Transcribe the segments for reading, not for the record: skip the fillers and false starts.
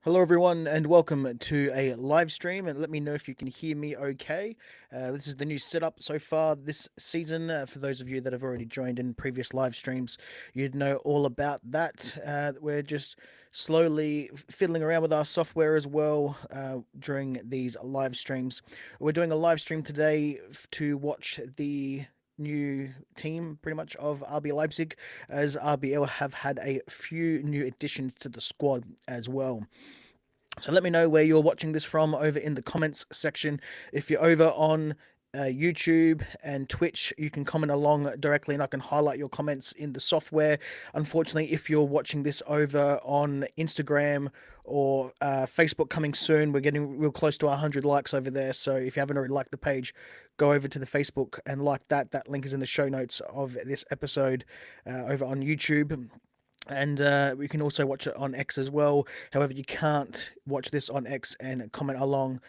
Hello, everyone, and welcome to a live stream. And let me know if you can hear me okay. This is the new setup so far this season. For those of you that have already joined in previous live streams, you'd know all about that. We're just slowly fiddling around with our software as well during these live streams. We're doing a live stream today to watch the new team pretty much of RB Leipzig, as RBL have had a few new additions to the squad as well. So let me know where you're watching this from over in the comments section. If you're over on YouTube and Twitch, you can comment along directly and I can highlight your comments in the software. Unfortunately, if you're watching this over on Instagram or Facebook coming soon, we're getting real close to 100 likes over there. So if you haven't already liked the page, go over to the Facebook and like that. That link is in the show notes of this episode over on YouTube. And we can also watch it on X as well. However, you can't watch this on X and comment along,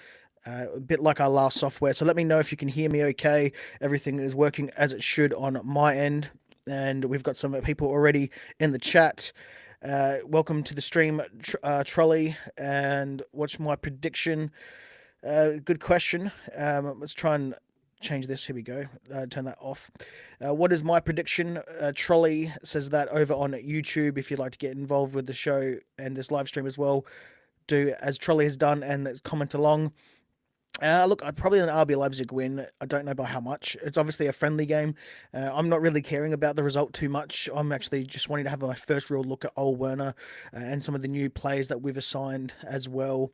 a bit like our last software. So let me know if you can hear me okay. Everything is working as it should on my end. And we've got some people already in the chat. Welcome to the stream, Trolley. And what's my prediction? Good question. Let's try and change this. Here we go. Turn that off. What is my prediction? Trolley says that over on YouTube. If you'd like to get involved with the show and this live stream as well, do as Trolley has done and comment along. Look, I'd probably an RB Leipzig win. I don't know by how much. It's obviously a friendly game. I'm not really caring about the result too much. I'm actually just wanting to have my first real look at Ole Werner and some of the new players that we've assigned as well,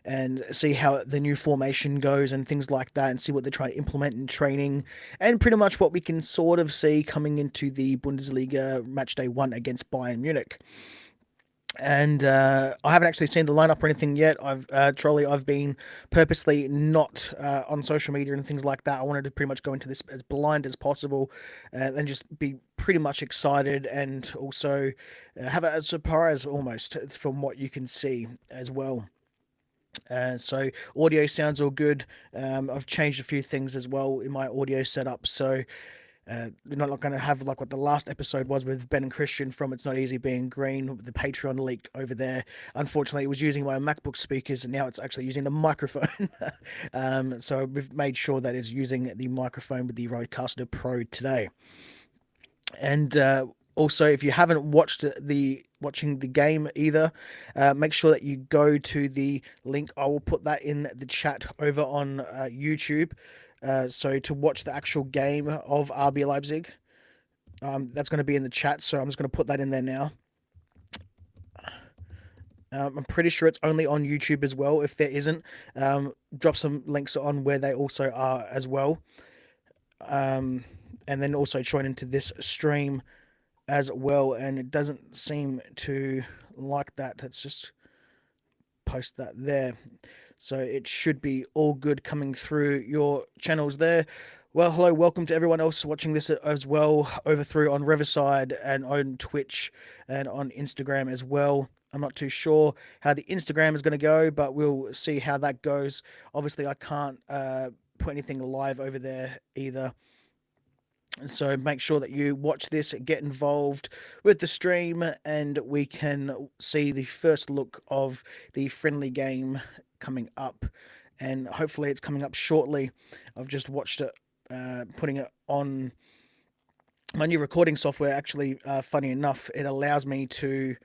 and see how the new formation goes and things like that, and see what they're trying to implement in training, and pretty much what we can sort of see coming into the Bundesliga match day 1 against Bayern Munich. And I haven't actually seen the lineup or anything yet. I've been purposely not on social media and things like that. I wanted to pretty much go into this as blind as possible, and just be pretty much excited, and also have a surprise almost from what you can see as well. So audio sounds all good. I've changed a few things as well in my audio setup, so we're not going to have like what the last episode was with Ben and Christian from It's Not Easy Being Green, the Patreon leak over there. Unfortunately, it was using my MacBook speakers, and now it's actually using the microphone. So we've made sure that it's using the microphone with the Rodecaster Pro today. And also, if you haven't watching the game either, make sure that you go to the link. I will put that in the chat over on YouTube. So to watch the actual game of RB Leipzig, that's going to be in the chat. So I'm just going to put that in there now. I'm pretty sure it's only on YouTube as well. If there isn't, drop some links on where they also are as well. And then also join into this stream as well. And it doesn't seem to like that. Let's just post that there. So it should be all good coming through your channels there. Well, hello, welcome to everyone else watching this as well, over through on Riverside and on Twitch and on Instagram as well. I'm not too sure how the Instagram is going to go, but we'll see how that goes. Obviously, I can't put anything live over there either. So make sure that you watch this, get involved with the stream, and we can see the first look of the friendly game coming up. And hopefully it's coming up shortly. I've just watched it, putting it on my new recording software. Actually, funny enough, it allows me to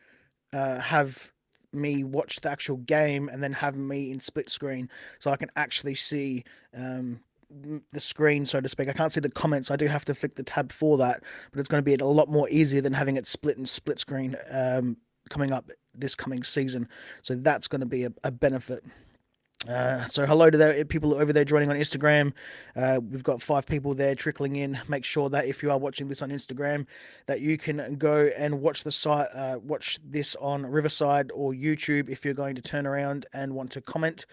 have me watch the actual game and then have me in split screen, so I can actually see the screen, so to speak. I can't see the comments. I do have to flick the tab for that, but it's going to be a lot more easier than having it split screen coming up this coming season. So that's going to be a benefit. So hello to the people over there joining on Instagram. We've got 5 people there trickling in. Make sure that if you are watching this on Instagram, that you can go and watch the site, watch this on Riverside or YouTube if you're going to turn around and want to comment.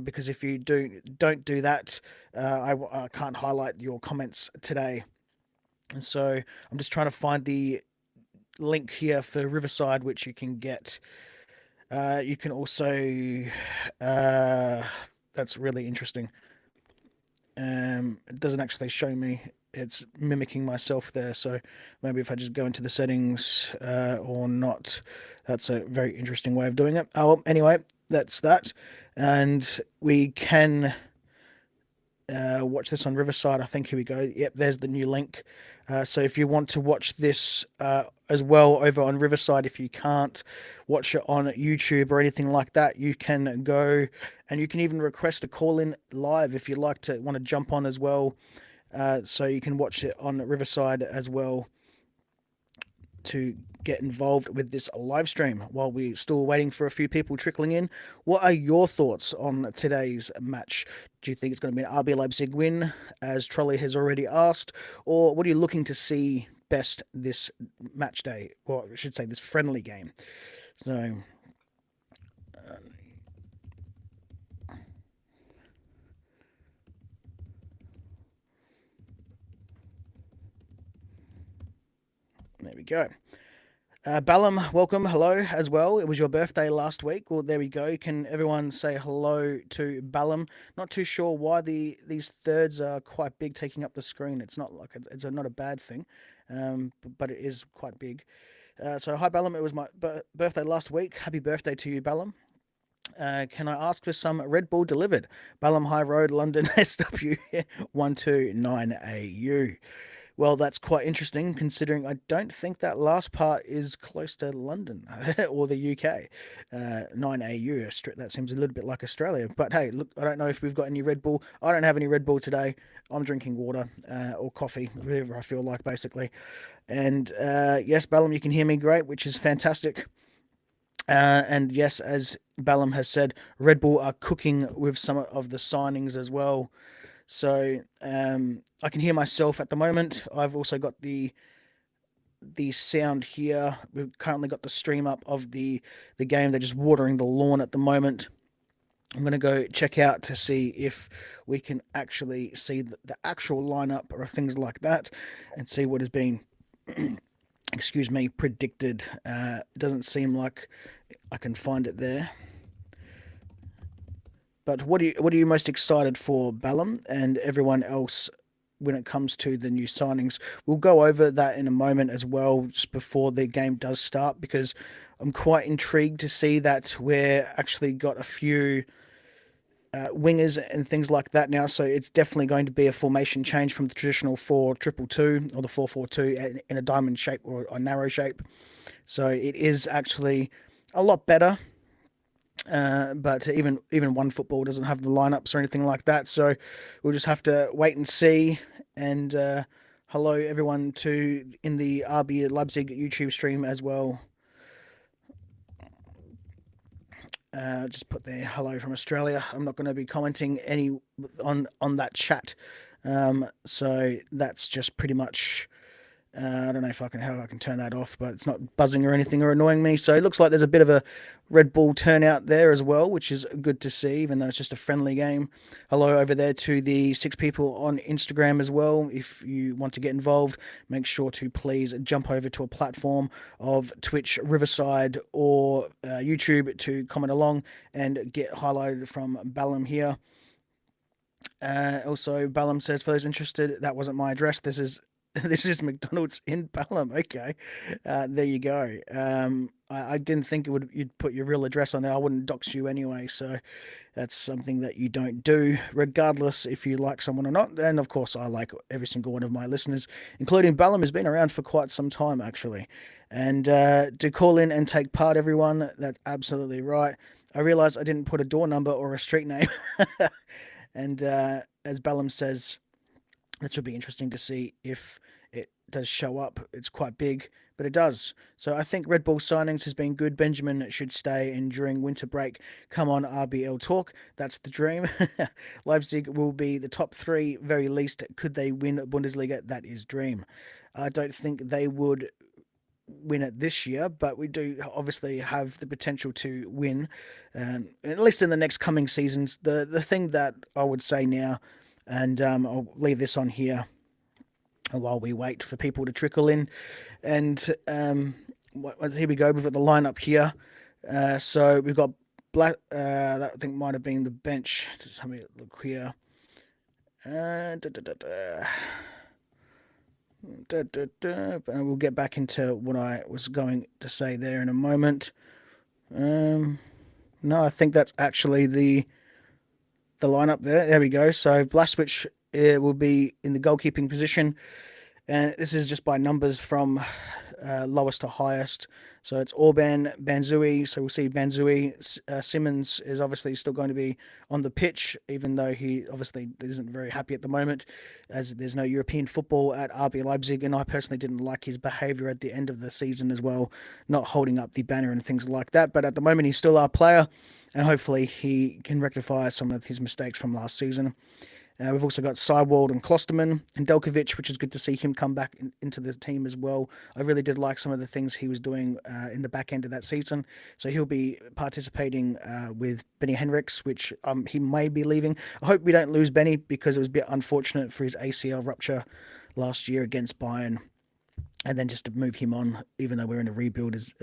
Because if you don't do that, I can't highlight your comments today. And so I'm just trying to find the link here for Riverside, which you can get. You can also, that's really interesting. It doesn't actually show me it's mimicking myself there. So maybe if I just go into the settings or not, that's a very interesting way of doing it. Oh, well, anyway, that's that. And we can watch this on Riverside. I think here we go. Yep, there's the new link. So if you want to watch this as well over on Riverside, if you can't watch it on YouTube or anything like that, you can go and you can even request a call in live if you'd like to want to jump on as well. So you can watch it on Riverside as well to get involved with this live stream while we're still waiting for a few people trickling in. What are your thoughts on today's match? Do you think it's going to be an RB Leipzig win, as Trolley has already asked, or what are you looking to see best this match day, or I should say this friendly game? So there we go. Ballum, welcome, hello as well. It was your birthday last week. Well, there we go. Can everyone say hello to Ballum? Not too sure why these thirds are quite big, taking up the screen. It's not like not a bad thing, but it is quite big. So hi Ballum, it was my birthday last week. Happy birthday to you, Ballum. Can I ask for some Red Bull delivered? Ballum High Road, London, SW 129AU. Well, that's quite interesting considering I don't think that last part is close to London or the UK. 9AU, that seems a little bit like Australia. But hey, look, I don't know if we've got any Red Bull. I don't have any Red Bull today. I'm drinking water or coffee, whatever I feel like, basically. And yes, Ballum, you can hear me great, which is fantastic. And yes, as Ballum has said, Red Bull are cooking with some of the signings as well. So I can hear myself at the moment. I've also got the sound here. We've currently got the stream up of the game. They're just watering the lawn at the moment. I'm going to go check out to see if we can actually see the actual lineup or things like that and see what has been, excuse me, predicted. Doesn't seem like I can find it there. But what are you most excited for, Ballum, and everyone else when it comes to the new signings? We'll go over that in a moment as well, just before the game does start, because I'm quite intrigued to see that we're actually got a few wingers and things like that now. So it's definitely going to be a formation change from the traditional 4-2-2 or the 4-4-2 in a diamond shape or a narrow shape. So it is actually a lot better. But even One Football doesn't have the lineups or anything like that, so we'll just have to wait and see. And hello everyone to in the RB Leipzig YouTube stream as well. Just put there hello from Australia. I'm not going to be commenting any on that chat, so that's just pretty much. I don't know if how I can turn that off, but it's not buzzing or anything or annoying me. So it looks like there's a bit of a Red Bull turnout there as well, which is good to see, even though it's just a friendly game. Hello over there to the 6 people on Instagram as well. If you want to get involved, make sure to please jump over to a platform of Twitch, Riverside, or YouTube to comment along and get highlighted from Ballum here. Also, Ballum says, for those interested, that wasn't my address. This is McDonald's in Pelham. Okay, there you go. I didn't think you'd put your real address on there. I wouldn't dox you anyway, so that's something that you don't do, regardless if you like someone or not. And of course, I like every single one of my listeners, including Ballum, has been around for quite some time actually. And to call in and take part, everyone, that's absolutely right. I realised I didn't put a door number or a street name, and as Ballum says. This would be interesting to see if it does show up. It's quite big, but it does. So I think Red Bull signings has been good. Benjamin should stay, and during winter break, come on RBL talk. That's the dream. Leipzig will be the top 3, very least. Could they win Bundesliga? That is dream. I don't think they would win it this year, but we do obviously have the potential to win, at least in the next coming seasons. The thing that I would say now, and I'll leave this on here while we wait for people to trickle in. And here we go. We've got the lineup here. So we've got Black. That I think might have been the bench. Just have a look here. We'll get back into what I was going to say there in a moment. Um, no, I think that's actually the lineup there. There we go. So Blaswich will be in the goalkeeping position, and this is just by numbers from lowest to highest. So it's Orban, Banzui. So we'll see Banzui. Simmons is obviously still going to be on the pitch, even though he obviously isn't very happy at the moment, as there's no European football at RB Leipzig. And I personally didn't like his behaviour at the end of the season as well, not holding up the banner and things like that. But at the moment, he's still our player, and hopefully he can rectify some of his mistakes from last season. We've also got Seiwald and Klosterman and Delkovic, which is good to see him come back into the team as well. I really did like some of the things he was doing in the back end of that season. So he'll be participating with Benny Henriks, which he may be leaving. I hope we don't lose Benny, because it was a bit unfortunate for his ACL rupture last year against Bayern. And then just to move him on, even though we're in a rebuild, is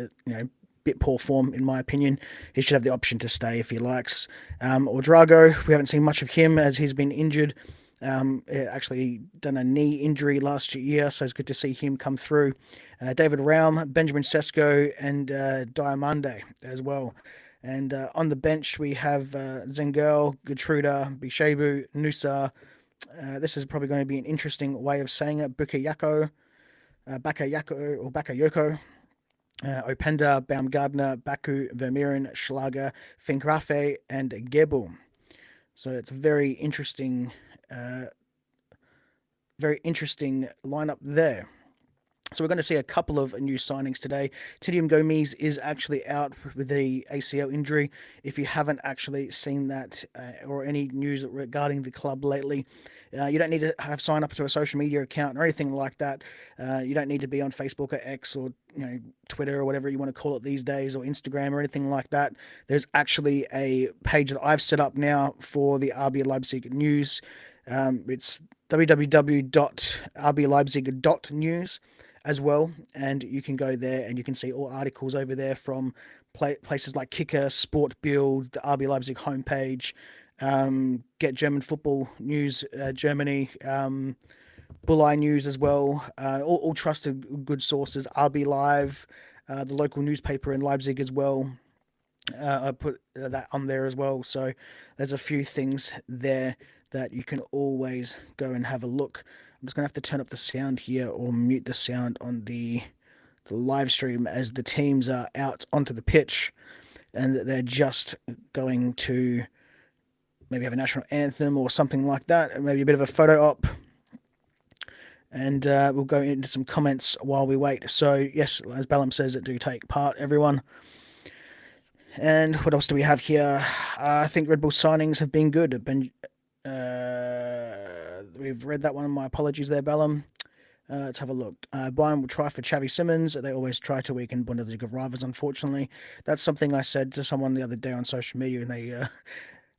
bit poor form in my opinion. He should have the option to stay if he likes. Or Drago, we haven't seen much of him as he's been injured. Actually done a knee injury last year, so it's good to see him come through. David Raum, Benjamin Sesko, and Diamande as well. And on the bench we have Zengel, Gertruda, Bishebu, Nusa. This is probably going to be an interesting way of saying it. Bakayoko, or Bakayoko. Openda, Baumgardner, Baku, Vermeeren, Schlager, Finkrafe, and Gebel. So it's a very interesting lineup there. So we're going to see a couple of new signings today. Tidium Gomes is actually out with the ACL injury. If you haven't actually seen that or any news regarding the club lately, you don't need to have sign up to a social media account or anything like that. You don't need to be on Facebook or X or Twitter or whatever you want to call it these days, or Instagram or anything like that. There's actually a page that I've set up now for the RB Leipzig news. It's www.rbleipzig.news as well, and you can go there and you can see all articles over there from places like Kicker, Sport Bild, the RB Leipzig homepage, get German football news, Germany, Bulleye News as well, all trusted good sources, RB Live, the local newspaper in Leipzig as well. I put that on there as well, so there's a few things there that you can always go and have a look. I'm just going to have to turn up the sound here, or mute the sound on the live stream, as the teams are out onto the pitch and they're just going to maybe have a national anthem or something like that, maybe a bit of a photo op. And we'll go into some comments while we wait. So yes, as Bellum says, do take part, everyone. And what else do we have here? I think Red Bull signings have been good. We've read that one. My apologies there, Bellum. Let's have a look. Bayern will try for Xavi Simons. They always try to weaken Bundesliga rivals, unfortunately. That's something I said to someone the other day on social media, and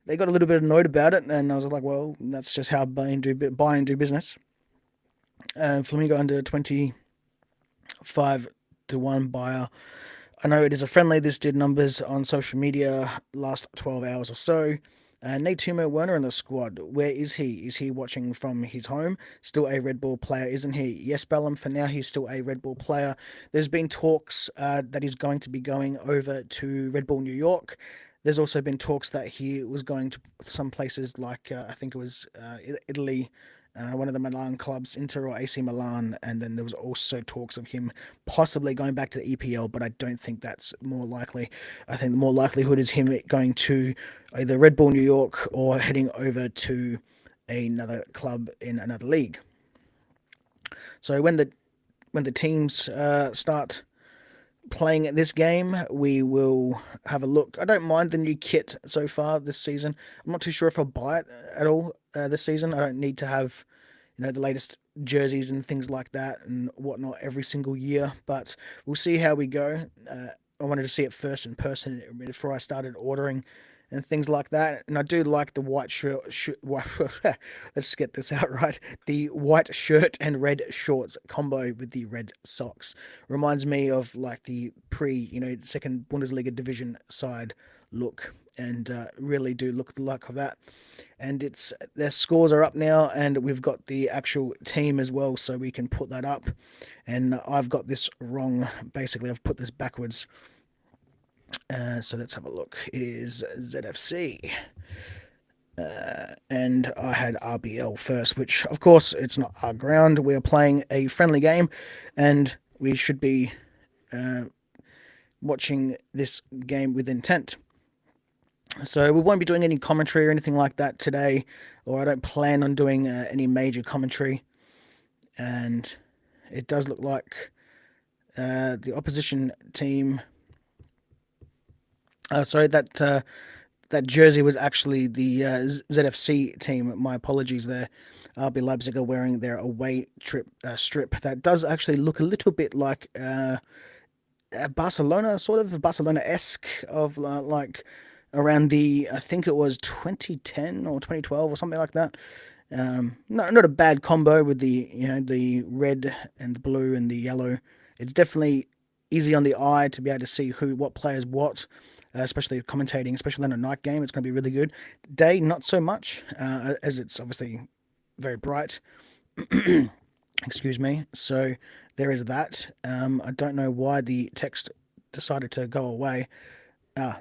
they got a little bit annoyed about it. And I was like, well, that's just how Bayern do business. Flamengo under 25-1 Bayer. I know it is a friendly. This did numbers on social media last 12 hours or so. Nate Timo Werner in the squad. Where is he? Is he watching from his home? Still a Red Bull player, isn't he? Yes, Bellum, for now he's still a Red Bull player. There's been talks that he's going to be going over to Red Bull New York. There's also been talks that he was going to some places like, I think it was Italy, one of the Milan clubs, Inter or AC Milan, and then there was also talks of him possibly going back to the EPL, but I don't think that's more likely. I think the more likelihood is him going to either Red Bull New York or heading over to another club in another league. So when the teams start playing at this game, we will have a look. I don't mind the new kit so far this season. I'm not too sure if I'll buy it at all this season. I don't need to have the latest jerseys and things like that and whatnot every single year, but we'll see how we go. I wanted to see it first in person before I started ordering and things like that. And I do like the white shirt. Let's get this out right. The white shirt and red shorts combo with the red socks reminds me of like the second Bundesliga division side look. and really do look the luck of that. And their scores are up now, and we've got the actual team as well, so we can put that up. And I've got this wrong. Basically, I've put this backwards. So let's have a look. It is ZFC. And I had RBL first, which of course it's not our ground. We are playing a friendly game, and we should be watching this game with intent. So we won't be doing any commentary or anything like that today, or I don't plan on doing any major commentary. And it does look like the opposition team. That jersey was actually the ZFC team. My apologies there. RB Leipzig are wearing their away strip. That does actually look a little bit like Barcelona, sort of Barcelona-esque, of like around I think it was 2010 or 2012 or something like that. Not a bad combo with the red and the blue and the yellow. It's definitely easy on the eye to be able to see what players what. Especially commentating, especially in a night game, it's going to be really good. Day, not so much, as it's obviously very bright. Excuse me. So there is that. I don't know why the text decided to go away.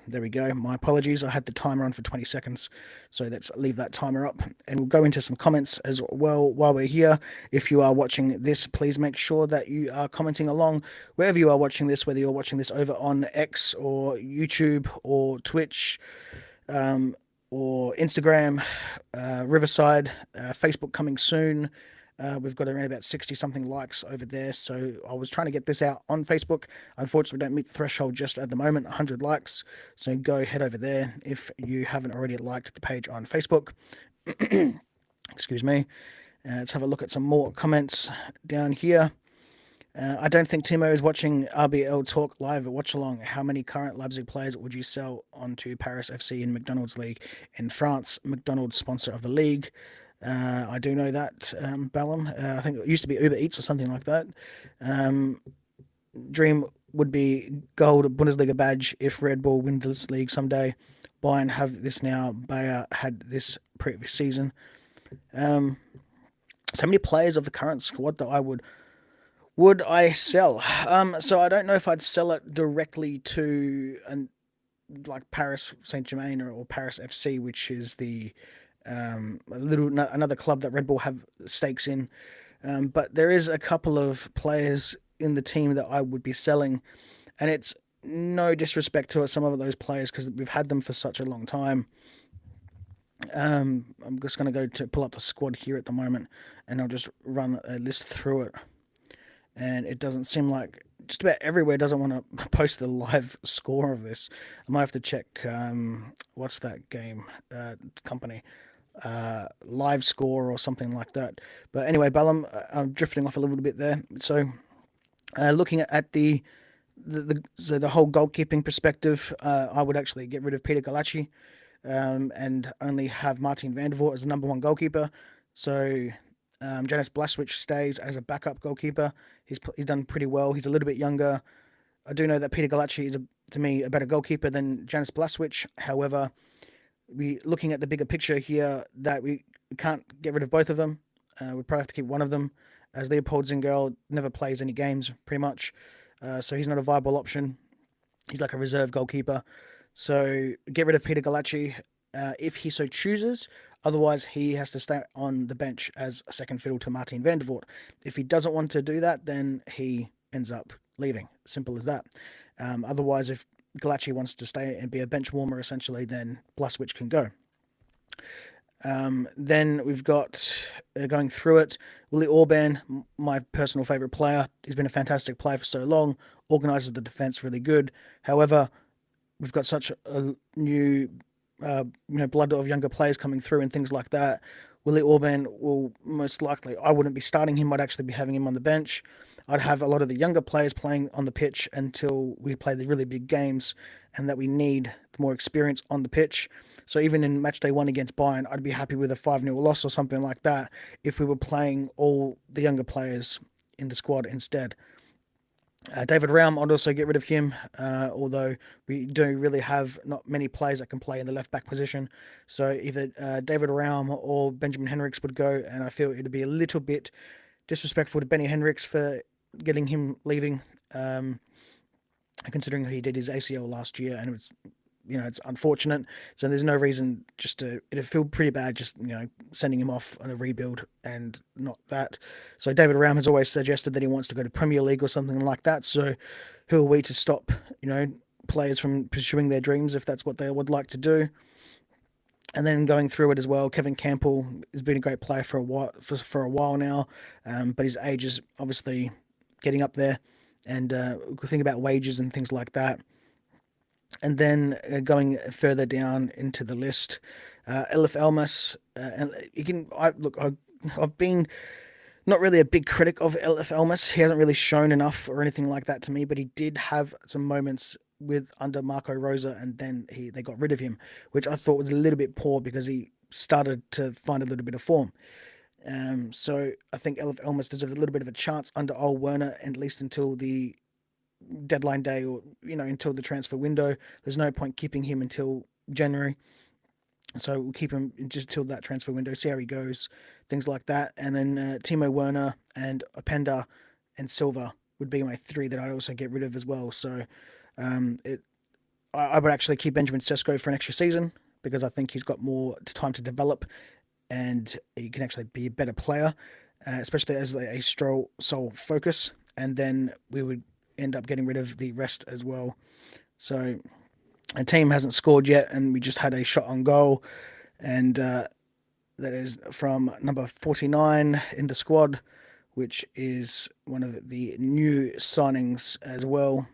There we go. My apologies. I had the timer on for 20 seconds. So let's leave that timer up. And we'll go into some comments as well while we're here. If you are watching this, please make sure that you are commenting along wherever you are watching this, whether you're watching this over on X or YouTube or Twitch or Instagram, Riverside, Facebook coming soon. We've got around about 60 something likes over there. So I was trying to get this out on Facebook. Unfortunately, we don't meet the threshold just at the moment, 100 likes. So go head over there if you haven't already liked the page on Facebook. Excuse me. Let's have a look at some more comments down here. I don't think Timo is watching RBL Talk live at Watch Along. How many current Leipzig players would you sell onto Paris FC in McDonald's League in France? McDonald's sponsor of the league. I do know that, Ballum. I think it used to be Uber Eats or something like that. Dream would be gold Bundesliga badge if Red Bull win this league someday. Bayern have this now. Bayer had this previous season. So many players of the current squad that I would I sell? So I don't know if I'd sell it directly to like Paris Saint-Germain or Paris FC, which is the another club that Red Bull have stakes in. But there is a couple of players in the team that I would be selling, and it's no disrespect to some of those players because we've had them for such a long time. I'm just going to go to pull up the squad here at the moment, and I'll just run a list through it. And it doesn't seem like just about everywhere doesn't want to post the live score of this. I might have to check, what's that game company? Live score or something like that. But anyway, Ballum, I'm drifting off a little bit there. So looking at the whole goalkeeping perspective, I would actually get rid of Peter Galacci and only have Martin van der Voort as the number one goalkeeper. So Janis Blaswich stays as a backup goalkeeper. He's done pretty well. He's a little bit younger. I do know that Peter Galacci is, to me, a better goalkeeper than Janis Blaswich. However, looking at the bigger picture here, that we can't get rid of both of them. We probably have to keep one of them, as Leopold Zingel never plays any games, pretty much. So he's not a viable option. He's like a reserve goalkeeper. So get rid of Peter Galacci if he so chooses. Otherwise, he has to stay on the bench as a second fiddle to Martin van der Voort. If he doesn't want to do that, then he ends up leaving. Simple as that. Otherwise, if Galacci wants to stay and be a bench warmer, essentially, then Blaswich can go. Then we've got, going through it, Willie Orban, my personal favourite player. He's been a fantastic player for so long, organises the defence really good. However, we've got such a new blood of younger players coming through and things like that. Willie Orban will most likely, I wouldn't be starting him, I'd actually be having him on the bench. I'd have a lot of the younger players playing on the pitch until we play the really big games and that we need more experience on the pitch. So even in match day 1 against Bayern, I'd be happy with a 5-0 loss or something like that if we were playing all the younger players in the squad instead. David Raum, I'd also get rid of him, although we do really have not many players that can play in the left back position. So either David Raum or Benjamin Henriks would go, and I feel it'd be a little bit disrespectful to Benny Henriks for getting him leaving, um, considering he did his ACL last year, and it was, it's unfortunate. So there's no reason just to, it'd feel pretty bad just, sending him off on a rebuild and not that. So David Raum has always suggested that he wants to go to Premier League or something like that. So who are we to stop, players from pursuing their dreams if that's what they would like to do? And then going through it as well, Kevin Campbell has been a great player for a while, for a while now, but his age is obviously getting up there. And think about wages and things like that. And then going further down into the list, Elif Elmas, and you can I've been not really a big critic of Elif Elmas. He hasn't really shown enough or anything like that to me, but he did have some moments with under Marco Rosa, and then they got rid of him, which I thought was a little bit poor because he started to find a little bit of form. So I think Elif Elmas deserves a little bit of a chance under Ole Werner, at least until the deadline day, or until the transfer window. There's no point keeping him until January, so we'll keep him just till that transfer window, see how he goes, things like that. And then Timo Werner and Openda and Silva would be my three that I'd also get rid of as well. So it I would actually keep Benjamin Sesko for an extra season because I think he's got more time to develop and he can actually be a better player, especially as a sole focus. And then we would end up getting rid of the rest as well. So a team hasn't scored yet, and we just had a shot on goal, and that is from number 49 in the squad, which is one of the new signings as well.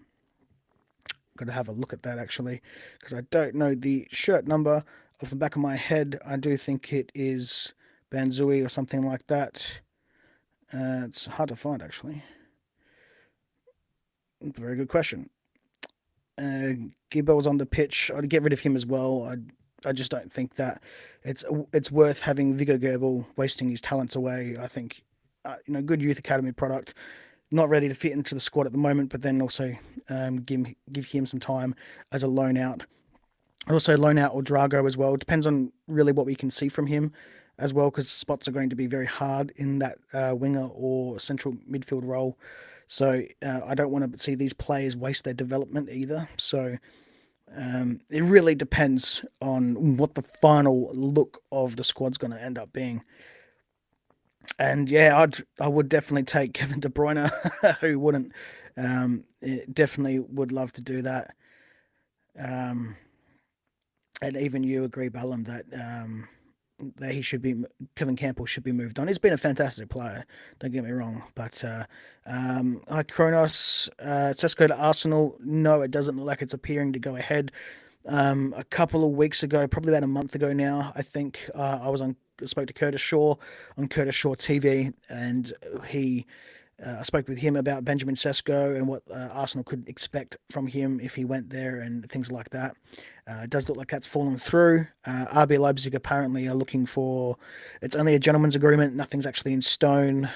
Got to have a look at that actually, because I don't know the shirt number off the back of my head. I do think it is Banzui or something like that. It's hard to find actually. Very good question. Gibbo's on the pitch. I'd get rid of him as well. I just don't think that it's worth having Viggo Gerbel wasting his talents away. I think good youth academy product, not ready to fit into the squad at the moment, but then also give him some time as a loan out. I'd also loan out Drago as well. It depends on really what we can see from him as well, because spots are going to be very hard in that winger or central midfield role. So I don't want to see these players waste their development either. So it really depends on what the final look of the squad's going to end up being. And yeah, I would definitely take Kevin De Bruyne. Who wouldn't? Definitely would love to do that. Um, and even you agree, Ballum, that he should be Kevin Campbell should be moved on. He's been a fantastic player, don't get me wrong. But Kronos, Sesko to Arsenal. No, it doesn't look like it's appearing to go ahead. A couple of weeks ago, probably about a month ago now, I think I spoke to Curtis Shaw on Curtis Shaw TV, and I spoke with him about Benjamin Sesko and what Arsenal could expect from him if he went there and things like that. It does look like that's fallen through. RB Leipzig apparently are looking for. It's only a gentleman's agreement. Nothing's actually in stone.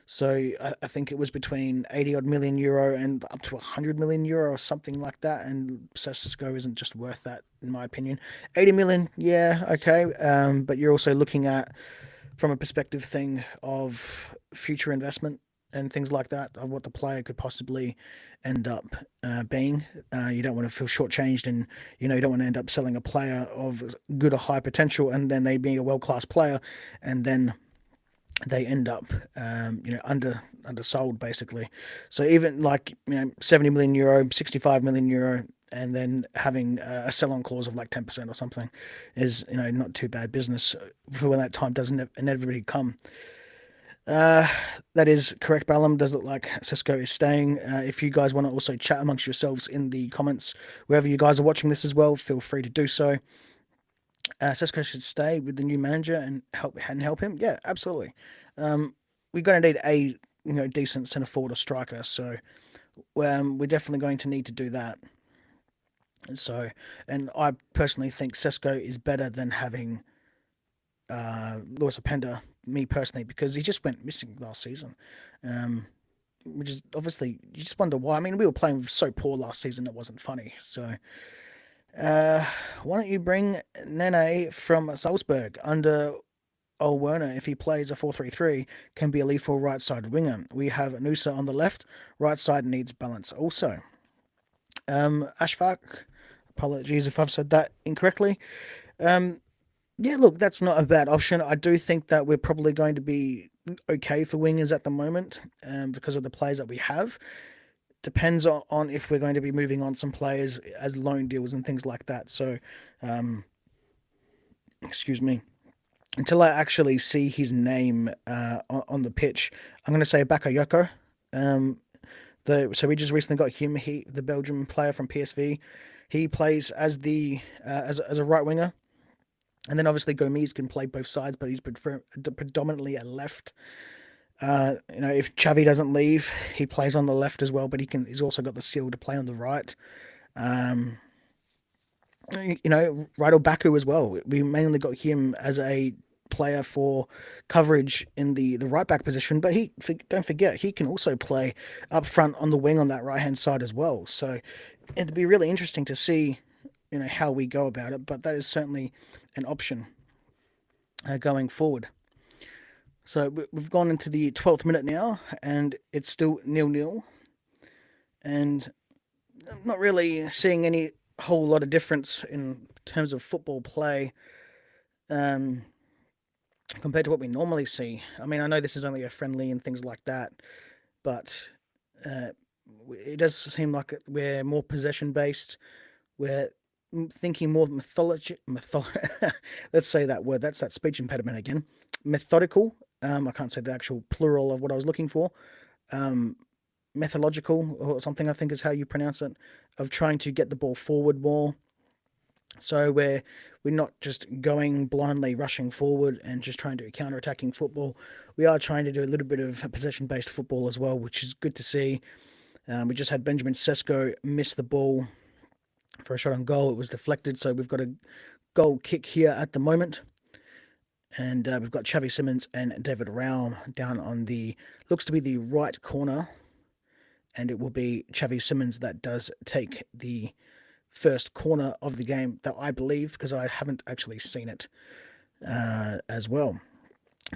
So I think it was between 80 odd million euro and up to 100 million euro or something like that. And Sesko isn't just worth that, in my opinion. 80 million, yeah, okay. But you're also looking at from a perspective thing of future investment and things like that, of what the player could possibly end up being. You don't want to feel shortchanged, and you don't want to end up selling a player of good or high potential, and then they being a world class player, and then they end up undersold basically. So even like 70 million euro, 65 million euro, and then having a sell-on clause of like 10% or something is not too bad business for when that time doesn't inevitably come. That is correct, Ballum. Does look like Sesko is staying. If you guys want to also chat amongst yourselves in the comments, wherever you guys are watching this as well, feel free to do so. Sesko should stay with the new manager and help him. Yeah, absolutely. We're going to need a decent centre forward or striker, so we're definitely going to need to do that. So, and I personally think Sesko is better than having Lewis Openda, me personally, because he just went missing last season. which is obviously you just wonder why. I mean, we were playing so poor last season; it wasn't funny. So, uh, why don't you bring Nene from Salzburg under Werner, if he plays a 4-3-3, can be a lethal right side winger. We have Nusa on the left. Right side needs balance also. Ashfaq, apologies if I've said that incorrectly. Um, yeah, look, that's not a bad option. I do think that we're probably going to be okay for wingers at the moment because of the players that we have. Depends on if we're going to be moving on some players as loan deals and things like that. So, um, excuse me. Until I actually see his name on the pitch, I'm going to say Bakayoko. Um, so we just recently got him. The Belgian player from PSV. He plays as the as a right winger, and then obviously Gomes can play both sides, but he's predominantly a left. If Xavi doesn't leave, he plays on the left as well, but he's also got the skill to play on the right. Um, Rydel Baku as well. We mainly got him as a player for coverage in the right back position, but don't forget he can also play up front on the wing on that right hand side as well. So it'd be really interesting to see, how we go about it. But that is certainly an option going forward. So we've gone into the 12th minute now, and it's still 0-0, and I'm not really seeing any whole lot of difference in terms of football play. Compared to what we normally see. I mean, I know this is only a friendly and things like that, but it does seem like we're more possession based. We're thinking more let's say that word. That's that speech impediment again. Methodical. I can't say the actual plural of what I was looking for. Methodological or something, I think is how you pronounce it, of trying to get the ball forward more. So we're not just going blindly rushing forward and just trying to counter-attacking football. We are trying to do a little bit of possession-based football as well, which is good to see. We just had Benjamin Sesko miss the ball for a shot on goal. It was deflected, so we've got a goal kick here at the moment. And we've got Xavi Simons and David Raum down on looks to be the right corner. And it will be Xavi Simons that does take the first corner of the game, that I believe, because I haven't actually seen it as well.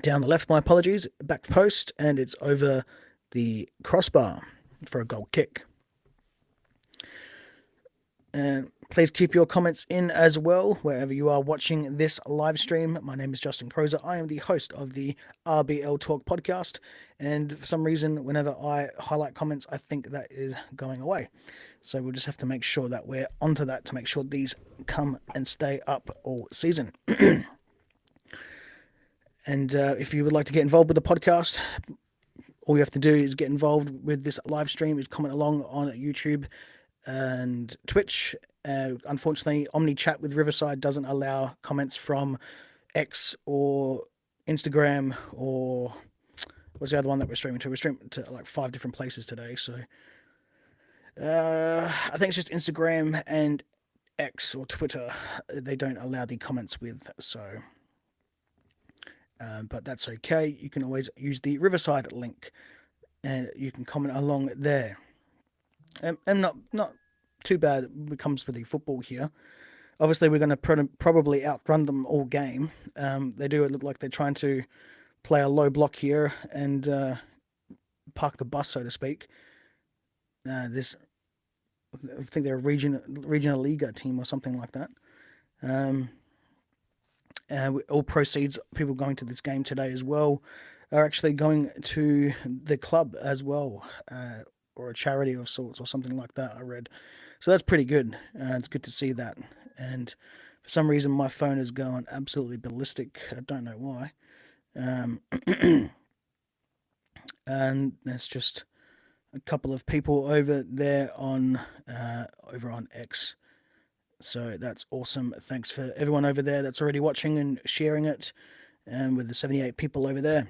Down the left, my apologies, back post, and it's over the crossbar for a goal kick. And please keep your comments in as well, wherever you are watching this live stream. My name is Justin Crozer. I am the host of the RBL Talk podcast, and for some reason, whenever I highlight comments, I think that is going away. So we'll just have to make sure that we're onto that to make sure these come and stay up all season. And if you would like to get involved with the podcast, all you have to do is get involved with this live stream, is comment along on YouTube and Twitch. Unfortunately, OmniChat with Riverside doesn't allow comments from X or Instagram, or what's the other one that we're streaming to? We're streaming to like 5 different places today, so I think it's just Instagram and X or Twitter. They don't allow the comments with, so but that's okay. You can always use the Riverside link, and you can comment along there. And not too bad when it comes to the football here. Obviously, we're going to probably outrun them all game. They do look like they're trying to play a low block here and park the bus, so to speak. I think they're a regional Liga team or something like that. All proceeds, people going to this game today as well, are actually going to the club as well, or a charity of sorts or something like that, I read. So that's pretty good. It's good to see that. And for some reason, my phone is going absolutely ballistic. I don't know why. And there's just a couple of people over there on X. So that's awesome. Thanks for everyone over there that's already watching and sharing it, and with the 78 people over there.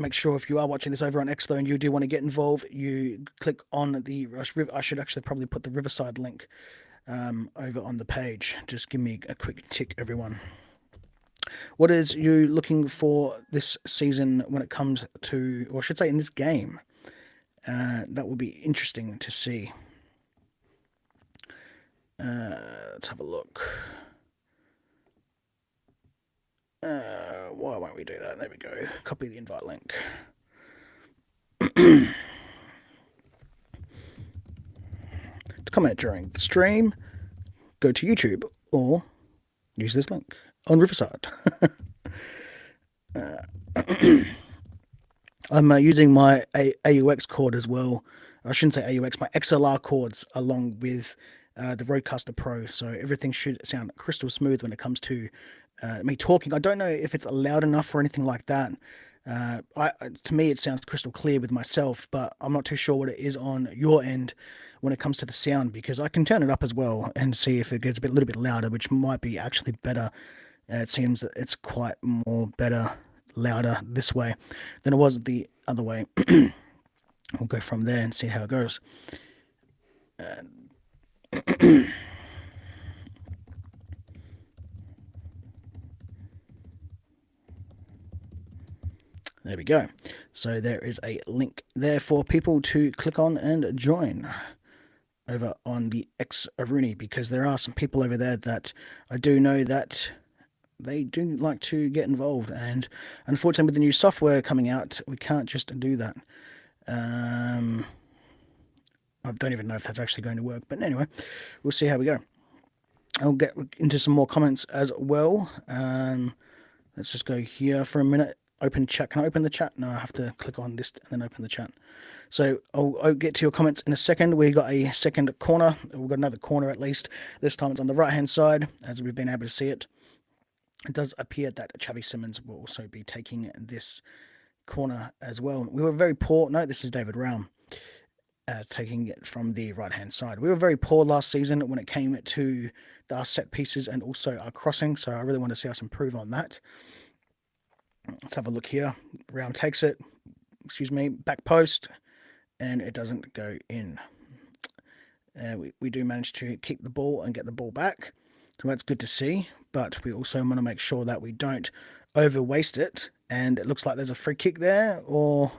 Make sure if you are watching this over on X though and you do want to get involved, you click on I should actually probably put the Riverside link over on the page. Just give me a quick tick, everyone. What is you looking for this season when it comes to, or I should say, in this game? That will be interesting to see. Let's have a look. Why won't we do that? There we go. Copy the invite link. To comment during the stream, go to YouTube or use this link on Riverside. I'm using my AUX cord as well. I shouldn't say AUX, my XLR cords along with the Rodecaster Pro, so everything should sound crystal smooth when it comes to me talking. I don't know if it's loud enough or anything like that. To me, it sounds crystal clear with myself, but I'm not too sure what it is on your end when it comes to the sound, because I can turn it up as well and see if it gets a little bit louder, which might be actually better. It seems that it's quite more better, louder this way than it was the other way. We'll go from there and see how it goes. There we go. So there is a link there for people to click on and join over on the X Aruni, because there are some people over there that I do know that they do like to get involved, and unfortunately with the new software coming out, we can't just do that. I don't even know if that's actually going to work, but anyway, we'll see how we go. I'll get into some more comments as well. Let's just go here for a minute. Open chat. Can I open the chat? No, I have to click on this and then open the chat. So I'll get to your comments in a second. We got a second corner. We've got another corner at least. This time it's on the right-hand side, as we've been able to see it. It does appear that Xavi Simons will also be taking this corner as well. We were very poor. No, this is David Raum taking it from the right-hand side. We were very poor last season when it came to our set pieces and also our crossing, so I really want to see us improve on that. Let's have a look here. Raum takes it, back post, and it doesn't go in. We do manage to keep the ball and get the ball back, so that's good to see, but we also want to make sure that we don't over waste it, and it looks like there's a free kick there, or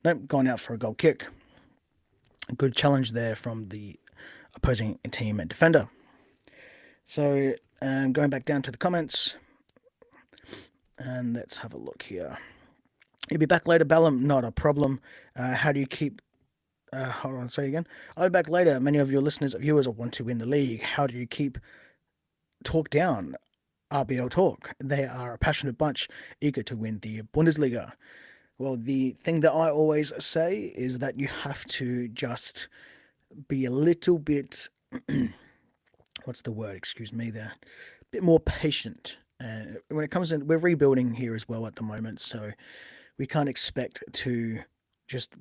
nope, gone out for a goal kick. A good challenge there from the opposing team and defender. So going back down to the comments, and let's have a look here. You'll be back later, Ballum. Not a problem. How do you keep... hold on, say again. I'll be back later. Many of your listeners, viewers want to win the league. How do you keep talk down RBL Talk? They are a passionate bunch, eager to win the Bundesliga. Well, the thing that I always say is that you have to just be a little bit... what's the word? Excuse me there. A bit more patient. When it comes in, we're rebuilding here as well at the moment, so we can't expect to just,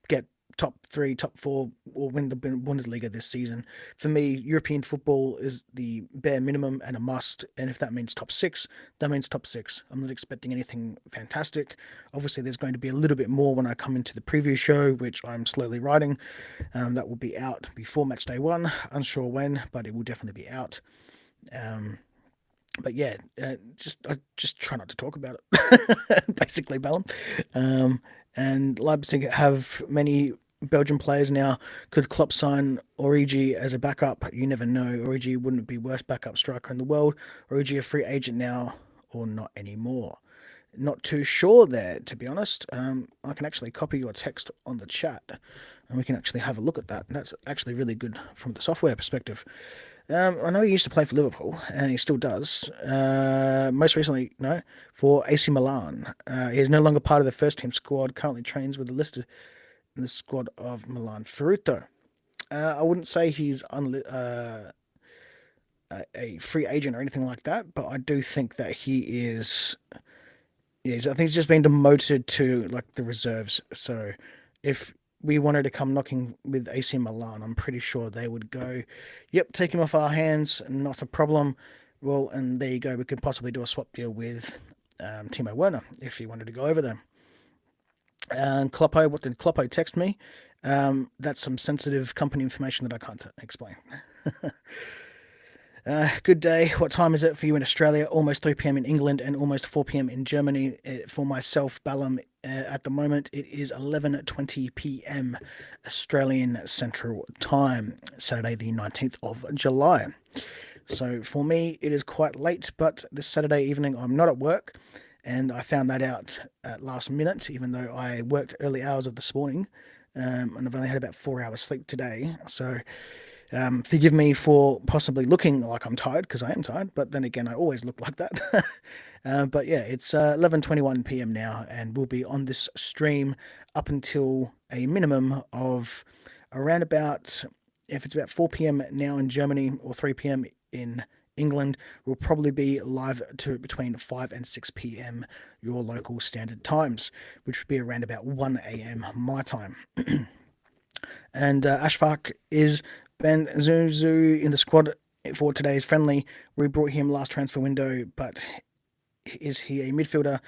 get top 3, top 4, or win the Bundesliga this season. For me, European football is the bare minimum and a must, and if that means top 6, that means top 6. I'm not expecting anything fantastic. Obviously, there's going to be a little bit more when I come into the preview show, which I'm slowly writing. That will be out before match day 1. Unsure when, but it will definitely be out. But yeah, just try not to talk about it, basically, Ballum. And Leipzig have many Belgian players now. Could Klopp sign Origi as a backup? You never know. Origi wouldn't be worst backup striker in the world. Origi a free agent now or not anymore? Not too sure there, to be honest. I can actually copy your text on the chat, and we can actually have a look at that. That's actually really good from the software perspective. I know he used to play for Liverpool, and he still does. Most recently, for AC Milan. He is no longer part of the first team squad. Currently trains with the listed in the squad of Milan Ferruto. I wouldn't say he's a free agent or anything like that, but I do think that he is. I think he's just been demoted to like the reserves. So if we wanted to come knocking with AC Milan, I'm pretty sure they would go, yep, take him off our hands, not a problem. Well, and there you go. We could possibly do a swap deal with Timo Werner if he wanted to go over there. And Kloppo, what did Kloppo text me? That's some sensitive company information that I can't explain. Good day. What time is it for you in Australia? Almost 3 p.m. in England and almost 4 p.m. in Germany. For myself, Ballum, at the moment, it is 11:20 p.m. Australian Central Time, Saturday, the 19th of July. So for me, it is quite late, but this Saturday evening, I'm not at work, and I found that out at last minute, even though I worked early hours of this morning, and I've only had about 4 hours sleep today. So forgive me for possibly looking like I'm tired because I am tired, but then again, I always look like that. But yeah, it's 11:21 p.m. now, and we'll be on this stream up until a minimum of around about, if it's about 4 p.m. now in Germany or 3 p.m. in England, we'll probably be live to between 5 and 6 p.m. your local standard times, which would be around about 1 a.m. my time. And Ashfaq is Ben Zuzu in the squad for today's friendly. We brought him last transfer window, but is he a midfielder?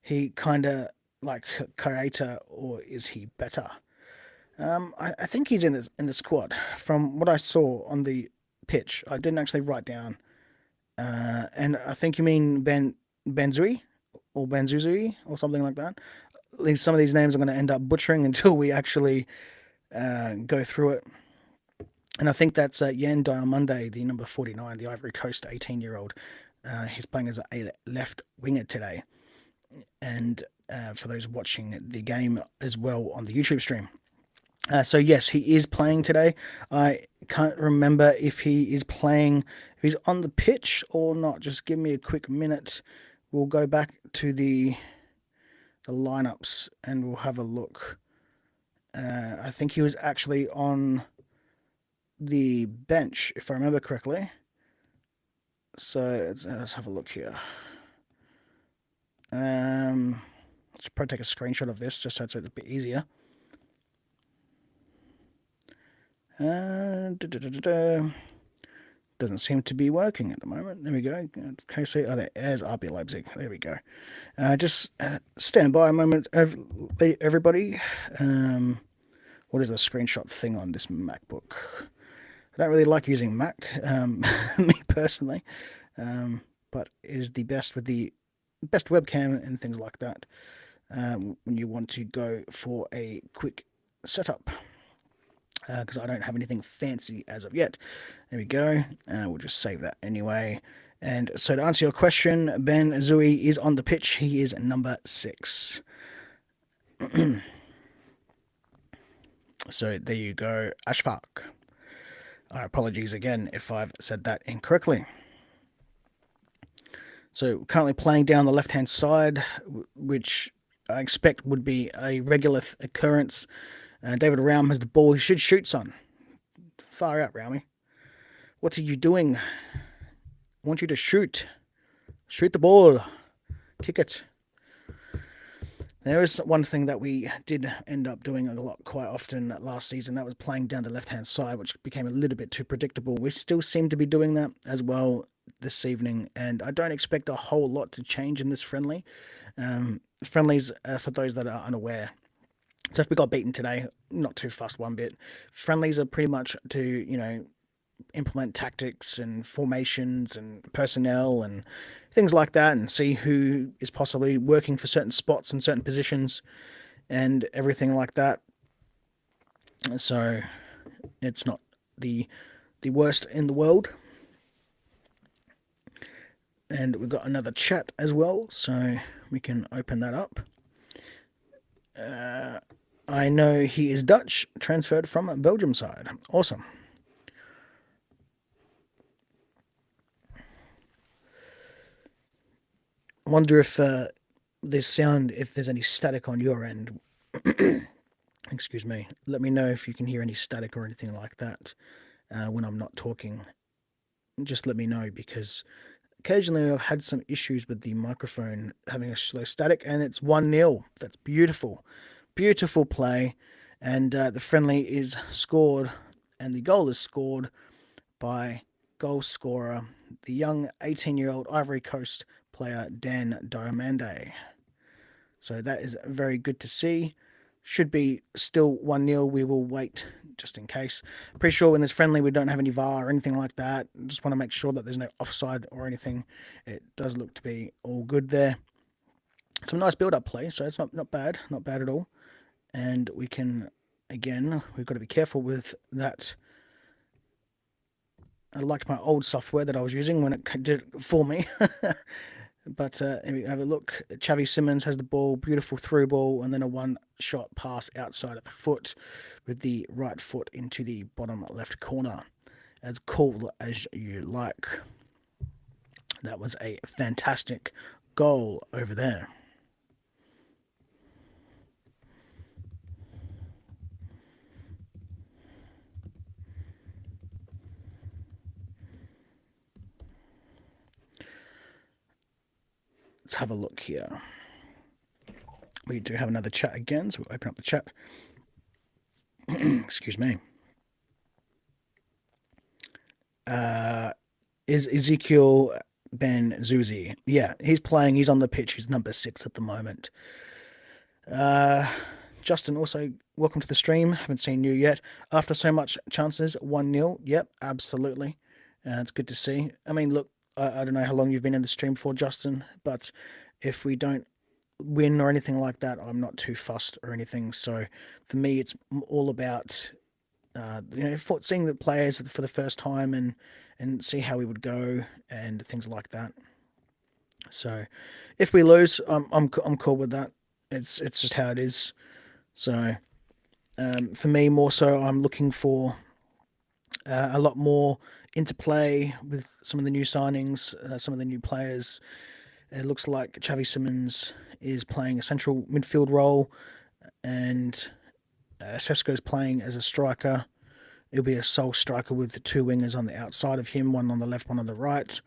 He kind of like Kaita, or is he better? I think he's in the squad. From what I saw on the pitch, I didn't actually write down. And I think you mean Benzui or Benzuzui or something like that. Some of these names I'm going to end up butchering until we actually go through it. And I think that's Yan Diamonde, the number 49, the Ivory Coast 18-year-old. He's playing as a left winger today. And for those watching the game as well on the YouTube stream. So yes, he is playing today. I can't remember if he is playing, if he's on the pitch or not. Just give me a quick minute. We'll go back to the lineups and we'll have a look. I think he was actually on the bench, if I remember correctly. So let's have a look here. Let's probably take a screenshot of this just so it's a bit easier. Doesn't seem to be working at the moment. There we go. Okay, see, there's RB Leipzig. There we go. Just stand by a moment, everybody. What is the screenshot thing on this MacBook? I don't really like using Mac, me personally, but it is the best with the best webcam and things like that when you want to go for a quick setup. Because I don't have anything fancy as of yet. There we go. We'll just save that anyway. And so to answer your question, Ben Zui is on the pitch. He is number 6. So there you go, Ashfaq. Apologies again if I've said that incorrectly. So currently playing down the left-hand side, which I expect would be a regular occurrence. David Raum has the ball. He should shoot, son. Far out, Raumi. What are you doing? I want you to shoot. Shoot the ball. Kick it. There is one thing that we did end up doing a lot quite often last season. That was playing down the left-hand side, which became a little bit too predictable. We still seem to be doing that as well this evening, and I don't expect a whole lot to change in this friendly. Friendlies, for those that are unaware, so if we got beaten today, not too fussed one bit. Friendlies are pretty much to, implement tactics and formations and personnel and things like that and see who is possibly working for certain spots and certain positions and everything like that. So it's not the worst in the world. And we've got another chat as well, so we can open that up. I know he is Dutch, transferred from Belgium side. Awesome. I wonder if if there's any static on your end. Excuse me. Let me know if you can hear any static or anything like that when I'm not talking. Just let me know, because occasionally I've had some issues with the microphone having a slow static, and it's 1-0. That's beautiful. Beautiful play. And the friendly is scored, and the goal is scored by goal scorer, the young 18-year-old Ivory Coast player Dan Diamande. So that is very good to see. Should be still 1-0. We will wait just in case. Pretty sure when there's friendly, we don't have any VAR or anything like that. Just want to make sure that there's no offside or anything. It does look to be all good there. Some nice build-up play, so it's not bad, not bad at all. And we can, again, we've got to be careful with that. I liked my old software that I was using when it did it for me. But have a look. Xavi Simons has the ball, beautiful through ball, and then a one-shot pass outside of the foot with the right foot into the bottom left corner. As cool as you like. That was a fantastic goal over there. Let's have a look here. We do have another chat again, so we'll open up the chat. Excuse me. Is Ezekiel Ben Zuzi? Yeah, he's playing. He's on the pitch. He's number 6 at the moment. Justin, also, welcome to the stream. Haven't seen you yet. After so much chances, 1-0. Yep, absolutely. It's good to see. I mean, look, I don't know how long you've been in the stream for, Justin, but if we don't win or anything like that, I'm not too fussed or anything. So for me, it's all about seeing the players for the first time and see how we would go and things like that. So if we lose, I'm cool with that. It's just how it is. So for me, more so, I'm looking for a lot more interplay with some of the new signings, some of the new players. It looks like Xavi Simons is playing a central midfield role, and Sesko's playing as a striker. It'll be a sole striker with 2 wingers on the outside of him, one on the left, one on the right.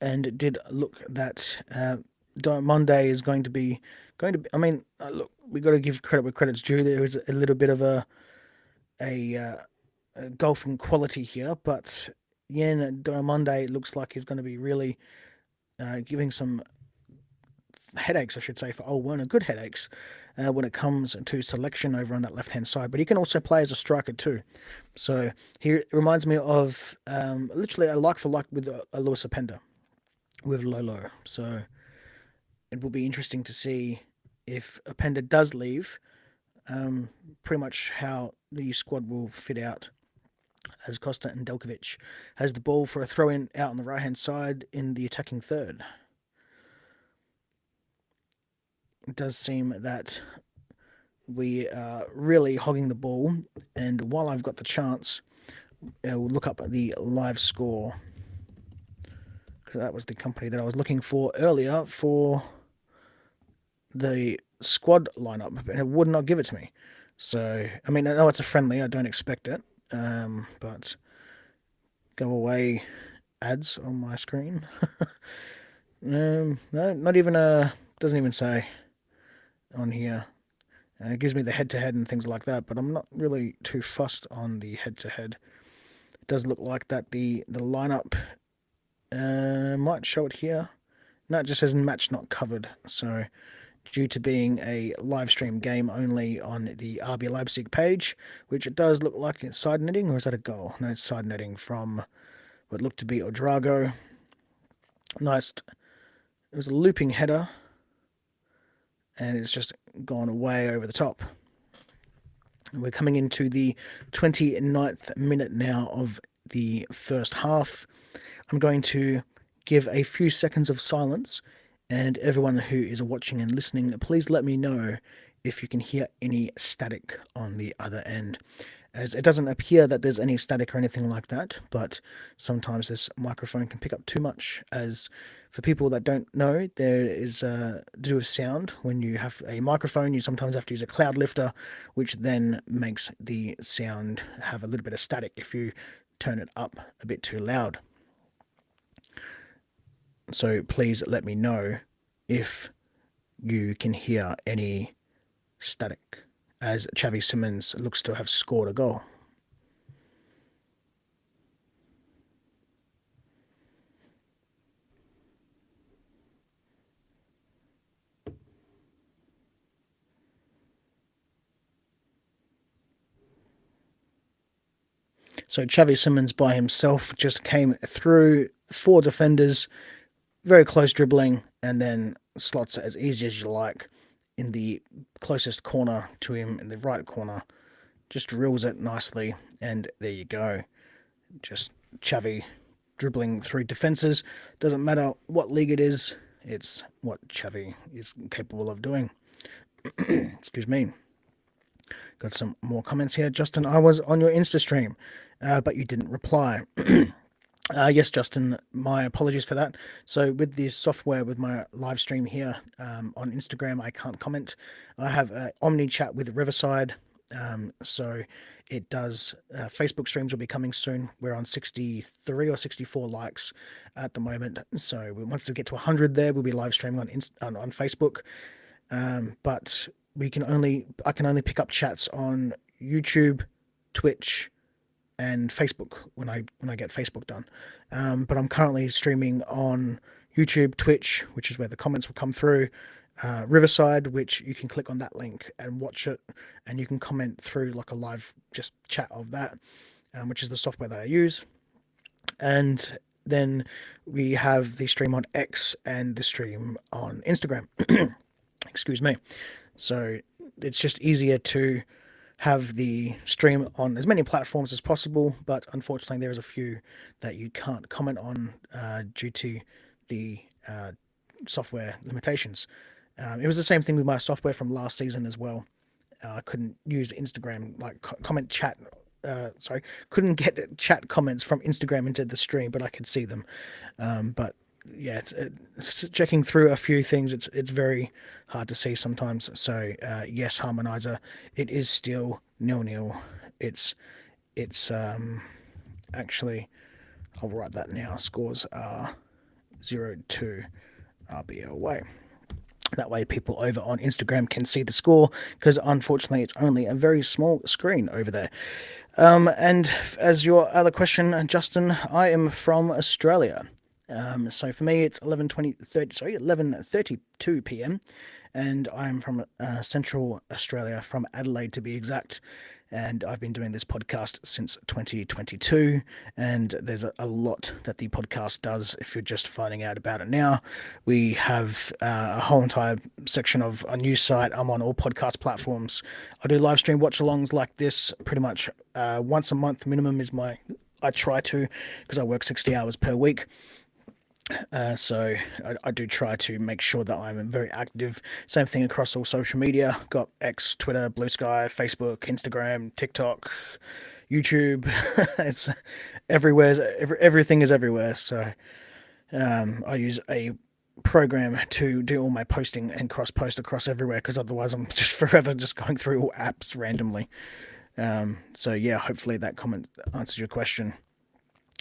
And it did look that Monday is going to be. I mean, look, we got to give credit where credit's due. There was a little bit of a golfing quality here, but Yen Monday looks like he's going to be really giving some headaches, I should say, for Old Werner. Good headaches when it comes to selection over on that left-hand side. But he can also play as a striker too. So he reminds me of literally a like for like with a Lewis Openda with Lolo. So it will be interesting to see if Openda does leave, pretty much how the squad will fit out, as Costa and Delkovic has the ball for a throw-in out on the right-hand side in the attacking third. It does seem that we are really hogging the ball, and while I've got the chance, we'll look up the live score, because that was the company that I was looking for earlier for the squad lineup, but it would not give it to me. So, I mean, I know it's a friendly, I don't expect it, but go away ads on my screen. No, not even doesn't even say on here. It gives me the head-to-head and things like that, but I'm not really too fussed on the head-to-head. It does look like that the lineup might show it here. No, it just says match not covered. So due to being a live stream game only on the RB Leipzig page, which it does look like it's side netting, or is that a goal? No, it's side netting from what looked to be Odrago. Nice. It was a looping header, and it's just gone way over the top. We're coming into the 29th minute now of the first half. I'm going to give a few seconds of silence, and everyone who is watching and listening, please let me know if you can hear any static on the other end, as it doesn't appear that there's any static or anything like that, but sometimes this microphone can pick up too much. As for people that don't know, there is to do with sound. When you have a microphone, you sometimes have to use a cloud lifter, which then makes the sound have a little bit of static if you turn it up a bit too loud. So please let me know if you can hear any static, as Xavi Simons looks to have scored a goal. So Xavi Simons by himself just came through, 4 defenders, very close dribbling, and then slots it as easy as you like in the closest corner to him, in the right corner. Just drills it nicely, and there you go. Just Xavi dribbling through defenses. Doesn't matter what league it is, it's what Xavi is capable of doing. Excuse me. Got some more comments here. Justin, I was on your Insta stream, but you didn't reply. Yes, Justin, my apologies for that. So with the software, with my live stream here on Instagram, I can't comment. I have Omni Chat with Riverside. So it does, Facebook streams will be coming soon. We're on 63 or 64 likes at the moment. So once we get to 100 there, we'll be live streaming on Facebook. But I can only pick up chats on YouTube, Twitch, and Facebook when I get Facebook done. But I'm currently streaming on YouTube, Twitch, which is where the comments will come through, Riverside, which you can click on that link and watch it, and you can comment through like a live just chat of that, which is the software that I use. And then we have the stream on X and the stream on Instagram. Excuse me. So it's just easier to have the stream on as many platforms as possible, but unfortunately there's a few that you can't comment on due to the software limitations. It was the same thing with my software from last season as well. I couldn't use Instagram, like couldn't get chat comments from Instagram into the stream, but I could see them. But yeah, it's checking through a few things. It's very hard to see sometimes. So yes, Harmonizer, it is still 0-0. It's actually, I'll write that now. Scores are 0-2 RBL way. That way people over on Instagram can see the score, because unfortunately it's only a very small screen over there. And as your other question, Justin, I am from Australia. So for me, it's 11:32 p.m. and I'm from Central Australia, from Adelaide to be exact. And I've been doing this podcast since 2022, and there's a lot that the podcast does if you're just finding out about it now. We have a whole entire section of a news site. I'm on all podcast platforms. I do live stream watch-alongs like this pretty much once a month minimum is I try to, because I work 60 hours per week. So I do try to make sure that I'm very active. Same thing across all social media. Got X, Twitter, Blue Sky, Facebook, Instagram, TikTok, YouTube. It's everywhere. Everything is everywhere. So I use a program to do all my posting and cross-post across everywhere, because otherwise I'm just forever just going through all apps randomly. So yeah, hopefully that comment answers your question.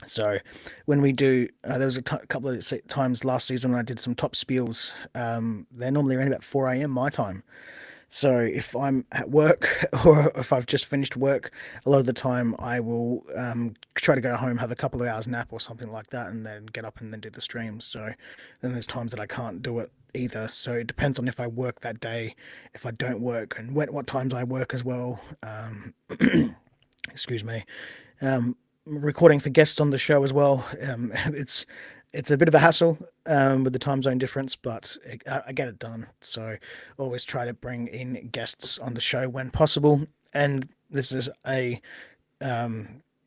So when we do, there was a couple of times last season when I did some top spiels. They're normally around about 4 a.m. my time. So if I'm at work or if I've just finished work, a lot of the time I will try to go home, have a couple of hours nap or something like that, and then get up and then do the streams. So then there's times that I can't do it either. So it depends on if I work that day, if I don't work, and what times I work as well. Excuse me. Recording for guests on the show as well. It's a bit of a hassle with the time zone difference, but I get it done. So always try to bring in guests on the show when possible. And this is a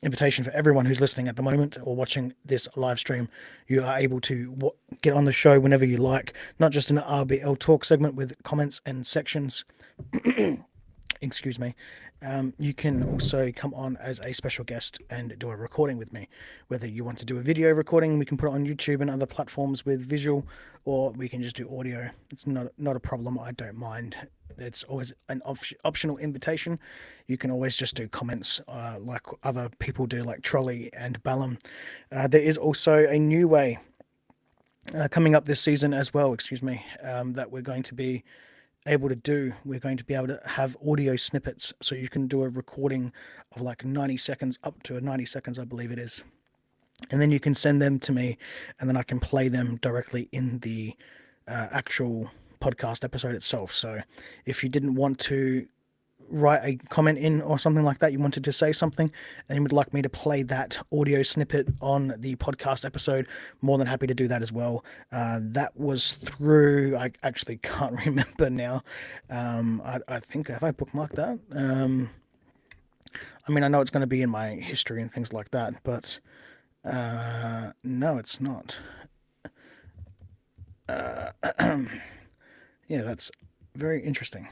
invitation for everyone who's listening at the moment or watching this live stream. You are able to get on the show whenever you like, not just in an RBL talk segment with comments and sections. Excuse me. You can also come on as a special guest and do a recording with me. Whether you want to do a video recording, we can put it on YouTube and other platforms with visual, or we can just do audio. It's not a problem. I don't mind. It's always an optional invitation. You can always just do comments like other people do, like Trolley and Ballum. There is also a new way coming up this season as well, that we're going to be able to do. We're going to be able to have audio snippets, so you can do a recording of like 90 seconds, up to 90 seconds, I believe it is. And then you can send them to me, and then I can play them directly in the actual podcast episode itself. So if you didn't want to write a comment in or something like that, you wanted to say something, and you would like me to play that audio snippet on the podcast episode, more than happy to do that as well. That was through, I actually can't remember now. I think, have I bookmarked that? I mean, I know it's going to be in my history and things like that, but no, it's not. Yeah, that's very interesting.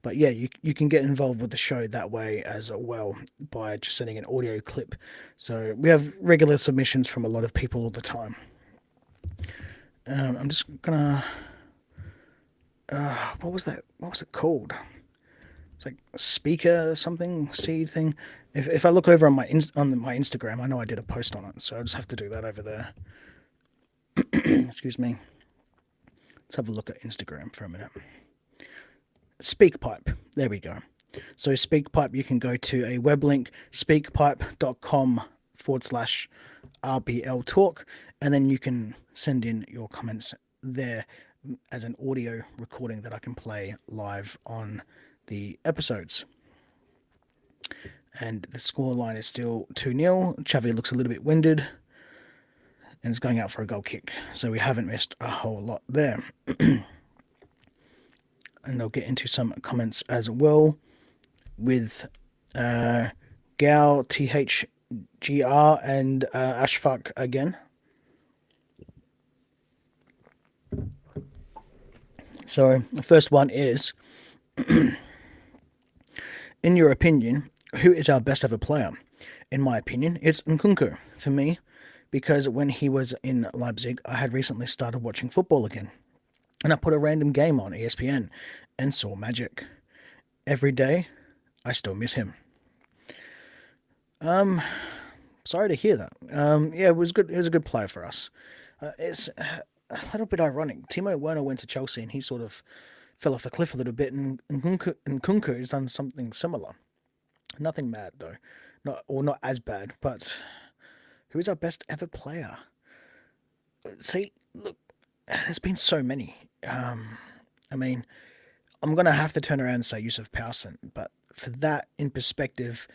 But yeah, you can get involved with the show that way as well by just sending an audio clip. So we have regular submissions from a lot of people all the time. I'm just gonna. What was that? What was it called? It's like speaker something seed thing. If I look over on my my Instagram, I know I did a post on it, so I just have to do that over there. Excuse me. Let's have a look at Instagram for a minute. SpeakPipe. There we go. So SpeakPipe, you can go to a web link, speakpipe.com/RBL talk, and then you can send in your comments there as an audio recording that I can play live on the episodes. And the scoreline is still 2-0. Xavi looks a little bit winded and is going out for a goal kick. So we haven't missed a whole lot there. And I'll get into some comments as well with Gal, THGR, and Ashfaq again. So the first one is, in your opinion, who is our best ever player? In my opinion, it's Nkunku for me, because when he was in Leipzig, I had recently started watching football again. And I put a random game on ESPN and saw magic. Every day, I still miss him. Sorry to hear that. Yeah, it was good. It was a good player for us. It's a little bit ironic. Timo Werner went to Chelsea and he sort of fell off a cliff a little bit, and Nkunku has done something similar. Nothing mad though, not as bad. But who is our best ever player? See, look, there's been so many. I mean, I'm gonna have to turn around and say Yusuf Poulsen, but for that in perspective,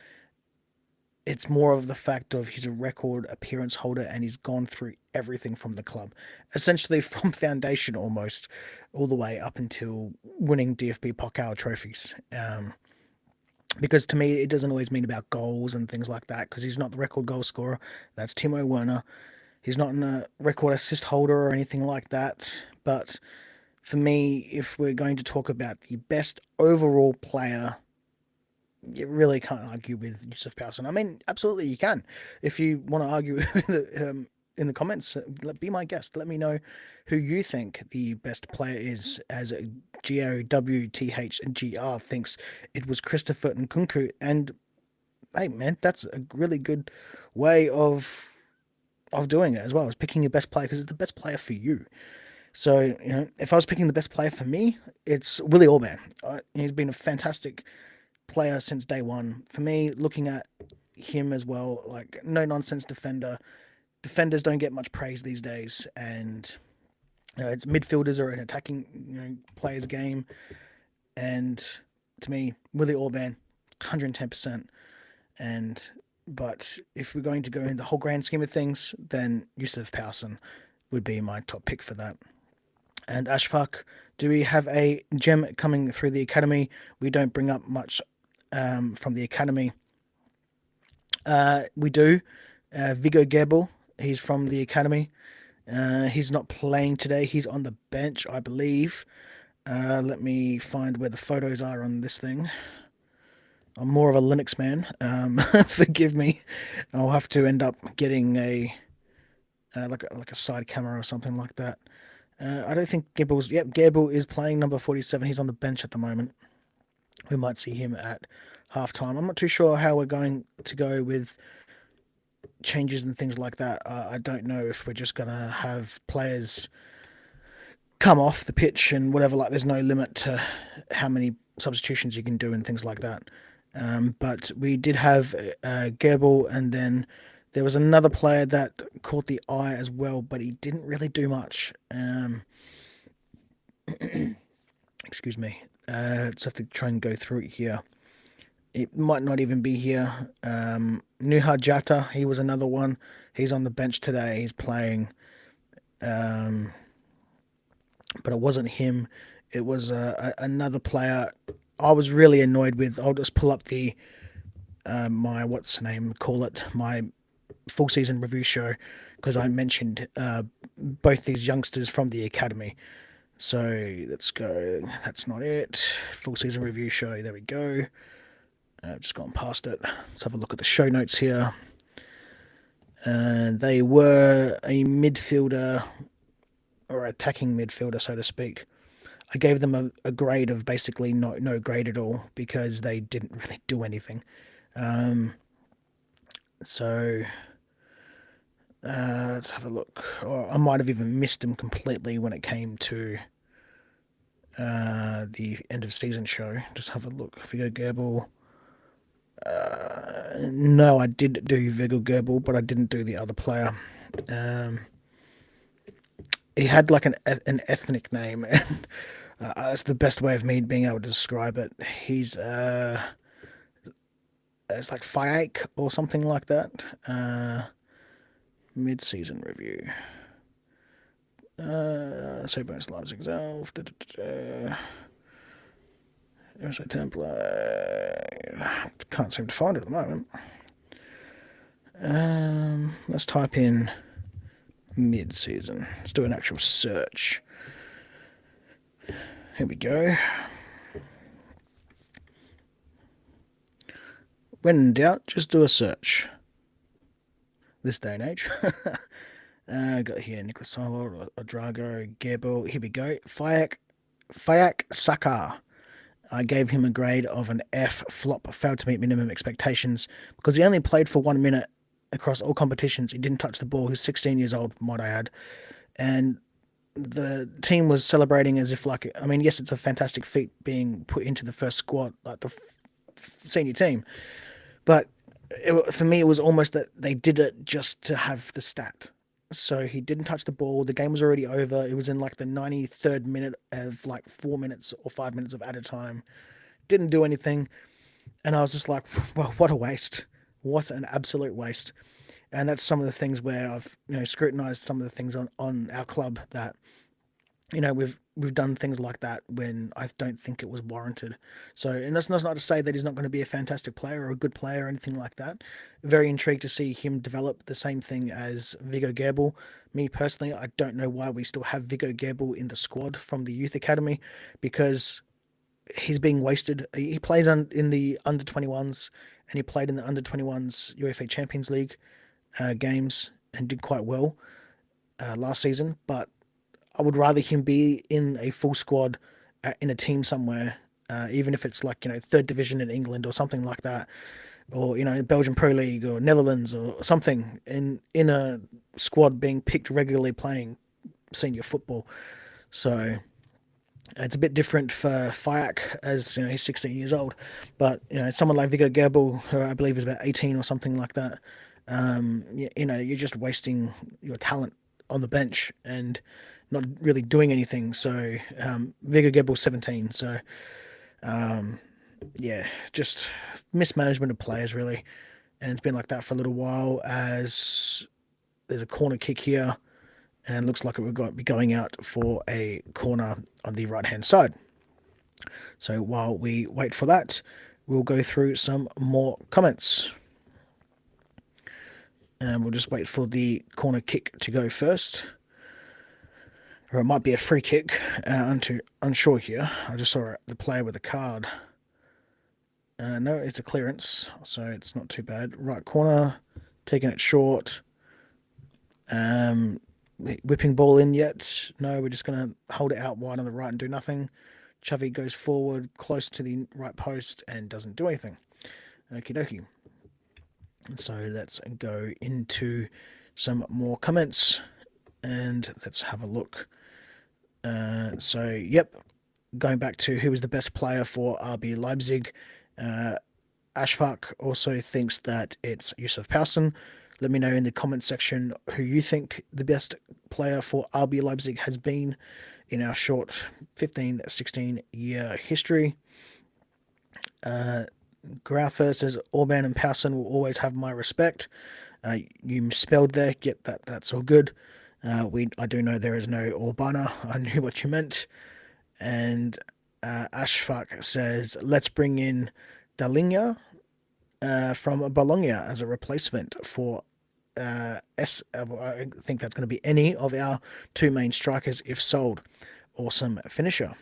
it's more of the fact of he's a record appearance holder and he's gone through everything from the club, essentially from foundation almost, all the way up until winning DFB Pokal trophies. Because to me, it doesn't always mean about goals and things like that, because he's not the record goal scorer. That's Timo Werner. He's not a record assist holder or anything like that. But for me, if we're going to talk about the best overall player, you really can't argue with Yusuf Poulsen. I mean, absolutely you can. If you want to argue in the comments, be my guest. Let me know who you think the best player is, as GOWTHGR thinks it was Christopher Nkunku. And hey, man, that's a really good way of doing it as well, as picking your best player, because it's the best player for you. So, you know, if I was picking the best player for me, it's Willie Orban. He's been a fantastic player since day one. For me, looking at him as well, like, no nonsense defender. Defenders don't get much praise these days, and it's midfielders are an attacking player's game. And to me, Willie Orban, 110%. But if we're going to go in the whole grand scheme of things, then Yusuf Poulsen would be my top pick for that. And Ashfaq, do we have a gem coming through the academy? We don't bring up much from the academy. We do. Vigo Gebel, he's from the academy. He's not playing today. He's on the bench, I believe. Let me find where the photos are on this thing. I'm more of a Linux man. Forgive me. I'll have to end up getting a like a side camera or something like that. I don't think Gebel's... Yep, Gebel is playing number 47. He's on the bench at the moment. We might see him at halftime. I'm not too sure how we're going to go with changes and things like that. I don't know if we're just going to have players come off the pitch and whatever. Like, there's no limit to how many substitutions you can do and things like that. But we did have Gebel, and then there was another player that caught the eye as well, but he didn't really do much. Excuse me. Just have to try and go through it here. It might not even be here. Nuha Jata, he was another one. He's on the bench today. He's playing, um, but it wasn't him. It was another player. I was really annoyed with. I'll just pull up the my what's the name? Call it my full season review show because I mentioned both these youngsters from the academy. So let's go. That's not it. Full season review show. There we go. I've just gone past it. Let's have a look at the show notes here. They were a midfielder or attacking midfielder, so to speak. I gave them a grade of basically no grade at all because they didn't really do anything. So let's have a look. Or I might have even missed them completely when it came to the end of season show. Just have a look. Viggo Gerbel. No, I did do Viggo Gerbel, but I didn't do the other player. He had like an ethnic name, and that's the best way of me being able to describe it. He's it's like Fayak or something like that. Mid-season review. So bonus Leipzig self. There's a template. Can't seem to find it at the moment. Let's type in mid-season. Let's do an actual search. Here we go. When in doubt, just do a search. This day and age. Got here Nicholas Tyler, Drago, Gerbel. Here we go. Fayak Sakar. I gave him a grade of an F flop, failed to meet minimum expectations because he only played for 1 minute across all competitions. He didn't touch the ball. He's 16 years old, might I add. And the team was celebrating as if, like, I mean, yes, it's a fantastic feat being put into the first squad, like the senior team. But for me, it was almost that they did it just to have the stat. So he didn't touch the ball. The game was already over. It was in like the 93rd minute of like 4 minutes or 5 minutes of added time. Didn't do anything. And I was just like, well, what a waste. What an absolute waste. And that's some of the things where I've, scrutinized some of the things on our club that, we've done things like that when I don't think it was warranted. So, and that's not to say that he's not going to be a fantastic player or a good player or anything like that. Very intrigued to see him develop the same thing as Viggo Gerbel. Me personally, I don't know why we still have Viggo Gerbel in the squad from the youth academy because he's being wasted. He plays in the under 21s and he played in the under 21s UEFA Champions League games and did quite well last season, but I would rather him be in a full squad in a team somewhere, even if it's like, third division in England or something like that, or, Belgian Pro League or Netherlands or something in a squad being picked regularly playing senior football. So it's a bit different for Fayak as, he's 16 years old, but, someone like Viggo Gerbel, who I believe is about 18 or something like that, you're just wasting your talent on the bench and not really doing anything. So Viggo Gerbel's 17. So just mismanagement of players really, and it's been like that for a little while. As there's a corner kick here, and it looks like it would be going out for a corner on the right hand side. So while we wait for that, we'll go through some more comments. And we'll just wait for the corner kick to go first. Or it might be a free kick. Unsure here. I just saw the player with a card. No, it's a clearance, so it's not too bad. Right corner, taking it short. Whipping ball in yet? No, we're just going to hold it out wide on the right and do nothing. Chovy goes forward, close to the right post, and doesn't do anything. Okie dokie. So let's go into some more comments and let's have a look. Going back to who was the best player for RB Leipzig, Ashfaq also thinks that it's Yusuf Poulsen. Let me know in the comment section who you think the best player for RB Leipzig has been in our short 15, 16-year history. Growther says Orban and Powson will always have my respect. You misspelled there. Yep, that's all good. I do know there is no Orbana. I knew what you meant. And Ashfaq says, let's bring in Dalinga from Bologna as a replacement for I think that's going to be any of our two main strikers if sold. Awesome finisher.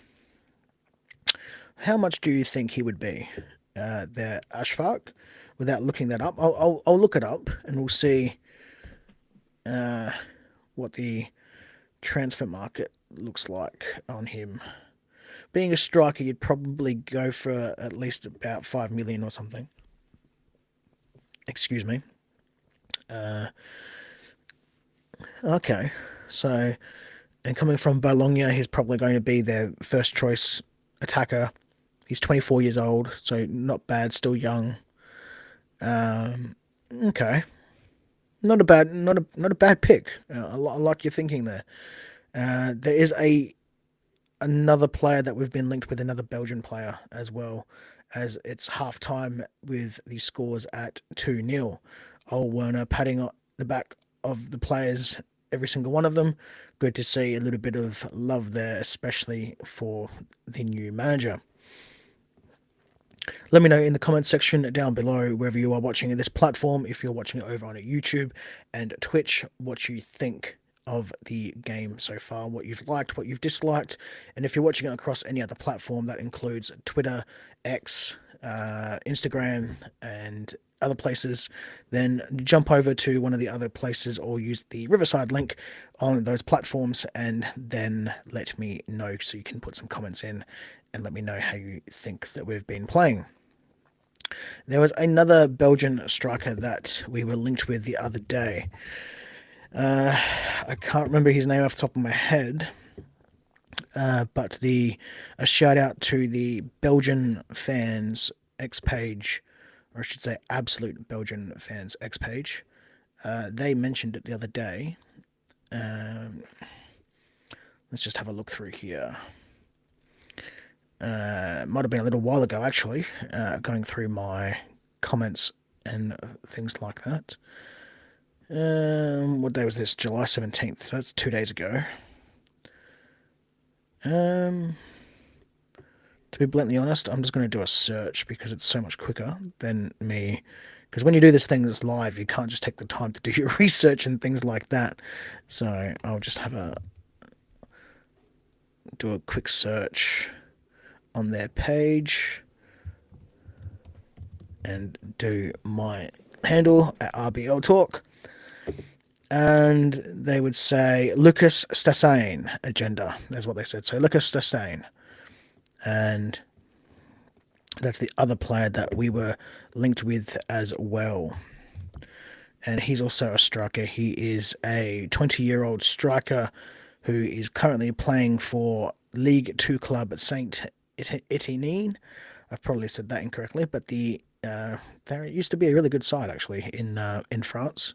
How much do you think he would be there, Ashfaq? Without looking that up, I'll look it up and we'll see what the transfer market looks like on him. Being a striker, you'd probably go for at least about 5 million or something. Excuse me. Okay, so, and coming from Bologna, he's probably going to be their first choice attacker. He's 24 years old, so not bad, still young. Okay, not a bad pick. I like your thinking there. There is another player that we've been linked with, another Belgian player as well, as it's half time with the scores at 2-0. Ole Werner patting on the back of the players, every single one of them. Good to see a little bit of love there, especially for the new manager. Let me know in the comments section down below, wherever you are watching this platform, if you're watching it over on YouTube and Twitch, what you think of the game so far, what you've liked, what you've disliked, and if you're watching it across any other platform that includes Twitter, X, Instagram, and other places, then jump over to one of the other places or use the Riverside link on those platforms and then let me know, so you can put some comments in and let me know how you think that we've been playing. There was another Belgian striker that we were linked with the other day. I can't remember his name off the top of my head, but a shout out to the Belgian fans X page, or I should say Absolute Belgian fans X page. They mentioned it the other day. Let's just have a look through here. Might have been a little while ago, actually, going through my comments and things like that. What day was this? July 17th, so that's 2 days ago. To be bluntly honest, I'm just going to do a search because it's so much quicker than me. Because when you do this thing that's live, you can't just take the time to do your research and things like that. So I'll just do a quick search on their page and do my handle at RBL Talk. And they would say Lucas Stasane agenda. That's what they said. So Lucas Stasane. And that's the other player that we were linked with as well. And he's also a striker. He is a 20-year-old striker who is currently playing for League 2 club Saint Etienne. I've probably said that incorrectly, but there used to be a really good side actually in France.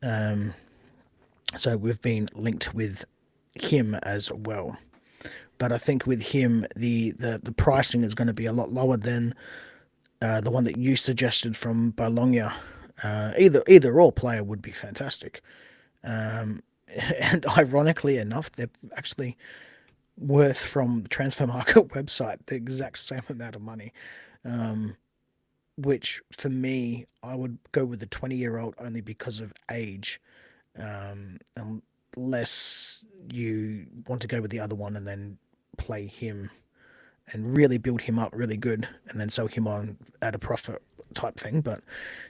So we've been linked with him as well. But I think with him, the pricing is going to be a lot lower than the one that you suggested from Bologna. Either or player would be fantastic. And ironically enough, they're actually worth, from the transfer market website, the exact same amount of money. Which for me, I would go with the 20-year-old only because of age. Unless you want to go with the other one and then play him and really build him up really good and then sell him on at a profit type thing. But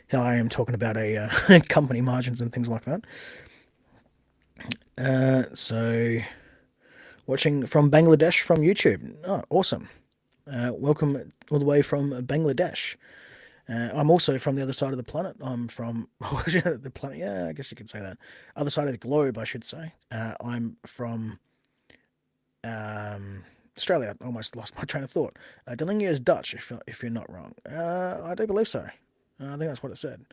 here I am talking about a company margins and things like that. So watching from Bangladesh from YouTube. Oh, awesome. Welcome all the way from Bangladesh. I'm also from the other side of the planet. I'm from the planet. Yeah, I guess you could say that. Other side of the globe, I should say. I'm from Australia. I almost lost my train of thought. Delinga is Dutch, if you're not wrong. I do believe so. I think that's what it said.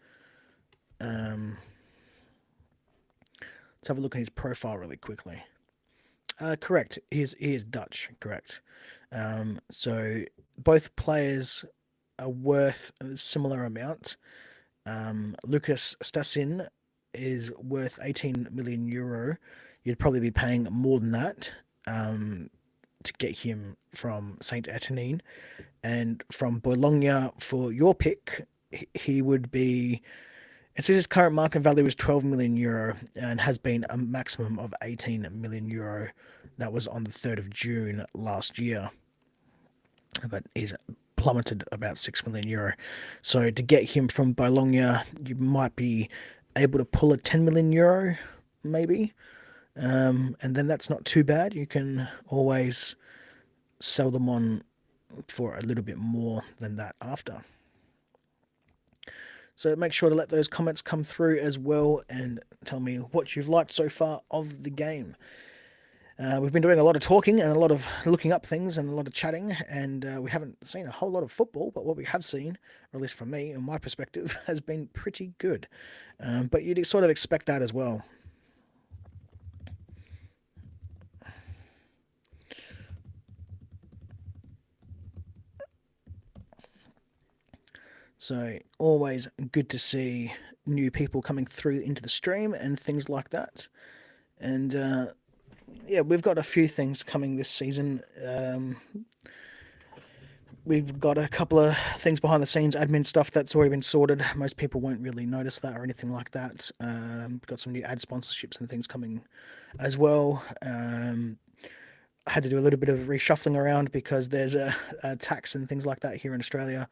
Um, let's have a look at his profile really quickly. Correct. He is Dutch. Correct. So both players are worth a similar amount. Lucas Stassin is worth 18 million euro. You'd probably be paying more than that to get him from Saint Etienne, and from Bologna for your pick, he would be. It says his current market value is 12 million euro and has been a maximum of 18 million euro. That was on the 3rd of June last year, but he's plummeted about 6 million euro. So to get him from Bologna, you might be able to pull a 10 million euro, maybe. And then that's not too bad. You can always sell them on for a little bit more than that after. So make sure to let those comments come through as well and tell me what you've liked so far of the game. We've been doing a lot of talking and a lot of looking up things and a lot of chatting, and we haven't seen a whole lot of football, but what we have seen, or at least from me and my perspective, has been pretty good. But you'd sort of expect that as well. So always good to see new people coming through into the stream and things like that. And yeah, we've got a few things coming this season. We've got a couple of things behind the scenes, admin stuff that's already been sorted. Most people won't really notice that or anything like that. Got some new ad sponsorships and things coming as well. I had to do a little bit of reshuffling around because there's a tax and things like that here in Australia.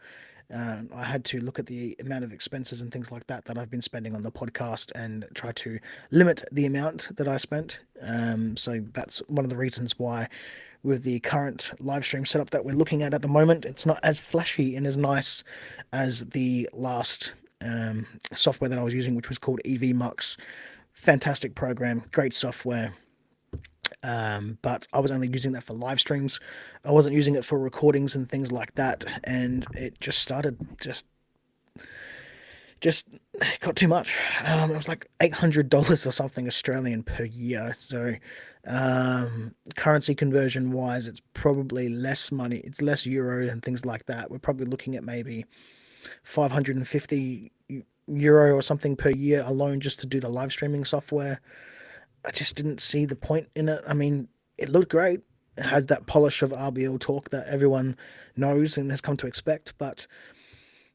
I had to look at the amount of expenses and things like that that I've been spending on the podcast and try to limit the amount that I spent. So that's one of the reasons why, with the current live stream setup that we're looking at the moment, it's not as flashy and as nice as the last software that I was using, which was called EVMux. Fantastic program, great software. But I was only using that for live streams. I wasn't using it for recordings and things like that, and it just started just got too much. It was like $800 or something Australian per year. So currency conversion wise, it's probably less money. It's less euro and things like that. We're probably looking at maybe 550 euro or something per year alone just to do the live streaming software. I just didn't see the point in it. I mean, it looked great. It has that polish of RBL talk that everyone knows and has come to expect. But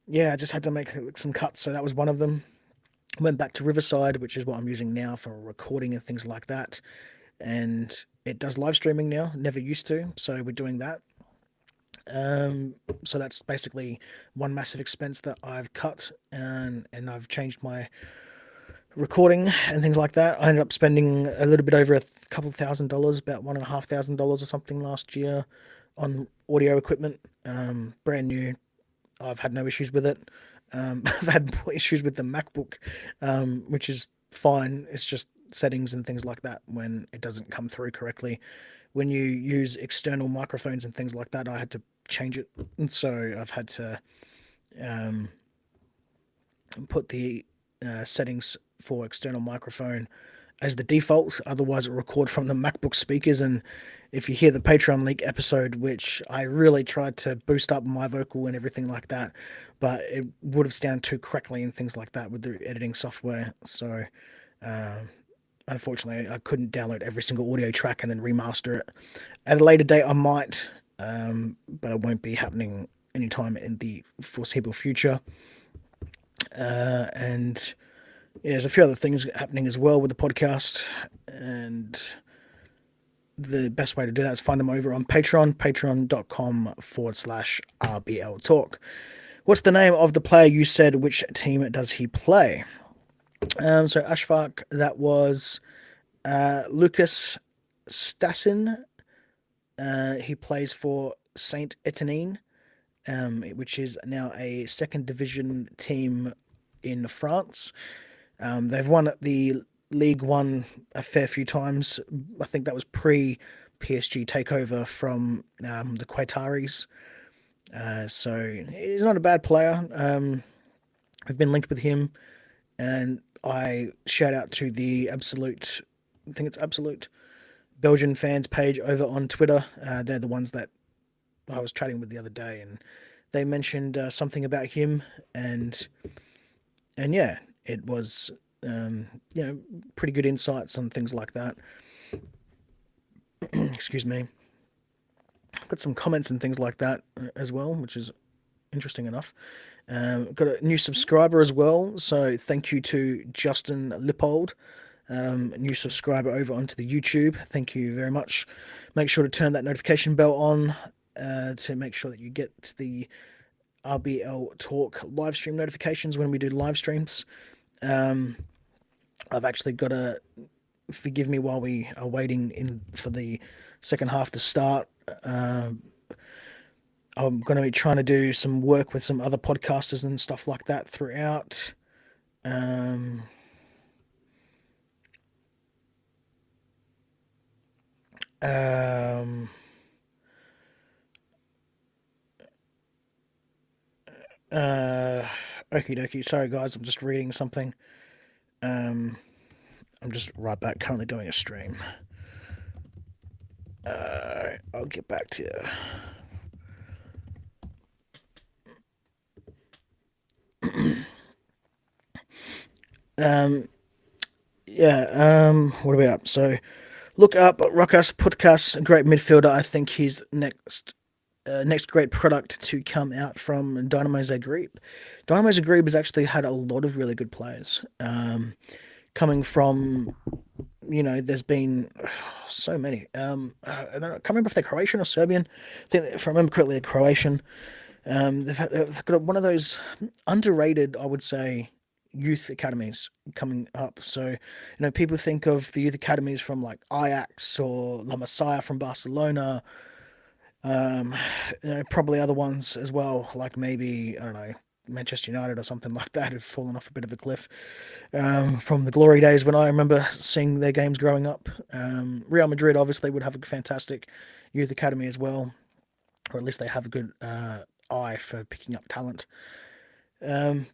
yeah, I just had to make some cuts. So that was one of them. I went back to Riverside, which is what I'm using now for recording and things like that. And it does live streaming now. Never used to. So we're doing that. So that's basically one massive expense that I've cut, and I've changed my recording and things like that. I ended up spending a little bit over a couple $1,000, about $1,500 or something last year on audio equipment. Brand new. I've had no issues with it. I've had issues with the MacBook, which is fine. It's just settings and things like that when it doesn't come through correctly. When you use external microphones and things like that, I had to change it. And so I've had to put the settings for external microphone as the default. Otherwise, it record from the MacBook speakers. And if you hear the Patreon leak episode, which I really tried to boost up my vocal and everything like that, but it would have sounded too crackly and things like that with the editing software. So unfortunately, I couldn't download every single audio track and then remaster it. At a later date, I might, but it won't be happening anytime in the foreseeable future. And yeah, there's a few other things happening as well with the podcast, and the best way to do that is find them over on Patreon, patreon.com/RBL Talk. What's the name of the player you said? Which team does he play? So Ashfaq, that was Lucas Stassin. He plays for Saint Etienne, which is now a second division team in France. They've won at the League One a fair few times. I think that was pre-PSG takeover from the Qataris. So he's not a bad player. I've been linked with him. and I shout out to the Absolute, I think it's Absolute Belgian fans page over on Twitter. They're the ones that I was chatting with the other day, and they mentioned something about him, and yeah, it was you know, pretty good insights on things like that. Excuse me. Got some comments and things like that as well, which is interesting enough. Got a new subscriber as well, so thank you to Justin Lippold, new subscriber over onto the YouTube. Thank you very much. Make sure to turn that notification bell on to make sure that you get the RBL Talk live stream notifications when we do live streams. Um, I've actually got to forgive me while we are waiting in for the second half to start. I'm going to be trying to do some work with some other podcasters and stuff like that throughout. Um, um, uh, Okie dokie. Sorry, guys. I'm just reading something. Um, I'm just right back. Currently doing a stream. I'll get back to you. Yeah. What are we up? So, look up Rokas Putkas, a great midfielder. I think he's next great product to come out from Dynamo Zagreb. Dynamo Zagreb has actually had a lot of really good players. Coming from, you know, there's been so many. I don't know, I can't remember if they're Croatian or Serbian. I think, if I remember correctly, they're Croatian. They've got one of those underrated, I would say, youth academies coming up. So, you know, people think of the youth academies from like Ajax or La Masia from Barcelona. Um, you know, probably other ones as well, like maybe, I don't know, Manchester United or something like that, have fallen off a bit of a cliff from the glory days when I remember seeing their games growing up. Real Madrid obviously would have a fantastic youth academy as well, or at least they have a good eye for picking up talent. Um,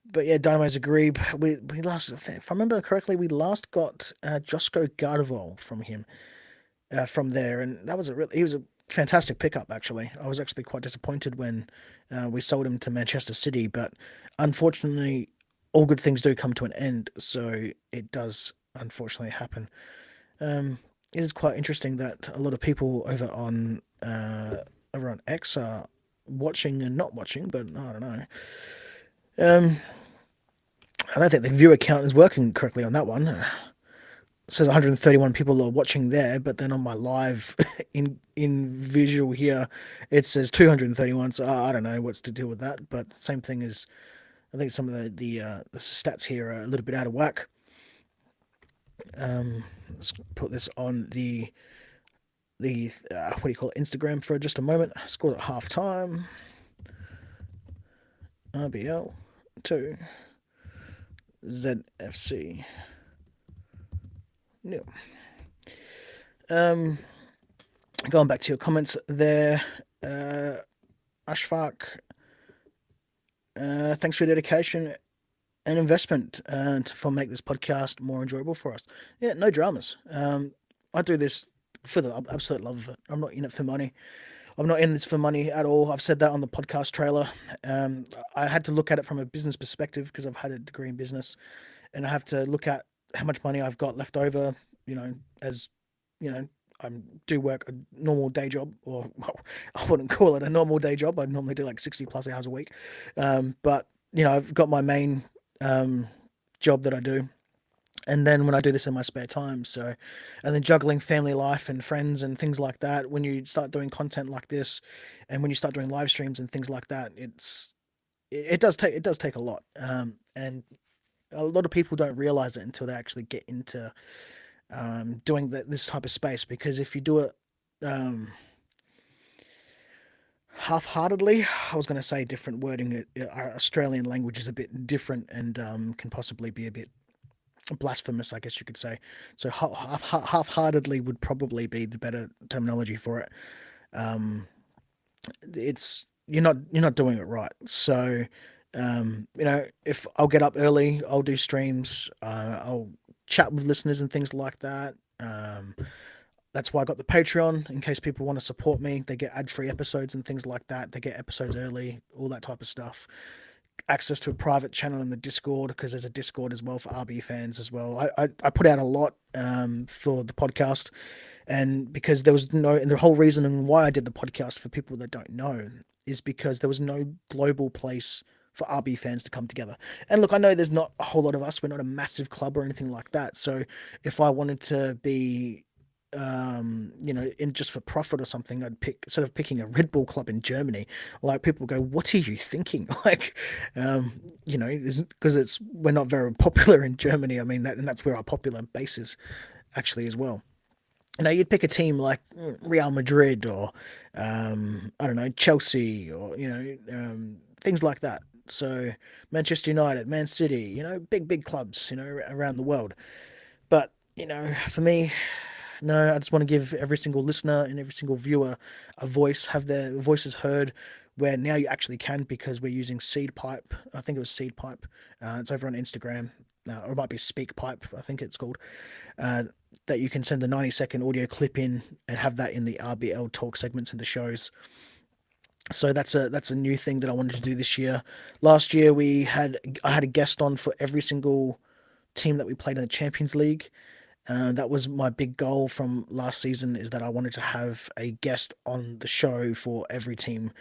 but yeah, Dynamo Zagreb. We last, if I remember correctly, we last got Josko Gardevol from him from there, and that was he was a fantastic pickup. Actually, I was actually quite disappointed when we sold him to Manchester City, but unfortunately, all good things do come to an end. So it does unfortunately happen. It is quite interesting that a lot of people over on X are watching and not watching, but I don't know. Um, I don't think the viewer count is working correctly on that one. It says 131 people are watching there, but then on my live in visual here, it says 231. So I don't know what's to do with that. But same thing as I think some of the stats here are a little bit out of whack. Let's put this on the what do you call it, Instagram for just a moment. Scored at half time. RBL 2 ZFC nil. Going back to your comments there, Ashfaq. Thanks for your dedication and investment for make this podcast more enjoyable for us. Yeah, no dramas. I do this for the absolute love of it. I'm not in it for money. I'm not in this for money at all. I've said that on the podcast trailer. I had to look at it from a business perspective because I've had a degree in business, and I have to look at how much money I've got left over. You know, as you know, I do work a normal day job, or well, I wouldn't call it a normal day job. I normally do like 60 plus hours a week. But you know, I've got my main job that I do, and then when I do this in my spare time, so, and then juggling family life and friends and things like that, when you start doing content like this, and when you start doing live streams and things like that, it does take a lot, and a lot of people don't realize it until they actually get into doing this type of space, because if you do it um, half-heartedly, I was going to say different wording. Our Australian language is a bit different and can possibly be a bit blasphemous, I guess you could say. So half-heartedly would probably be the better terminology for it. It's you're not doing it right. So If I'll get up early, I'll do streams. I'll chat with listeners and things like that. That's why I got the Patreon in case people want to support me. They get ad-free episodes and things like that. They get episodes early, all that type of stuff. Access to a private channel in the Discord because there's a Discord as well for RB fans as well. I put out a lot for the podcast, and because there was no, and the whole reason and why I did the podcast for people that don't know is because there was no global place for RB fans to come together. And look, I know there's not a whole lot of us. We're not a massive club or anything like that. So if I wanted to be in just for profit or something, I'd pick instead of picking a Red Bull club in Germany. Like people go, "What are you thinking?" Like, because we're not very popular in Germany. I mean and that's where our popular base is actually as well. You'd pick a team like Real Madrid or I don't know, Chelsea or things like that. So Manchester United, Man City, big clubs, around the world. But for me, no, I just want to give every single listener and every single viewer a voice, have their voices heard. Where now you actually can because we're using Seed Pipe. I think it was Seed Pipe. It's over on Instagram, or it might be Speak Pipe. I think it's called. Uh, that you can send a 90-second audio clip in and have that in the RBL talk segments in the shows. So that's a new thing that I wanted to do this year. Last year I had a guest on for every single team that we played in the Champions League. That was my big goal from last season is that I wanted to have a guest on the show for every team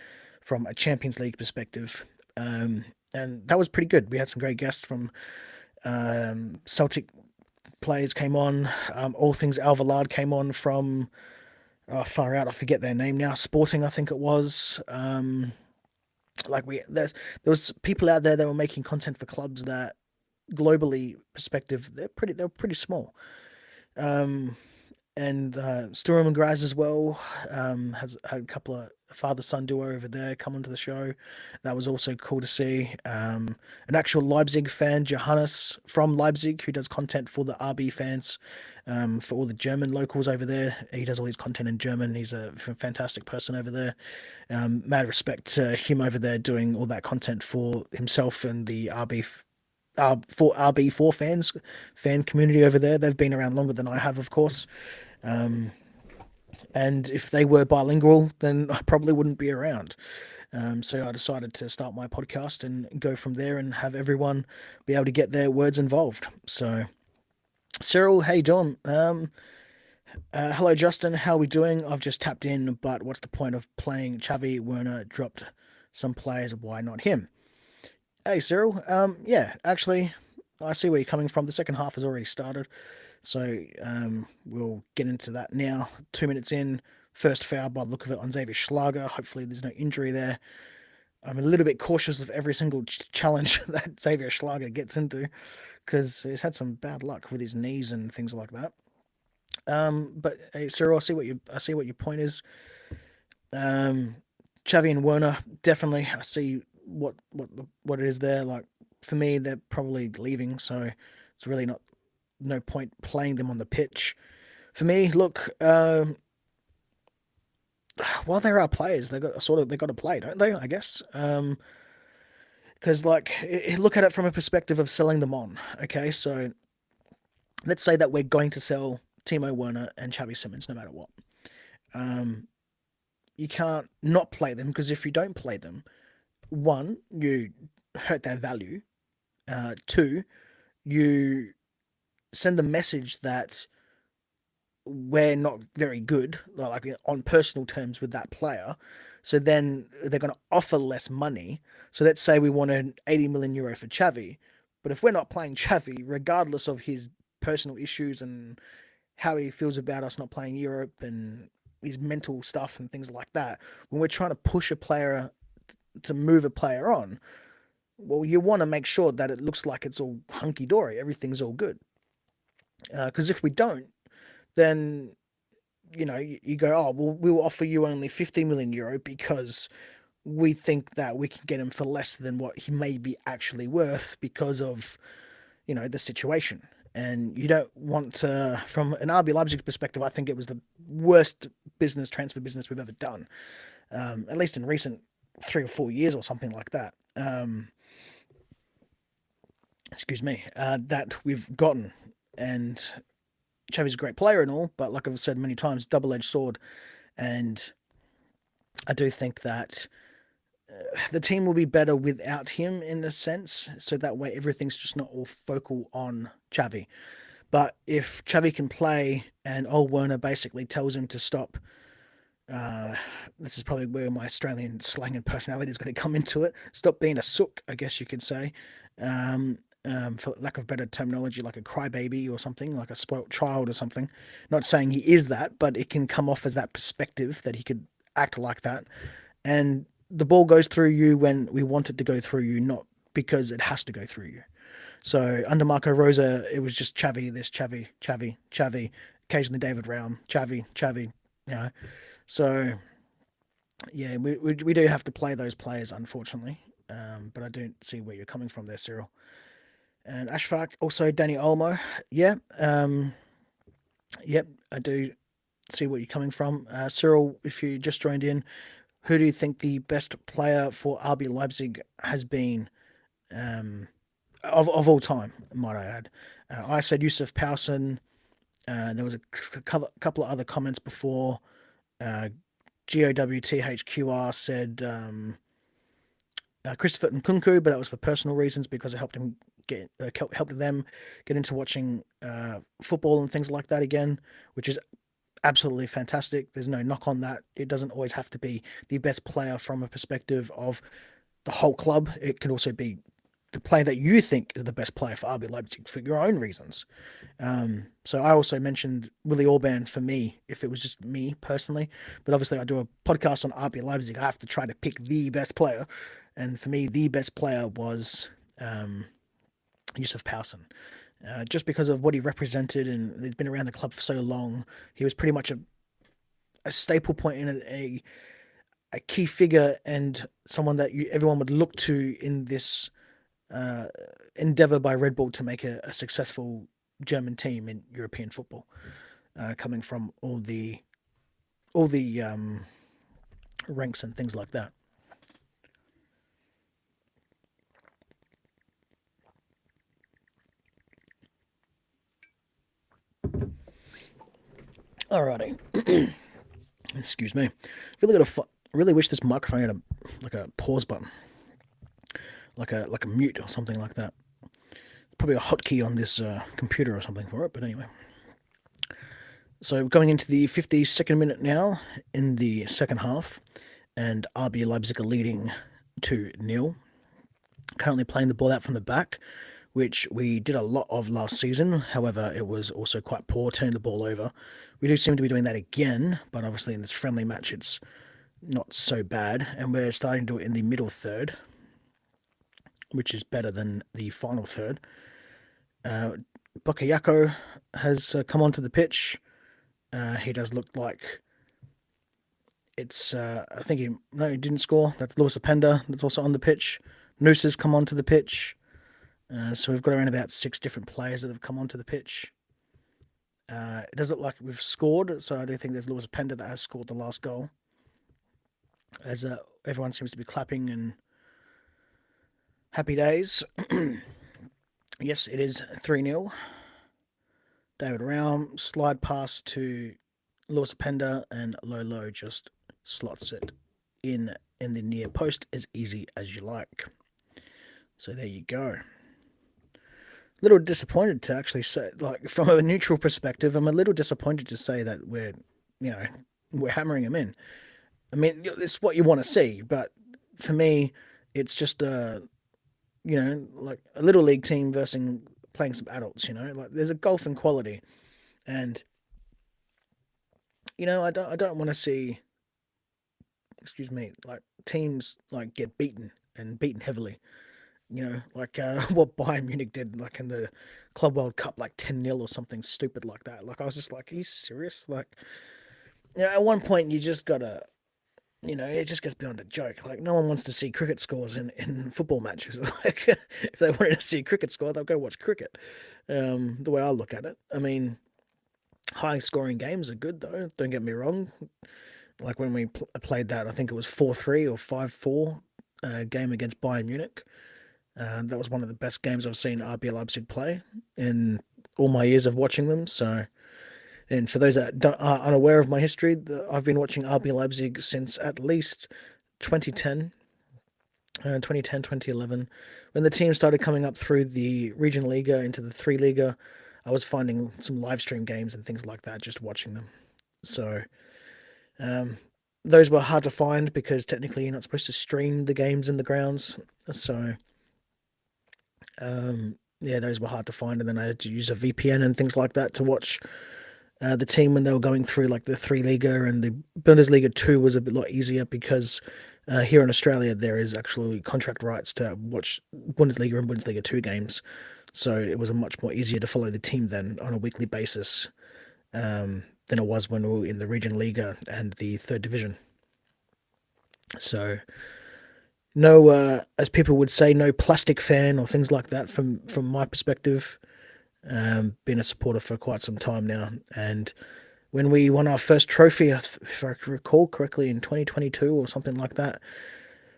from a Champions League perspective. And that was pretty good. We had some great guests from Celtic players came on. All things Alvalade came on from far out. I forget their name now. Sporting, I think it was. There was people out there that were making content for clubs that globally perspective they're pretty small. Um, and Sturm and Graz as well has had a couple of father son duo over there come onto the show. That was also cool to see. An actual Leipzig fan, Johannes from Leipzig, who does content for the RB fans, for all the German locals over there. He does all his content in German. He's a fantastic person over there. Mad respect to him over there doing all that content for himself and the for RB4 fan community over there. They've been around longer than I have, of course. Um, and if they were bilingual, then I probably wouldn't be around. So I decided to start my podcast and go from there and have everyone be able to get their words involved. So, Cyril, hey Don. Hello Justin, how are we doing? I've just tapped in, but what's the point of playing Xavi? Werner dropped some players. Why not him? Hey Cyril. Yeah, actually, I see where you're coming from. The second half has already started. So we'll get into that now. 2 minutes in, first foul by the look of it on Xavier Schlager. Hopefully, there's no injury there. I'm a little bit cautious of every single challenge that Xavier Schlager gets into because he's had some bad luck with his knees and things like that. But hey, Cyril, I see what your point is. Xavi and Werner, definitely. I see what it is there. Like for me, they're probably leaving, so it's really no point playing them on the pitch. For me, look, while there are players, they got to play, don't they? I guess. Because look at it from a perspective of selling them on. Okay, so let's say that we're going to sell Timo Werner and Xavi Simons no matter what. Um, you can't not play them because if you don't play them, one, you hurt their value. Two, you send the message that we're not very good, like on personal terms with that player. So then they're going to offer less money. So let's say we want an 80 million euro for Xavi, but if we're not playing Xavi, regardless of his personal issues and how he feels about us not playing Europe and his mental stuff and things like that, when we're trying to push a player to move a player on, well, you want to make sure that it looks like it's all hunky dory, everything's all good. Because if we don't, then you go, oh, well, we'll offer you only 50 million euro because we think that we can get him for less than what he may be actually worth because of the situation. And you don't want to, from an RB Leipzig perspective, I think it was the worst transfer business we've ever done, at least in recent 3 or 4 years or something like that. excuse me, that we've gotten. And Xavi's a great player and all, but like I've said many times, double-edged sword. And I do think that the team will be better without him in a sense, so that way everything's just not all focal on Xavi. But if Xavi can play and old Werner basically tells him to stop, uh, this is probably where my Australian slang and personality is going to come into it. Stop being a sook, I guess you could say. Um, for lack of better terminology, like a crybaby or something, like a spoilt child or something. Not saying he is that, but it can come off as that perspective that he could act like that. And the ball goes through you when we want it to go through you, not because it has to go through you. So under Marco Rosa, it was just Xavi, this Xavi, Xavi, Xavi, occasionally David Raum, Xavi, Xavi, you know. So yeah, we do have to play those players, unfortunately. But I don't see where you're coming from there, Cyril. And Ashfaq, also Danny Olmo. Yeah, yep, I do see what you're coming from. Cyril, if you just joined in, who do you think the best player for RB Leipzig has been of all time, might I add? I said Yusuf Poulsen. There was a couple of other comments before. Uh, GOWTHQR said Christopher Nkunku, but that was for personal reasons because it helped him helped them get into watching football and things like that again, which is absolutely fantastic. There's no knock on that. It doesn't always have to be the best player from a perspective of the whole club. It can also be the player that you think is the best player for RB Leipzig for your own reasons. So I also mentioned Willie Orban for me, if it was just me personally. But obviously, I do a podcast on RB Leipzig. I have to try to pick the best player. And for me, the best player was Yusuf Poulsen. Just because of what he represented and he'd been around the club for so long, he was pretty much a staple point in it, a key figure and someone that everyone would look to in this uh, endeavor by Red Bull to make a successful German team in European football, coming from all the ranks and things like that. Alrighty, excuse me. Really got to really wish this microphone had a pause button, like a mute or something like that. Probably a hotkey on this computer or something for it. But anyway, so going into the 52nd minute now in the second half, and RB Leipzig are leading 2-0. Currently playing the ball out from the back, which we did a lot of last season. However, it was also quite poor turning the ball over. We do seem to be doing that again, but obviously in this friendly match, it's not so bad. And we're starting to do it in the middle third, which is better than the final third. Bakayako has come onto the pitch. He does look like it's. I think he didn't score. That's Lewis Apenda that's also on the pitch. Noose has come onto the pitch. So we've got around about 6 different players that have come onto the pitch. It does look like we've scored, so I do think there's Lewis Apenda that has scored the last goal. As everyone seems to be clapping and happy days. Yes, it is 3-0. David Raum, slide pass to Lewis Apenda, and Lolo just slots it in the near post as easy as you like. So there you go. A little disappointed to actually say, like, from a neutral perspective, I'm a little disappointed to say that we're hammering him in. I mean, it's what you want to see, but for me, it's just like a little league team versus playing some adults. Like there's a gulf in quality, and I don't want to see, excuse me, like teams like get beaten and beaten heavily. Like what Bayern Munich did, like in the Club World Cup, like 10-0 or something stupid like that. Like I was just like, are you serious? Like, at one point you just gotta, it just gets beyond a joke. Like no one wants to see cricket scores in football matches. Like if they wanted to see a cricket score, they'll go watch cricket. The way I look at it, I mean, high scoring games are good though. Don't get me wrong. Like when we played that, I think it was 4-3 or 5-4 game against Bayern Munich. That was one of the best games I've seen RB Leipzig play in all my years of watching them. So, and for those that are unaware of my history, I've been watching RB Leipzig since at least 2010, 2010, 2011. When the team started coming up through the Region Liga into the Three Liga, I was finding some live stream games and things like that, just watching them. So, um, those were hard to find because technically you're not supposed to stream the games in the grounds. So, yeah, those were hard to find, and then I had to use a VPN and things like that to watch the team when they were going through like the Three Liga, and the Bundesliga 2 was a bit lot easier because here in Australia there is actually contract rights to watch Bundesliga and Bundesliga 2 games, so it was a much more easier to follow the team then on a weekly basis than it was when we were in the Region Liga and the third division. So no, as people would say, no plastic fan or things like that from my perspective. Been a supporter for quite some time now, and when we won our first trophy, if I recall correctly, in 2022 or something like that.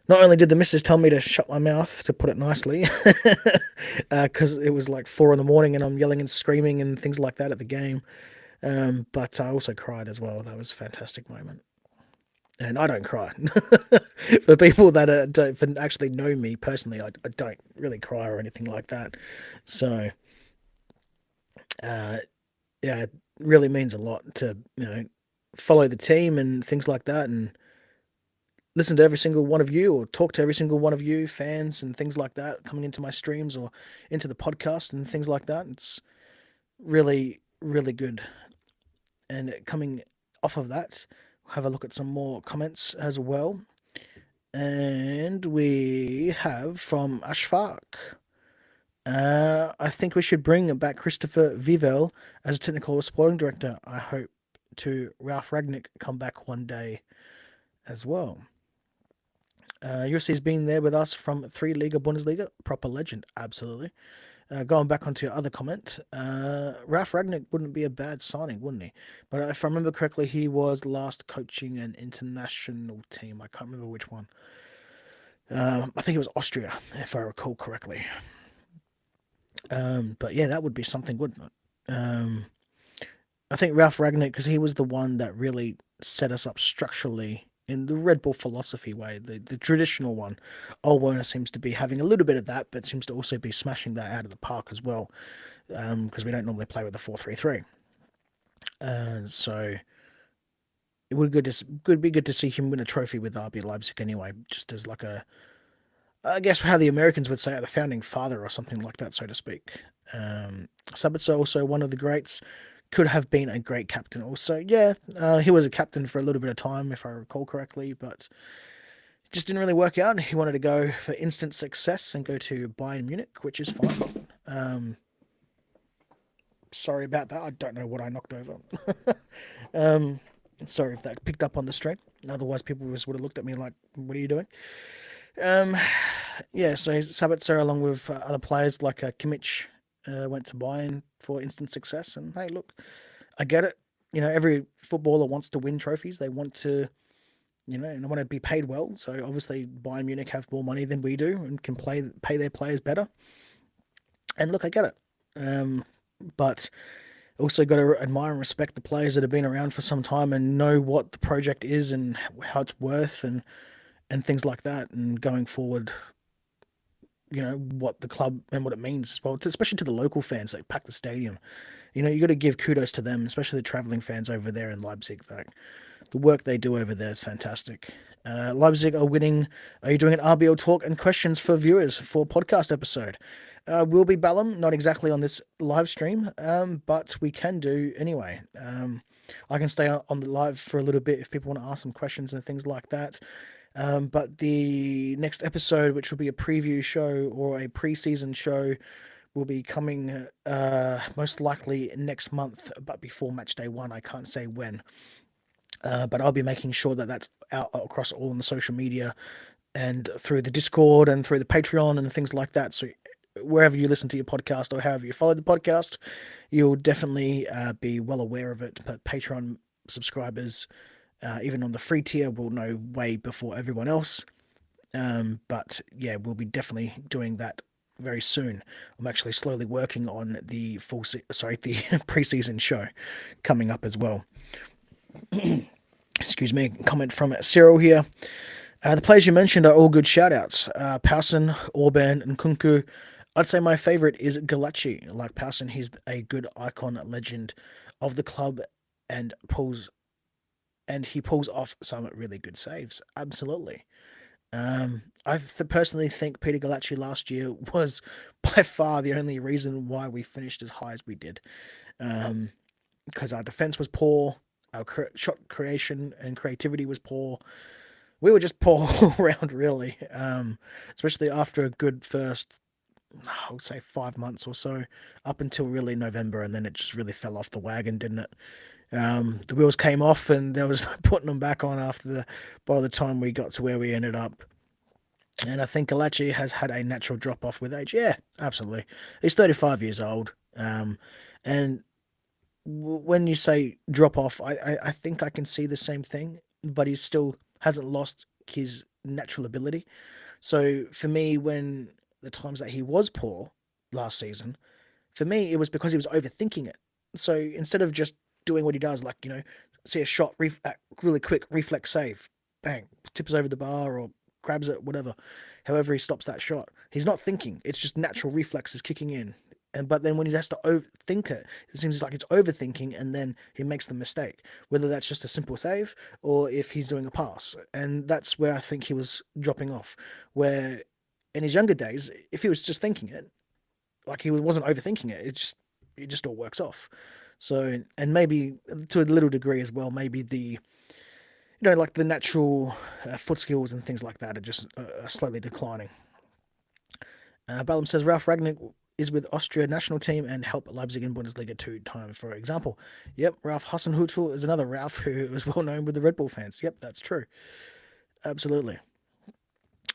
Not only did the missus tell me to shut my mouth, to put it nicely, because it was like 4 in the morning and I'm yelling and screaming and things like that at the game, but I also cried as well. That was a fantastic moment. And I don't cry. For people that don't actually know me personally, I don't really cry or anything like that. So, uh, yeah, it really means a lot to, follow the team and things like that, and listen to every single one of you, or talk to every single one of you fans and things like that coming into my streams or into the podcast and things like that. It's really, really good. And coming off of that, we'll have a look at some more comments as well. And we have from Ashfaq. I think we should bring back Christopher Vivel as a technical sporting director. I hope to Ralph Ragnick come back one day as well. USC's been there with us from 3 Liga Bundesliga, proper legend, absolutely. Going back onto your other comment, Ralph Ragnick wouldn't be a bad signing, wouldn't he? But if I remember correctly, he was last coaching an international team. I can't remember which one. I think it was Austria, if I recall correctly. But yeah, that would be something, wouldn't it? I think Ralph Ragnick, because he was the one that really set us up structurally in the Red Bull philosophy way, the traditional one. Ole Werner seems to be having a little bit of that, but seems to also be smashing that out of the park as well, because we don't normally play with a 4-3-3. So it would be good to see him win a trophy with RB Leipzig anyway, just as like I guess how the Americans would say it, a founding father or something like that, so to speak. Sabitzer, also one of the greats, could have been a great captain also. Yeah, he was a captain for a little bit of time, if I recall correctly, but it just didn't really work out. He wanted to go for instant success and go to Bayern Munich, which is fine. Sorry about that. I don't know what I knocked over. um, sorry if that picked up on the stream. Otherwise, people just would have looked at me like, what are you doing? Um, yeah, so Sabitzer, along with other players like Kimmich, went to Bayern for instant success. And hey, look, I get it. Every footballer wants to win trophies. They want to, and they want to be paid well. So obviously, Bayern Munich have more money than we do and can pay their players better. And look, I get it. But also got to admire and respect the players that have been around for some time and know what the project is and how it's worth and things like that. And going forward, what the club and what it means as well, especially to the local fans that pack the stadium. You got to give kudos to them, especially the traveling fans over there in Leipzig. Like, the work they do over there is fantastic. Leipzig are winning. Are you doing an RBL talk and questions for viewers for podcast episode? Will be Ballum, not exactly on this live stream, but we can do anyway. I can stay on the live for a little bit if people want to ask some questions and things like that. But the next episode, which will be a preview show or a pre-season show, will be coming most likely next month, but before match day 1. I can't say when. But I'll be making sure that that's out across all on the social media and through the Discord and through the Patreon and things like that. So wherever you listen to your podcast or however you follow the podcast, you'll definitely be well aware of it. But Patreon subscribers, even on the free tier, will know way before everyone else. But yeah, we'll be definitely doing that very soon. I'm actually slowly working on the the preseason show coming up as well. Excuse me. Comment from Cyril here. The players you mentioned are all good shoutouts. Powson, Orban, and Kunku. I'd say my favourite is Galachi. Like Powson, he's a good icon legend of the club and he pulls off some really good saves. Absolutely. Personally think Peter Galachi last year was by far the only reason why we finished as high as we did. Um, because our defense was poor, our shot creation and creativity was poor. We were just poor all around, really. Especially after a good first, I would say, 5 months or so, up until really November, and then it just really fell off the wagon, didn't it? The wheels came off, and there was no putting them back on by the time we got to where we ended up. And I think Galachi has had a natural drop off with age. Yeah, absolutely. He's 35 years old. And when you say drop off, I think I can see the same thing, but he still hasn't lost his natural ability. So for me, when the times that he was poor last season, for me, it was because he was overthinking it. So instead of just doing what he does, like, see a shot, really quick, reflex save, bang, tips over the bar or grabs it, whatever. However, he stops that shot. He's not thinking. It's just natural reflexes kicking in. But then when he has to overthink it, it seems like it's overthinking, and then he makes the mistake. Whether that's just a simple save or if he's doing a pass, and that's where I think he was dropping off. Where in his younger days, if he was just thinking it, like he wasn't overthinking it, it just all works off. So, and maybe to a little degree as well, maybe like the natural foot skills and things like that are just slowly declining. Balaam says Ralf Ragnick is with Austria national team and helped Leipzig in Bundesliga 2 times, for example. Yep, Ralf Hasenhüttl is another Ralf who is well known with the Red Bull fans. Yep, that's true. Absolutely.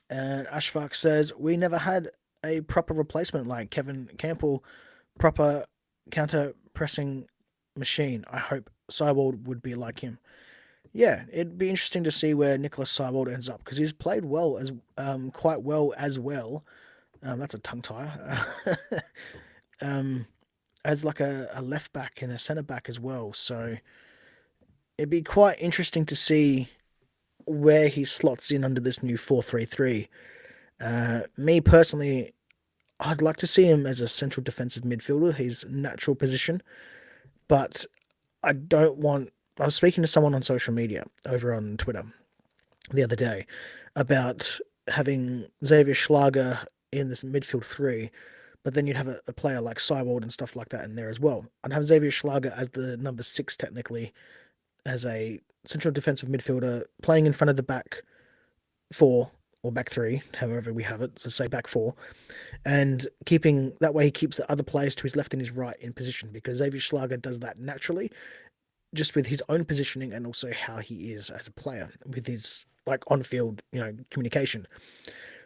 And Ashfaq says we never had a proper replacement like Kevin Campbell, proper counter pressing machine. I hope Seibold would be like him. Yeah, it'd be interesting to see where Nicholas Seibold ends up because he's played well as quite well as well. That's a tongue tie. um, as like a left back and a centre back as well. So it'd be quite interesting to see where he slots in under this new 4-3-3. Me personally, I'd like to see him as a central defensive midfielder, his natural position, but I don't want. I was speaking to someone on social media over on Twitter the other day about having Xavier Schlager in this midfield three, but then you'd have a player like Seibold and stuff like that in there as well. I'd have Xavier Schlager as the number six, technically, as a central defensive midfielder, playing in front of the back four or back three, however we have it, so say back four, and keeping that way he keeps the other players to his left and his right in position because Xavier Schlager does that naturally, just with his own positioning and also how he is as a player with his like on-field, communication.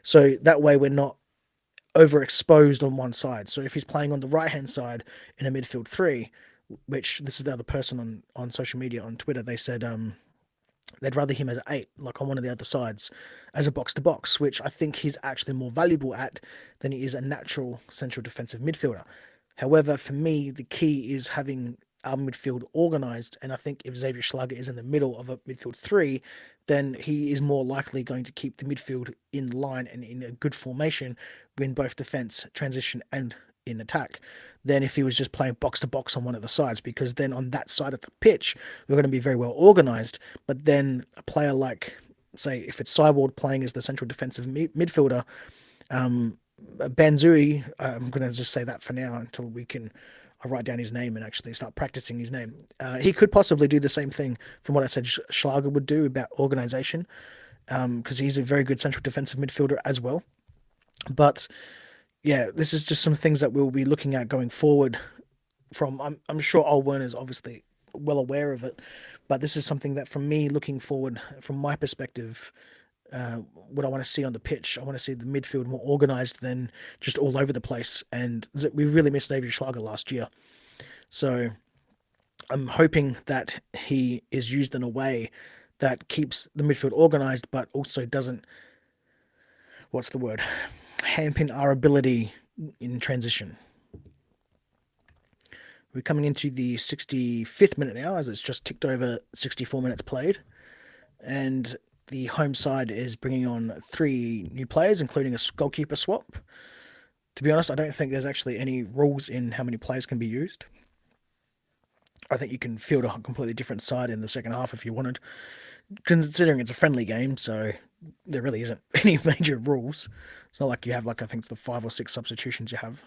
So that way we're not overexposed on one side. So if he's playing on the right-hand side in a midfield three, which this is the other person on social media on Twitter, they said they'd rather him as an eight, like on one of the other sides, as a box to box, which I think he's actually more valuable at than he is a natural central defensive midfielder. However, for me, the key is having our midfield organised, and I think if Xavier Schlager is in the middle of a midfield three, then he is more likely going to keep the midfield in line and in a good formation in both defence, transition, and in attack than if he was just playing box to box on one of the sides, because then on that side of the pitch, we're going to be very well organised. But then a player like, say, if it's Seibold playing as the central defensive midfielder, Banzui, I'm going to just say that for now until we can write down his name and actually start practicing his name. He could possibly do the same thing from what I said Schlager would do about organisation, because he's a very good central defensive midfielder as well. But yeah, this is just some things that we'll be looking at going forward. I'm sure Ole Werner is obviously well aware of it, but this is something that from me looking forward, from my perspective, what I want to see on the pitch. I want to see the midfield more organised than just all over the place. And we really missed Xavier Schlager last year. So I'm hoping that he is used in a way that keeps the midfield organised, but also doesn't what's the word? Hamper our ability in transition. We're coming into the 65th minute now, as it's just ticked over 64 minutes played. And the home side is bringing on 3 new players, including a goalkeeper swap. To be honest, I don't think there's actually any rules in how many players can be used. I think you can field a completely different side in the second half if you wanted, considering it's a friendly game, so there really isn't any major rules. It's not like you have, like, I think it's the 5 or 6 substitutions you have.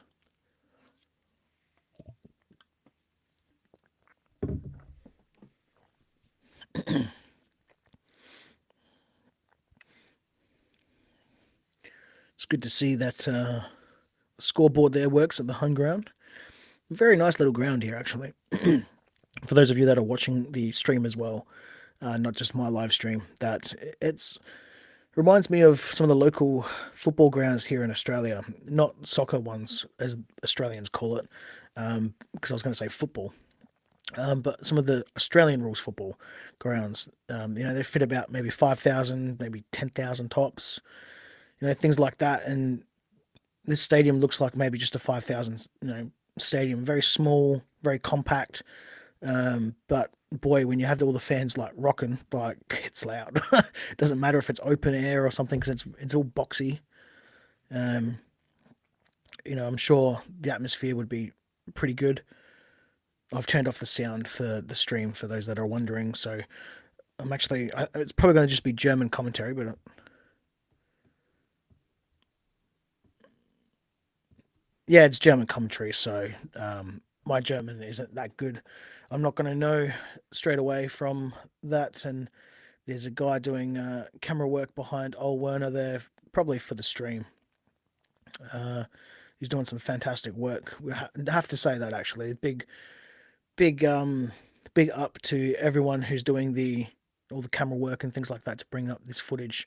It's good to see that scoreboard there works at the home ground. Very nice little ground here, actually. For those of you that are watching the stream as well, not just my live stream, that it's reminds me of some of the local football grounds here in Australia, not soccer ones as Australians call it, because I was going to say football, but some of the Australian rules football grounds, they fit about maybe 5,000, maybe 10,000 tops, things like that. And this stadium looks like maybe just a 5,000, stadium, very small, very compact. But boy, when you have all the fans like rocking, like it's loud. It doesn't matter if it's open air or something because it's all boxy. Um, I'm sure the atmosphere would be pretty good. I've turned off the sound for the stream for those that are wondering, so it's probably going to just be German commentary, but yeah, it's German commentary, so my German isn't that good. I'm not going to know straight away from that. And there's a guy doing camera work behind Old Werner there, probably for the stream. Uh, he's doing some fantastic work. Have to say that, actually. Big, big up to everyone who's doing the all the camera work and things like that to bring up this footage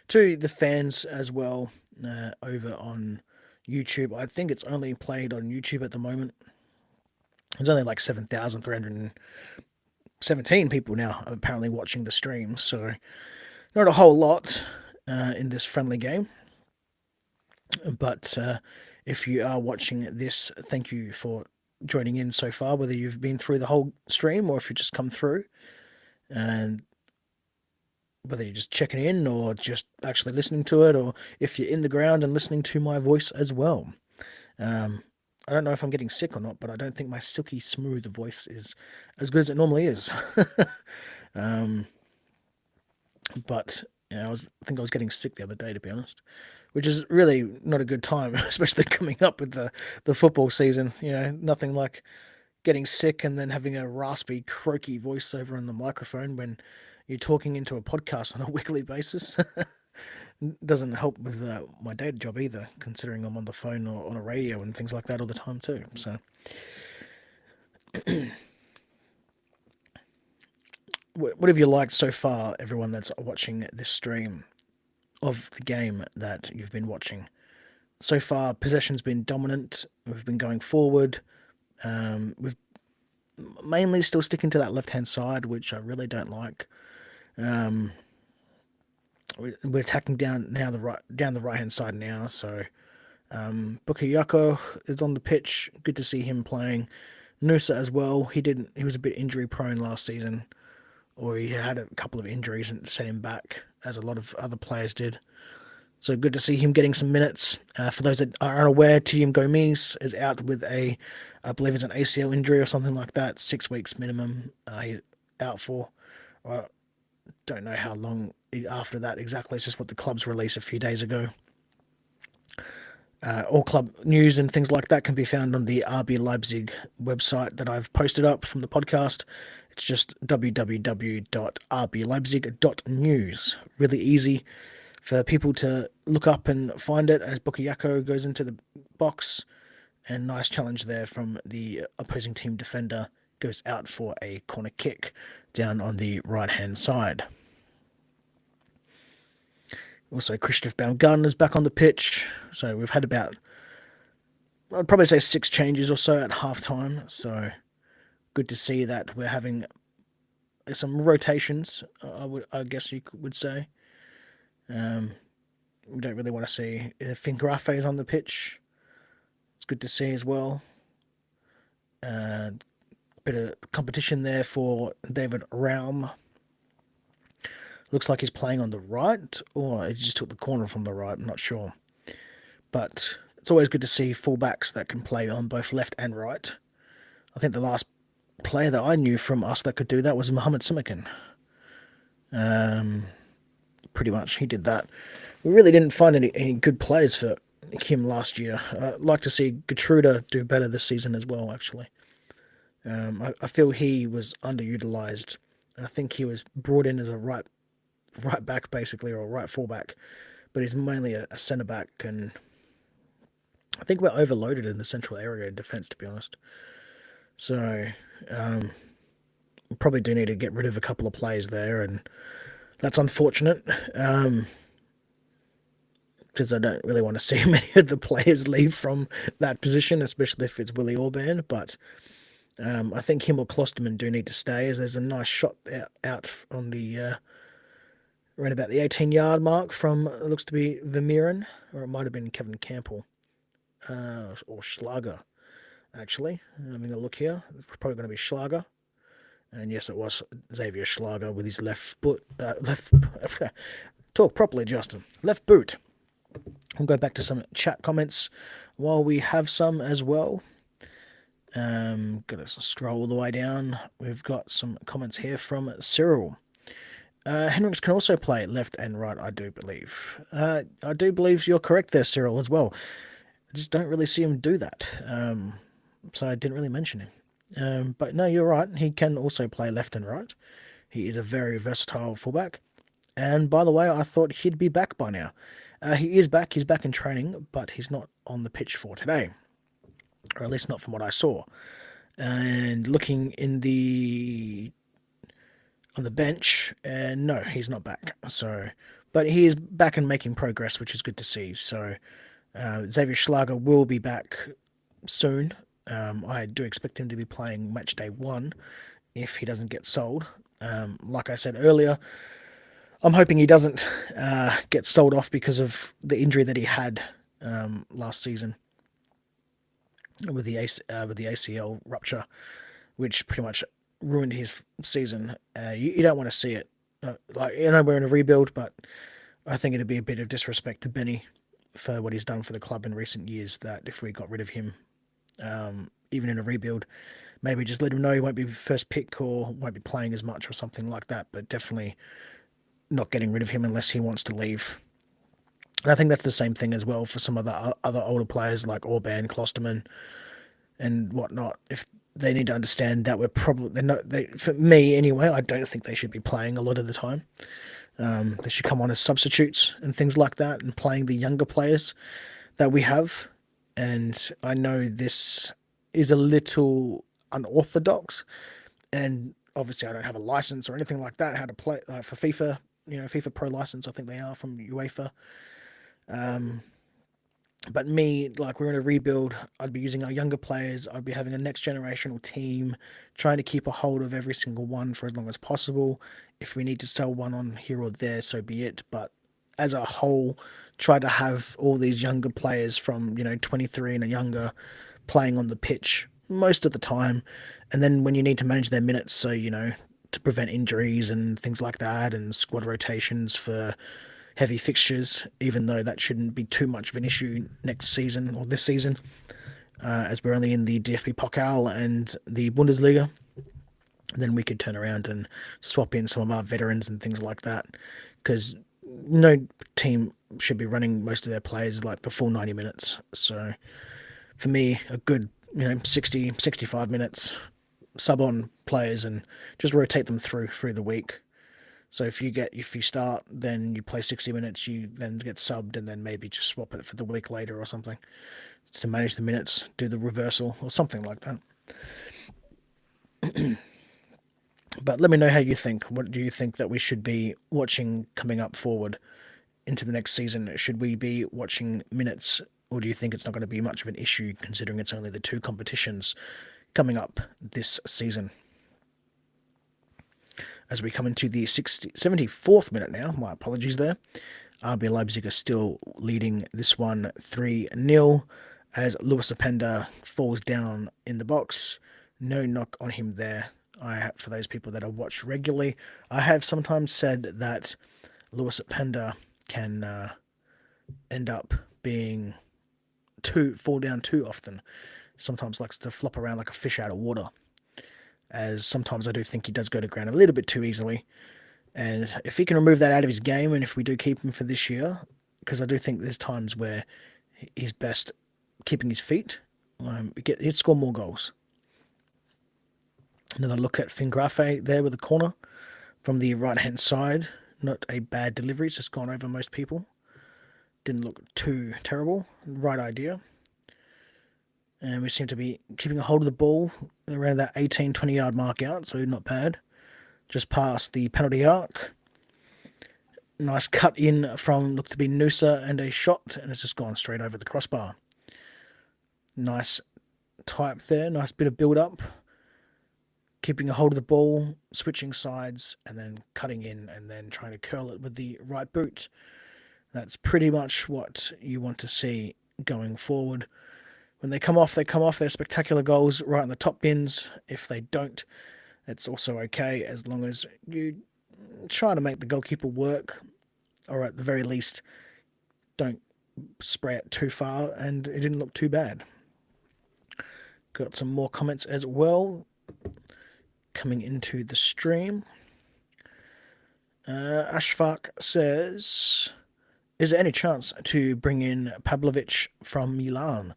to the fans as well, over on YouTube. I think it's only played on YouTube at the moment. There's only like 7,317 people now apparently watching the stream, so not a whole lot in this friendly game. But if you are watching this, thank you for joining in so far, whether you've been through the whole stream or if you just come through, and whether you're just checking in or just actually listening to it, or if you're in the ground and listening to my voice as well. Um, I don't know if I'm getting sick or not, but I don't think my silky smooth voice is as good as it normally is. um, but I think I was getting sick the other day, to be honest, which is really not a good time, especially coming up with the football season. Nothing like getting sick and then having a raspy, croaky voiceover on the microphone when you're talking into a podcast on a weekly basis. Doesn't help with my day job either, considering I'm on the phone or on a radio and things like that all the time too. So, what have you liked so far, everyone that's watching this stream of the game that you've been watching? So far, possession's been dominant. We've been going forward. We've mainly still sticking to that left-hand side, which I really don't like. Um, we're attacking down the right hand side now. So Bakayoko is on the pitch. Good to see him playing. Nusa as well. He was a bit injury prone last season, or he had a couple of injuries and set him back, as a lot of other players did. So good to see him getting some minutes. For those that are unaware, Tim Gomez is out with I believe it's an ACL injury or something like that. 6 weeks minimum. He's out for. I don't know how long after that exactly. It's just what the clubs released a few days ago. All club news and things like that can be found on the RB Leipzig website that I've posted up from the podcast. It's just www.rbleipzig.news. Really easy for people to look up and find it as Bakayoko goes into the box. And nice challenge there from the opposing team defender. Goes out for a corner kick down on the right-hand side. Also, Christoph Baumgartner is back on the pitch. So we've had about, I'd probably say 6 changes or so at half-time. So good to see that we're having some rotations, I guess you would say. We don't really want to see Fingrafes on the pitch. It's good to see as well. Bit of competition there for David Raum. Looks like he's playing on the right, or he just took the corner from the right. I'm not sure. But it's always good to see fullbacks that can play on both left and right. I think the last player that I knew from us that could do that was Mohamed Simikin. Pretty much, he did that. We really didn't find any good players for him last year. I'd like to see Gertruda do better this season as well, actually. I feel he was underutilized. I think he was brought in as a right back, basically, or a right fullback, but he's mainly a centre back, and I think we're overloaded in the central area in defence, to be honest. So, we probably do need to get rid of a couple of players there, and that's unfortunate. Because I don't really want to see many of the players leave from that position, especially if it's Willie Orban. But I think him or Klosterman do need to stay, as there's a nice shot out on the around about the 18-yard mark from, it looks to be Vermeeren, or it might have been Kevin Campbell, or Schlager, actually. Having a look here, it's probably going to be Schlager. And yes, it was Xavier Schlager with his left foot. Talk properly, Justin. Left boot. We'll go back to some chat comments while we have some as well. Gotta scroll all the way down. We've got some comments here from Cyril. Hendricks can also play left and right, I do believe. I do believe you're correct there, Cyril, as well. I just don't really see him do that. So I didn't really mention him. But no, you're right. He can also play left and right. He is a very versatile fullback. And by the way, I thought he'd be back by now. He is back. He's back in training, but he's not on the pitch for today, or at least not from what I saw. And looking in on the bench, and no, he's not back. So, but he is back and making progress, which is good to see. So, Xavier Schlager will be back soon. I do expect him to be playing match day 1 if he doesn't get sold. Like I said earlier, I'm hoping he doesn't get sold off because of the injury that he had last season with the ACL rupture, which pretty much ruined his season. You don't want to see it. Like, you know, we're in a rebuild, but I think it'd be a bit of disrespect to Benny for what he's done for the club in recent years, that if we got rid of him, even in a rebuild, maybe just let him know he won't be first pick or won't be playing as much or something like that, but definitely not getting rid of him unless he wants to leave. And I think that's the same thing as well for some of the other older players like Orban, Klosterman, and whatnot. If they need to understand that we're probably for me anyway, I don't think they should be playing a lot of the time. They should come on as substitutes and things like that, and playing the younger players that we have. And I know this is a little unorthodox, and obviously I don't have a license or anything like that how to play for FIFA. FIFA Pro license, I think they are from UEFA. But me, like, we're in a rebuild. I'd be using our younger players. I'd be having a next generational team, trying to keep a hold of every single one for as long as possible. If we need to sell one on here or there, so be it. But as a whole, try to have all these younger players from 23 and younger playing on the pitch most of the time. And then when you need to manage their minutes, so to prevent injuries and things like that, and squad rotations for heavy fixtures, even though that shouldn't be too much of an issue next season or this season, as we're only in the DFB Pokal and the Bundesliga. Then we could turn around and swap in some of our veterans and things like that, because no team should be running most of their players like the full 90 minutes. So for me, a good 60, 65 minutes sub on players and just rotate them through the week. So if you start, then you play 60 minutes, you then get subbed, and then maybe just swap it for the week later or something to manage the minutes, do the reversal or something like that. But let me know how you think. What do you think that we should be watching coming up forward into the next season? Should we be watching minutes, or do you think it's not going to be much of an issue considering it's only the 2 competitions coming up this season? As we come into the 74th minute now, my apologies there. RB Leipzig are still leading this one 3-0 as Lewis Openda falls down in the box. No knock on him there. For those people that have watched regularly, I have sometimes said that Lewis Openda can end up being fall down too often. Sometimes likes to flop around like a fish out of water. As sometimes I do think he does go to ground a little bit too easily. And if he can remove that out of his game, and if we do keep him for this year, because I do think there's times where he's best keeping his feet, he'd score more goals. Another look at Fingrafe there with the corner from the right-hand side. Not a bad delivery, it's just gone over most people. Didn't look too terrible. Right idea. And we seem to be keeping a hold of the ball around that 18, 20-yard mark out, so not bad. Just past the penalty arc. Nice cut in from, looked to be Noosa, and a shot, and it's just gone straight over the crossbar. Nice type there, nice bit of build-up. Keeping a hold of the ball, switching sides, and then cutting in, and then trying to curl it with the right boot. That's pretty much what you want to see going forward. When they come off, they're spectacular goals right in the top bins. If they don't, it's also okay as long as you try to make the goalkeeper work, or at the very least, don't spray it too far, and it didn't look too bad. Got some more comments as well coming into the stream. Ashfaq says, is there any chance to bring in Pavlovic from Milan?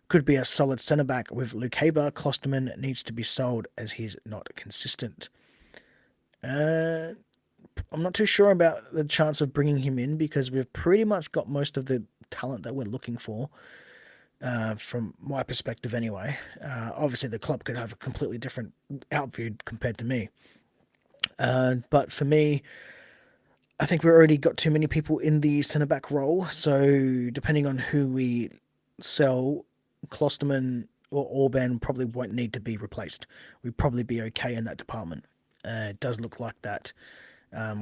Could be a solid centre-back with Lukeba. Klosterman needs to be sold as he's not consistent. I'm not too sure about the chance of bringing him in because we've pretty much got most of the talent that we're looking for, from my perspective anyway. Obviously, the club could have a completely different outview compared to me. But for me, I think we've already got too many people in the centre-back role. So depending on who we sell, Klosterman or Orban probably won't need to be replaced. We'd probably be okay in that department. It does look like that.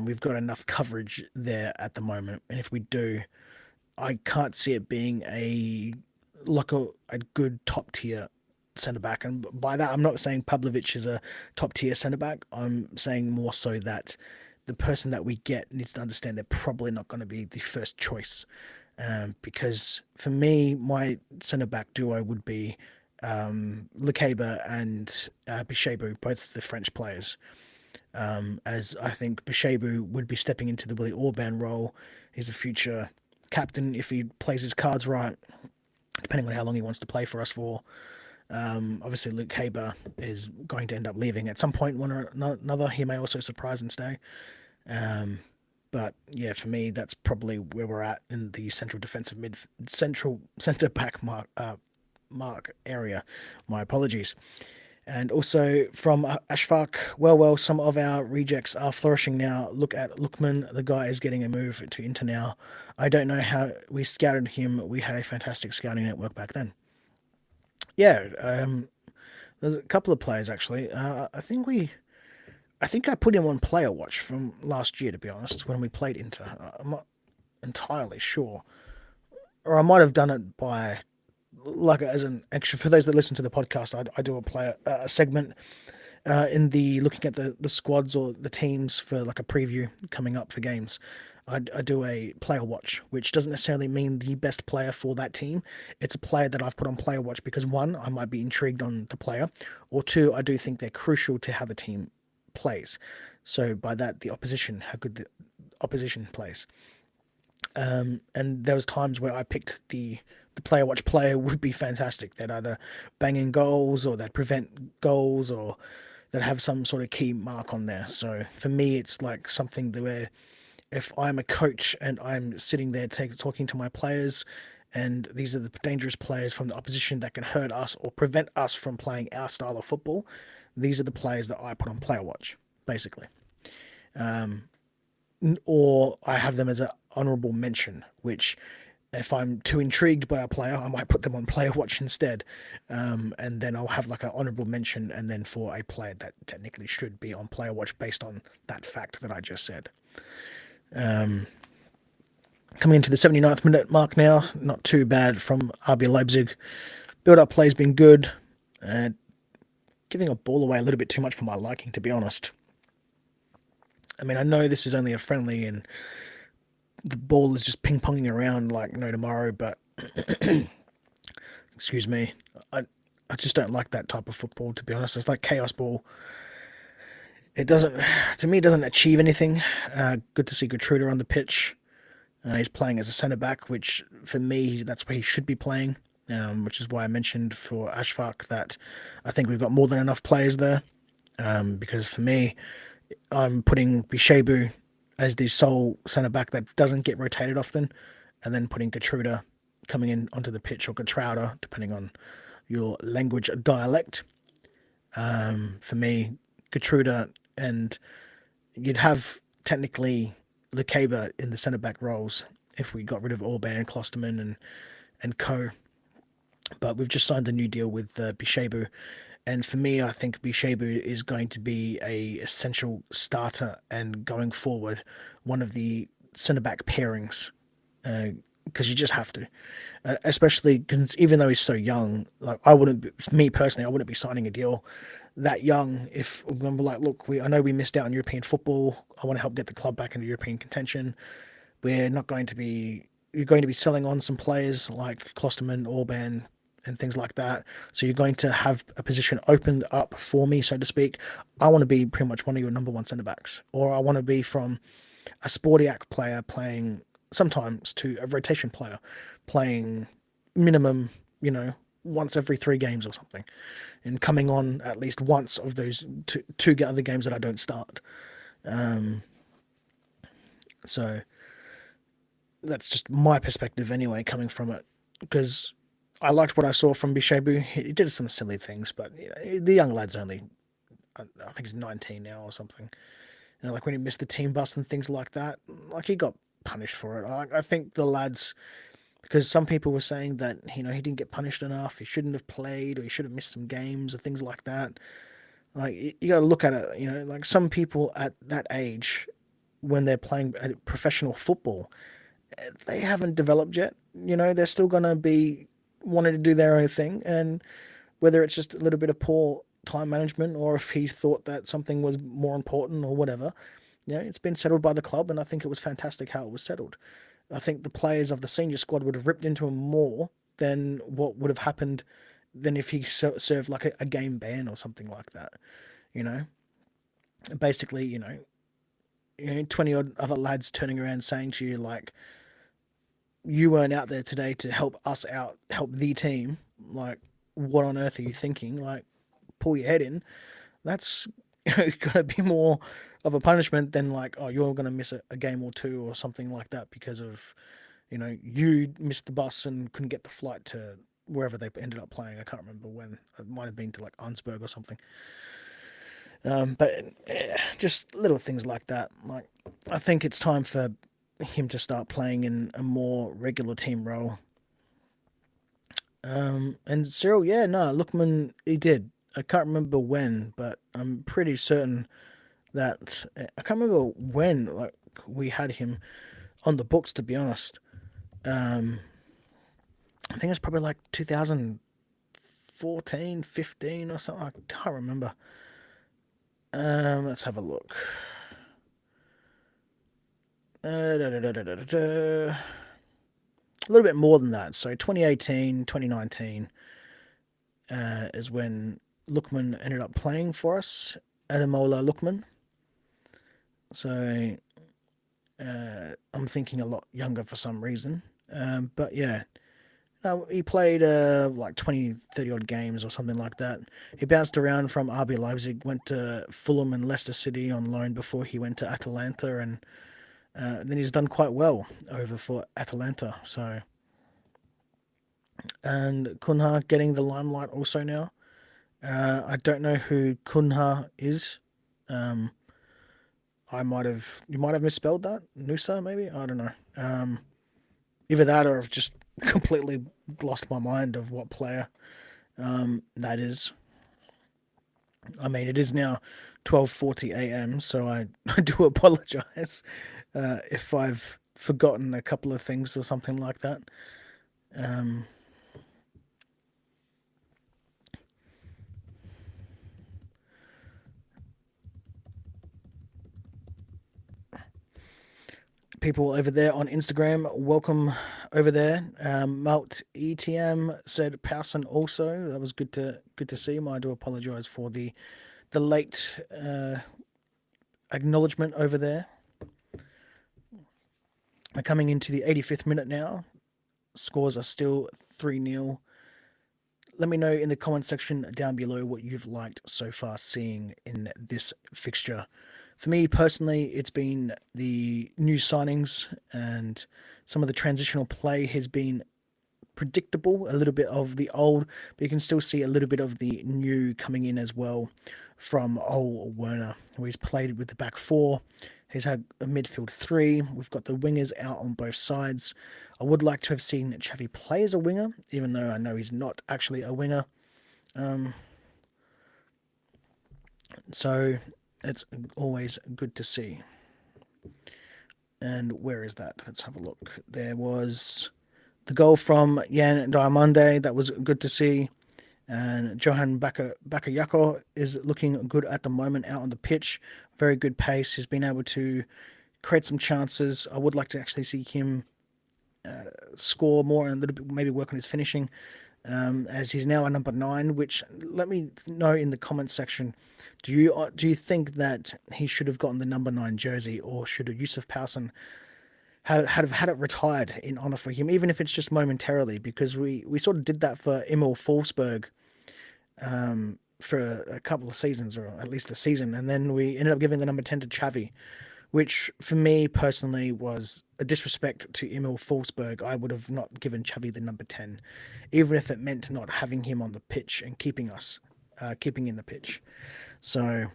We've got enough coverage there at the moment, and if we do, I can't see it being a good top tier centre back. And by that, I'm not saying Pavlovic is a top tier centre back. I'm saying more so that the person that we get needs to understand they're probably not going to be the first choice. Because for me, my centre-back duo would be Lukeba and Bishebu, both the French players. As I think Bishebu would be stepping into the Willy Orban role. He's a future captain if he plays his cards right, depending on how long he wants to play for us for. Obviously, Lukeba is going to end up leaving at some point, one or another. He may also surprise and stay. But yeah, for me, that's probably where we're at in the central centre back mark area. My apologies. And also from Ashfaq, well, some of our rejects are flourishing now. Look at Lookman, the guy is getting a move to Inter now. I don't know how we scouted him. We had a fantastic scouting network back then. Yeah, there's a couple of players actually. I think I put him on player watch from last year, to be honest, when we played Inter. I'm not entirely sure. Or I might have done it by, like, as an extra. For those that listen to the podcast, I do a segment in the looking at the squads or the teams for like a preview coming up for games. I do a player watch, which doesn't necessarily mean the best player for that team. It's a player that I've put on player watch because one, I might be intrigued on the player, or two, I do think they're crucial to how the team plays. So by that, the opposition, how good the opposition plays. And there was times where I picked the player watch player would be fantastic. They'd either bang in goals or they'd prevent goals or they'd have some sort of key mark on there. So for me, it's like something where if I'm a coach and I'm sitting there talking to my players, and these are the dangerous players from the opposition that can hurt us or prevent us from playing our style of football, these are the players that I put on player watch, basically. Or I have them as an honourable mention, which if I'm too intrigued by a player, I might put them on player watch instead. And then I'll have like an honourable mention, and then for a player that technically should be on player watch based on that fact that I just said. Coming into the 79th minute mark now, not too bad from RB Leipzig. Build-up play's been good. Uh, Giving a ball away a little bit too much for my liking, to be honest. I mean, I know this is only a friendly and the ball is just ping-ponging around like no tomorrow, but excuse me, I, I just don't like that type of football, to be honest. It's like chaos ball. It doesn't, to me, it doesn't achieve anything. Good to see Gertruder on the pitch. He's playing as a centre back, which for me, that's where he should be playing. Which is why I mentioned for Ashfaq that I think we've got more than enough players there. Because for me, I'm putting Bishebu as the sole centre back that doesn't get rotated often, and then putting Gertruder coming in onto the pitch, or Gertruder, depending on your language dialect. For me, Gertruder, and you'd have technically Lekeba in the centre back roles if we got rid of Orban, Klosterman, and co. But we've just signed a new deal with Bishebu, and for me, I think Bishebu is going to be a essential starter and going forward one of the centre back pairings, because you just have to, especially cause even though he's so young. Like I wouldn't, me personally, I wouldn't be signing a deal that young if we're going to be like, look, I know we missed out on European football. I want to help get the club back into European contention. We're not going to be. You're going to be selling on some players like Klosterman, Orban, and things like that. So you're going to have a position opened up for me, so to speak. I want to be pretty much one of your number one centre backs, or I want to be from a Sportiac player playing sometimes to a rotation player playing minimum, once every 3 games or something, and coming on at least once of those two other games that I don't start. Um, so that's just my perspective anyway, coming from it, because I liked what I saw from Bishebu. He did some silly things, but the young lad's only, I think he's 19 now or something. Like when he missed the team bus and things like that, like he got punished for it. I think the lads, because some people were saying that he didn't get punished enough, he shouldn't have played, or he should have missed some games or things like that. Like you got to look at it, like some people at that age, when they're playing professional football, they haven't developed yet. They're still gonna be wanting to do their own thing, and whether it's just a little bit of poor time management, or if he thought that something was more important or whatever, it's been settled by the club, and I think it was fantastic how it was settled. I think the players of the senior squad would have ripped into him more than what would have happened than if he served like a game ban or something like that. You know, basically, 20 odd other lads turning around saying to you like, you weren't out there today to help us out, help the team. Like, what on earth are you thinking? Like, pull your head in. That's going to be more of a punishment than like, oh, you're going to miss a game or two or something like that because of, you missed the bus and couldn't get the flight to wherever they ended up playing. I can't remember when. It might have been to like Arnsberg or something. But just little things like that. Like, I think it's time for him to start playing in a more regular team role. And Cyril, yeah, no, Lookman, he did. I can't remember when, but I'm pretty certain that I can't remember when like we had him on the books. To be honest, I think it's probably like 2014, 15 or something. I can't remember. Let's have a look. A little bit more than that. So 2018, 2019 is when Lookman ended up playing for us. Ademola Lookman. So I'm thinking a lot younger for some reason. But yeah, no, he played like 20, 30 odd games or something like that. He bounced around from RB Leipzig, went to Fulham and Leicester City on loan before he went to Atalanta, and then he's done quite well over for Atalanta. So, and Kunha getting the limelight also now. I don't know who Kunha is. Um, you might have misspelled that. Nusa, maybe? I don't know. Either that or I've just completely lost my mind of what player that is. I mean, it is now 12:40 a.m., so I do apologize if I've forgotten a couple of things or something like that. Um, People over there on Instagram, welcome over there. Malt ETM said Powson also. That was good to see him. I do apologise for the late acknowledgement over there. We're coming into the 85th minute now. Scores are still 3-0. Let me know in the comment section down below what you've liked so far seeing in this fixture. For me personally, it's been the new signings and some of the transitional play has been predictable, a little bit of the old, but you can still see a little bit of the new coming in as well from Ole Werner, who he's played with the back four. He's had a midfield three. We've got the wingers out on both sides. I would like to have seen Xavi play as a winger, even though I know he's not actually a winger. So it's always good to see. And where is that? Let's have a look. There was the goal from Yan Diamande. That was good to see. And Johan Bakayoko is looking good at the moment out on the pitch. Very good pace. He's been able to create some chances. I would like to actually see him score more and a little bit, maybe work on his finishing, as he's now a number 9. Which, let me know in the comment section. Do you think that he should have gotten the number 9 jersey, or should Yusuf Powson had it retired in honour for him, even if it's just momentarily? Because we sort of did that for Emil Forsberg for a couple of seasons, or at least a season, and then we ended up giving the number 10 to Xavi, which for me personally was a disrespect to Emil Forsberg. I would have not given Xavi the number 10, even if it meant not having him on the pitch and keeping in the pitch. So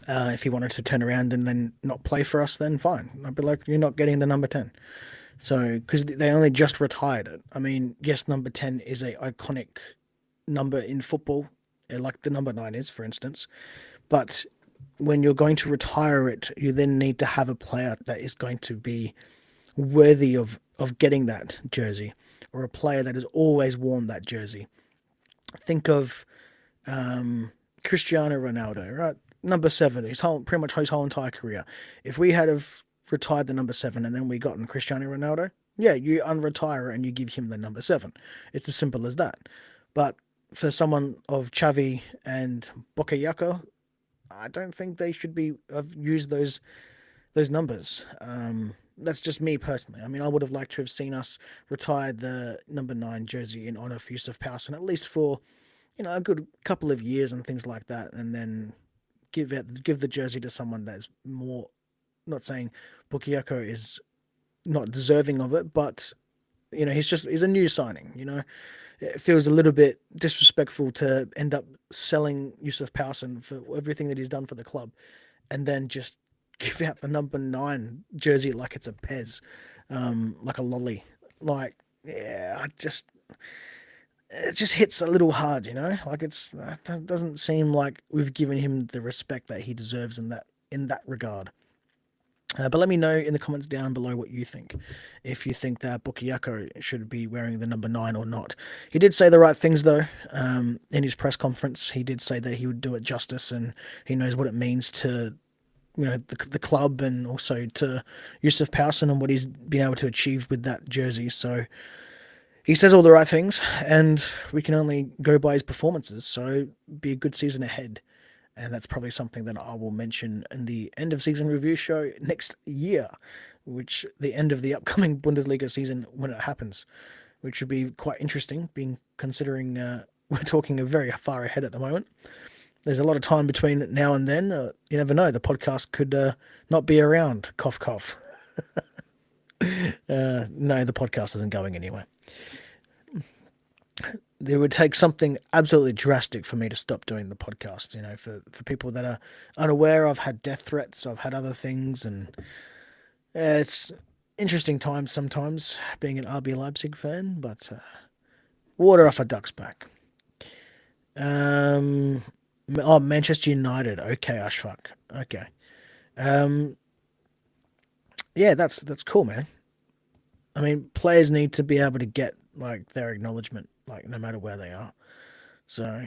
if he wanted to turn around and then not play for us, then fine. I'd be like, you're not getting the number 10. So, because they only just retired it. I mean, yes, number 10 is a iconic number in football, like the number 9 is, for instance. But when you're going to retire it, you then need to have a player that is going to be worthy of getting that jersey, or a player that has always worn that jersey. Think of Cristiano Ronaldo, right? Number 7, pretty much his whole entire career. If we had have retired the number 7 and then we gotten Cristiano Ronaldo, yeah, you unretire and you give him the number 7. It's as simple as that. But for someone of Xavi and Bakayoko, I don't think they should be have used those numbers. That's just me personally. I mean, I would have liked to have seen us retire the number 9 jersey in honour of Yusuf Powson, at least for a good couple of years and things like that, and then give the jersey to someone that's more. Not saying Bakayoko is not deserving of it, but he's a new signing. It feels a little bit disrespectful to end up selling Yusuf Powson for everything that he's done for the club, and then just give out the number 9 jersey like it's a Pez, like a lolly. Like, yeah, it just hits a little hard, Like it doesn't seem like we've given him the respect that he deserves in that regard. But let me know in the comments down below what you think. If you think that Bakayoko should be wearing the number 9 or not. He did say the right things, though. In his press conference, he did say that he would do it justice, and he knows what it means to the club, and also to Yusuf Powson and what he's been able to achieve with that jersey. So he says all the right things, and we can only go by his performances. So be a good season ahead. And that's probably something that I will mention in the end of season review show next year, which the end of the upcoming Bundesliga season when it happens, which would be quite interesting, being considering we're talking very far ahead at the moment. There's a lot of time between now and then. You never know. The podcast could not be around. Cough, cough. No, the podcast isn't going anywhere. There would take something absolutely drastic for me to stop doing the podcast. For people that are unaware, I've had death threats, I've had other things, and it's interesting times sometimes being an RB Leipzig fan, but water off a duck's back. Manchester United. Okay, Ashfaq. Okay. Yeah, that's cool, man. I mean, players need to be able to get like their acknowledgement, like no matter where they are. So,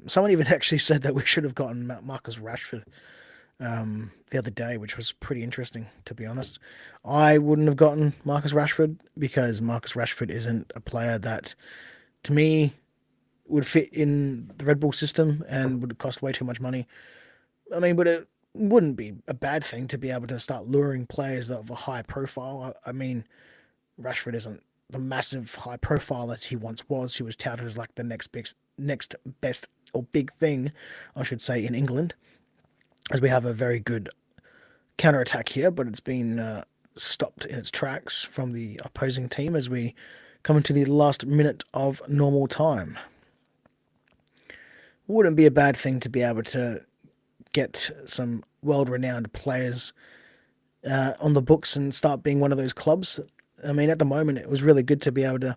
someone even actually said that we should have gotten Marcus Rashford the other day, which was pretty interesting, to be honest. I wouldn't have gotten Marcus Rashford because Marcus Rashford isn't a player that, to me, would fit in the Red Bull system and would cost way too much money. I mean, but it wouldn't be a bad thing to be able to start luring players that have a high profile. I mean, Rashford isn't the massive high profile as he once was. He was touted as like the next best or big thing, I should say, in England, as we have a very good counter attack here, but it's been stopped in its tracks from the opposing team as we come into the last minute of normal time. Wouldn't be a bad thing to be able to get some world-renowned players on the books and start being one of those clubs. I mean, at the moment, it was really good to be able to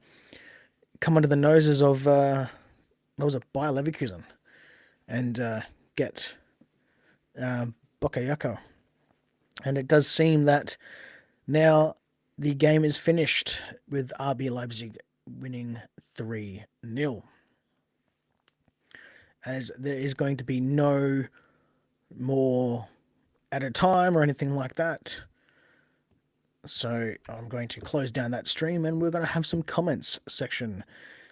come under the noses of what was it, Bayer Leverkusen, and get uh, Bakayoko. And it does seem that now the game is finished with RB Leipzig winning 3-0. As there is going to be no more at a time or anything like that. So I'm going to close down that stream and we're going to have some comments section.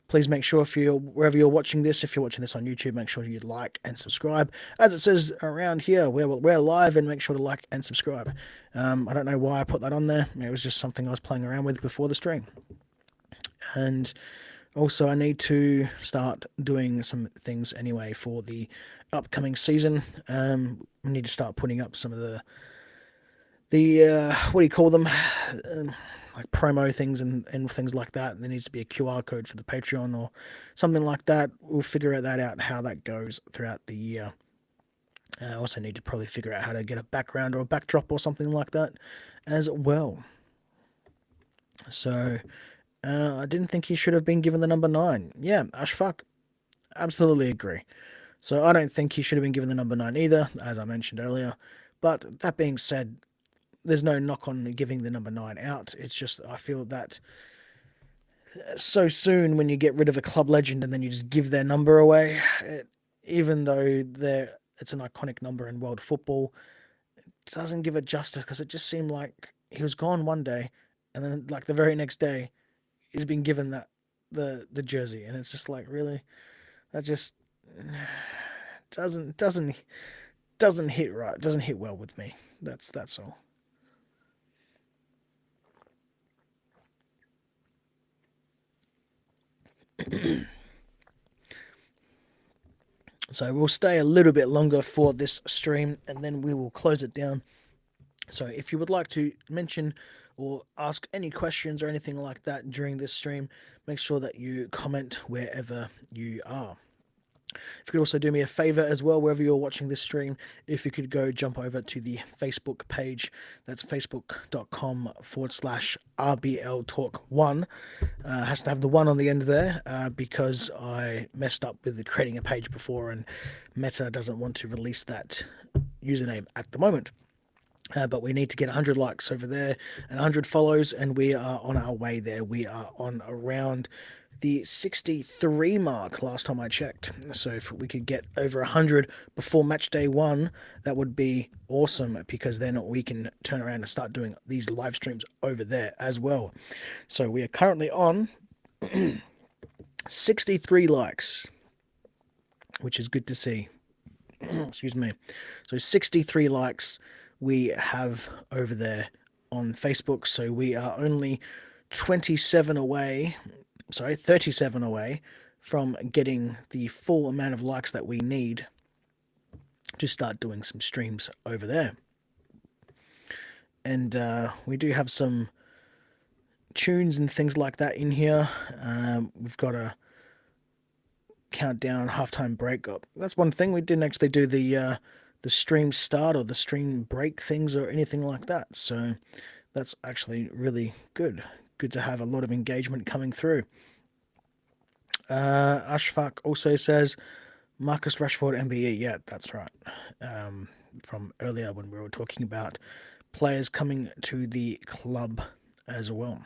Please make sure if you're wherever you're watching this, if you're watching this on YouTube, make sure you like and subscribe. As it says around here, we're live and make sure to like and subscribe. I don't know why I put that on there. It was just something I was playing around with before the stream. And also I need to start doing some things anyway for the upcoming season. We need to start putting up some of the what do you call them? Like promo things and things like that. There needs to be a QR code for the Patreon or something like that. We'll figure that out, how that goes throughout the year. I also need to probably figure out how to get a background or a backdrop or something like that as well. So, I didn't think he should have been given the number 9. Yeah, Ashfaq, absolutely agree. So I don't think he should have been given the number 9 either, as I mentioned earlier. But that being said, there's no knock on giving the number 9 out. It's just I feel that so soon when you get rid of a club legend and then you just give their number away, even though it's an iconic number in world football, it doesn't give it justice because it just seemed like he was gone one day and then like the very next day he's been given that the jersey, and it's just like, really, that just doesn't hit right, doesn't hit well with me. That's all. So we'll stay a little bit longer for this stream and then we will close it down. So if you would like to mention or ask any questions or anything like that during this stream, make sure that you comment wherever you are. If you could also do me a favor as well, wherever you're watching this stream, if you could go jump over to the Facebook page. That's facebook.com/RBL Talk 1. Has to have the 1 on the end there because I messed up with creating a page before and Meta doesn't want to release that username at the moment. But we need to get 100 likes over there and 100 follows, and we are on our way there. We are on around the 63 mark last time I checked. So if we could get over 100 before match day 1, that would be awesome, because then we can turn around and start doing these live streams over there as well. So we are currently on 63 likes, which is good to see. Excuse me. So 63 likes we have over there on Facebook. So we are only 37 away from getting the full amount of likes that we need to start doing some streams over there. And we do have some tunes and things like that in here. We've got a countdown, halftime break up. That's one thing. We didn't actually do the stream start or the stream break things or anything like that. So that's actually really good. Good to have a lot of engagement coming through. Ashfaq also says Marcus Rashford MBE. Yeah, that's right. From earlier when we were talking about players coming to the club as well.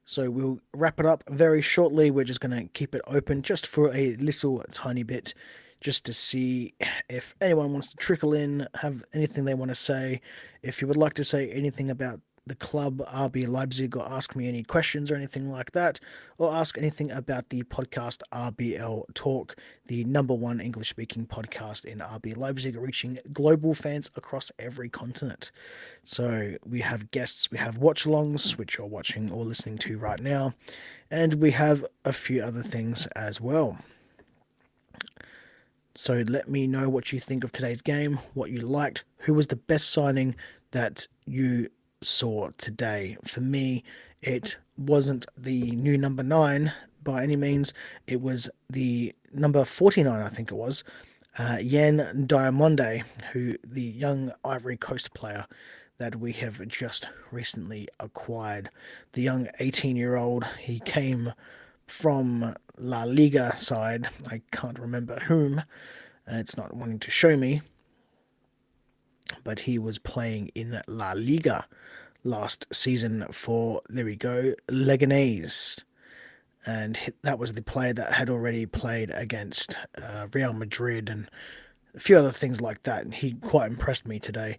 So we'll wrap it up very shortly. We're just going to keep it open just for a little tiny bit, just to see if anyone wants to trickle in, have anything they want to say. If you would like to say anything about the club, RB Leipzig, or ask me any questions or anything like that, or ask anything about the podcast RBL Talk, the #1 English-speaking podcast in RB Leipzig, reaching global fans across every continent. So we have guests, we have watch-alongs, which you're watching or listening to right now, and we have a few other things as well. So let me know what you think of today's game, what you liked, who was the best signing that you saw today. For me, it wasn't the new number 9 by any means. It was the number 49, I think it was, Yen Diamonde, who the young Ivory Coast player that we have just recently acquired. The young 18-year-old, he came from La Liga side. I can't remember whom. It's not wanting to show me. But he was playing in La Liga last season for, there we go, Leganés. And that was the player that had already played against Real Madrid and a few other things like that. And he quite impressed me today,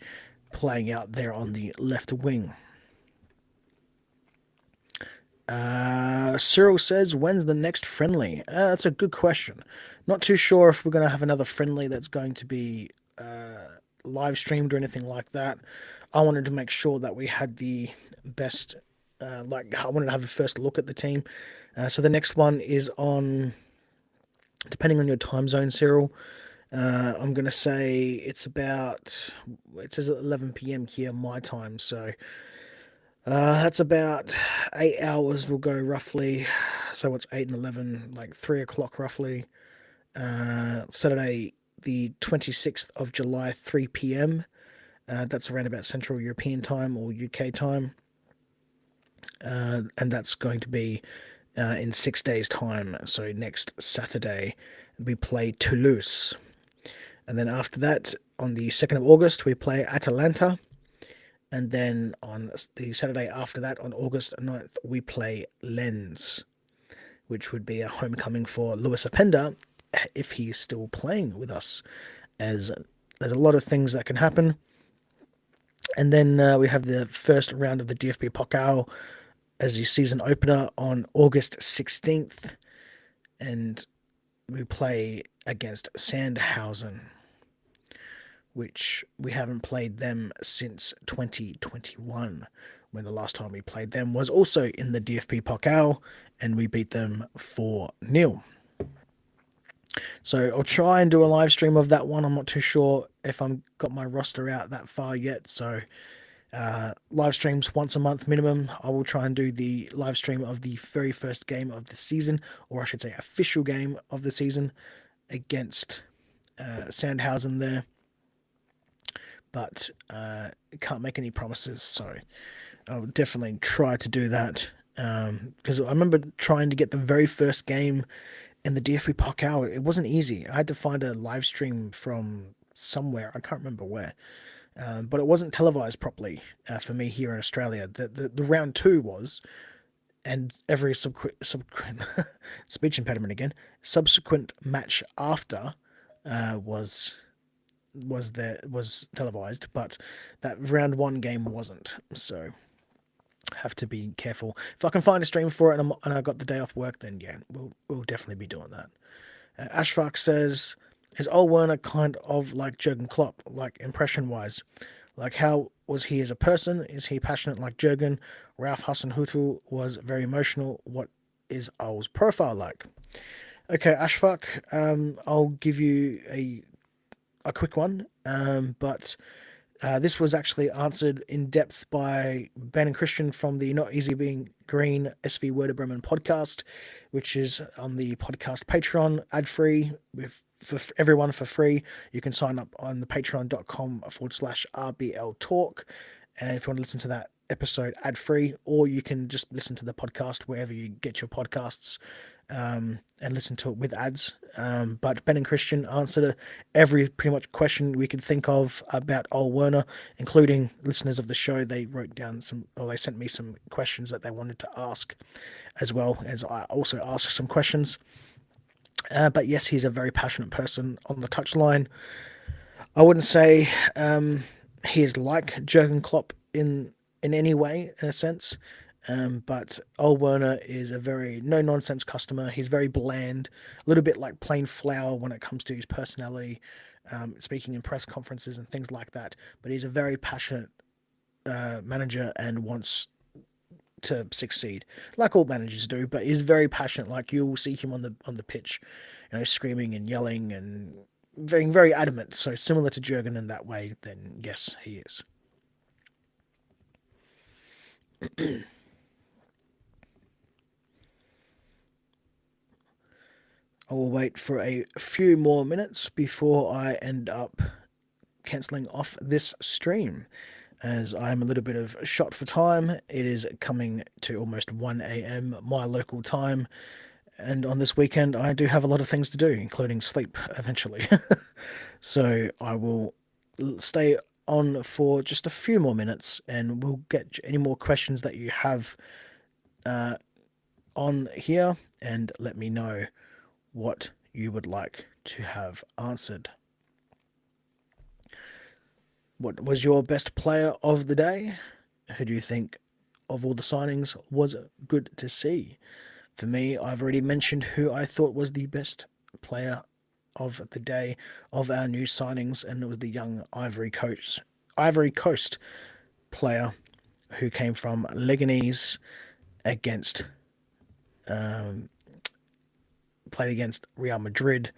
playing out there on the left wing. Cyril says, when's the next friendly? That's a good question. Not too sure if we're going to have another friendly that's going to be live streamed or anything like that. I wanted to make sure that we had the best, I wanted to have a first look at the team. So the next one is on, depending on your time zone, Cyril, I'm going to say it's about, it says 11 p.m. here, my time. So that's about 8 hours will go roughly. So what's 8 and 11, like 3 o'clock roughly. Saturday, the 26th of July, 3 p.m. That's around about Central European time or UK time. And that's going to be in 6 days' time. So next Saturday, we play Toulouse. And then after that, on the 2nd of August, we play Atalanta. And then on the Saturday after that, on August 9th, we play Lens, which would be a homecoming for Luis Openda, if he is still playing with us, as there's a lot of things that can happen. And then we have the first round of the DFB Pokal as the season opener on August 16th, and we play against Sandhausen, which we haven't played them since 2021, when the last time we played them was also in the DFB Pokal, and we beat them 4-0. So I'll try and do a live stream of that one. I'm not too sure if I've got my roster out that far yet. So live streams once a month minimum. I will try and do the live stream of the very first game of the season, or I should say official game of the season, against Sandhausen there. But can't make any promises. So I'll definitely try to do that. Because I remember trying to get the very first game in the DFB Pokal. It wasn't easy. I had to find a live stream from somewhere. I can't remember where. But it wasn't televised properly for me here in Australia. The round 2 was, and every subsequent speech impediment again. Subsequent match after was televised, but that round 1 game wasn't. So have to be careful. If I can find a stream for it and I got the day off work, then yeah, we'll definitely be doing that. Ashfaq says, is Ole Werner kind of like Jurgen Klopp, like impression-wise? Like, how was he as a person? Is he passionate like Jurgen? Ralph Hasenhüttl was very emotional. What is Ole's profile like? Okay, Ashfaq, I'll give you a quick one, but this was actually answered in depth by Ben and Christian from the Not Easy Being Green SV Werder Bremen podcast, which is on the podcast Patreon, ad-free, for everyone for free. You can sign up on the patreon.com/RBL Talk. And if you want to listen to that episode ad-free, or you can just listen to the podcast wherever you get your podcasts. and listen to it with ads. But Ben and Christian answered every pretty much question we could think of about Ole Werner, including listeners of the show. They wrote down they sent me some questions that they wanted to ask, as well as I also asked some questions. But yes, he's a very passionate person on the touchline. I wouldn't say he is like Jurgen Klopp in any way, in a sense. But Ole Werner is a very no nonsense customer. He's very bland, a little bit like plain flour when it comes to his personality, speaking in press conferences and things like that. But he's a very passionate manager and wants to succeed, like all managers do. But he's very passionate. Like you will see him on the pitch, screaming and yelling and being very adamant. So similar to Jurgen in that way. Then yes, he is. I will wait for a few more minutes before I end up cancelling off this stream, as I'm a little bit of shot for time. It is coming to almost 1 a.m. my local time, and on this weekend I do have a lot of things to do, including sleep eventually. So I will stay on for just a few more minutes, and we'll get any more questions that you have on here, and let me know what you would like to have answered. What was your best player of the day? Who do you think of all the signings was good to see? For me, I've already mentioned who I thought was the best player of the day of our new signings, and it was the young Ivory Coast player who came from Leganés against played against Real Madrid.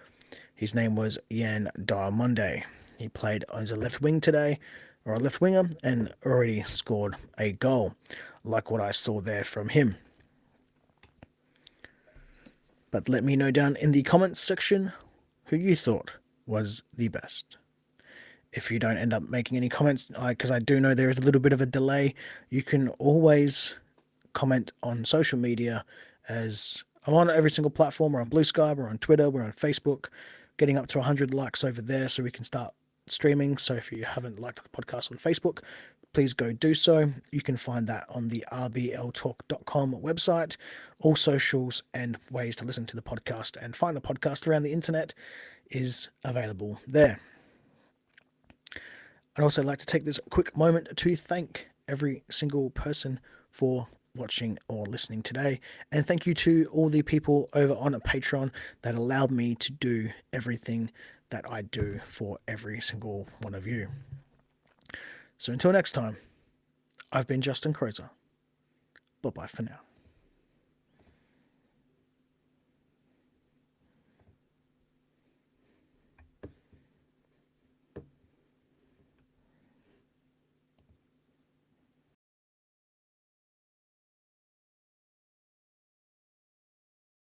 His name was Yan Diamonde. He played as a left wing today, or a left winger, and already scored a goal, like what I saw there from him. But let me know down in the comments section who you thought was the best. If you don't end up making any comments, because I do know there is a little bit of a delay, you can always comment on social media, as I'm on every single platform. We're on Blue Sky, we're on Twitter, we're on Facebook, getting up to 100 likes over there so we can start streaming. So if you haven't liked the podcast on Facebook, please go do so. You can find that on the rbltalk.com website. All socials and ways to listen to the podcast and find the podcast around the internet is available there. I'd also like to take this quick moment to thank every single person for watching or listening today, and thank you to all the people over on Patreon that allowed me to do everything that I do for every single one of you. So until next time, I've been Justin Crozer. Bye bye for now.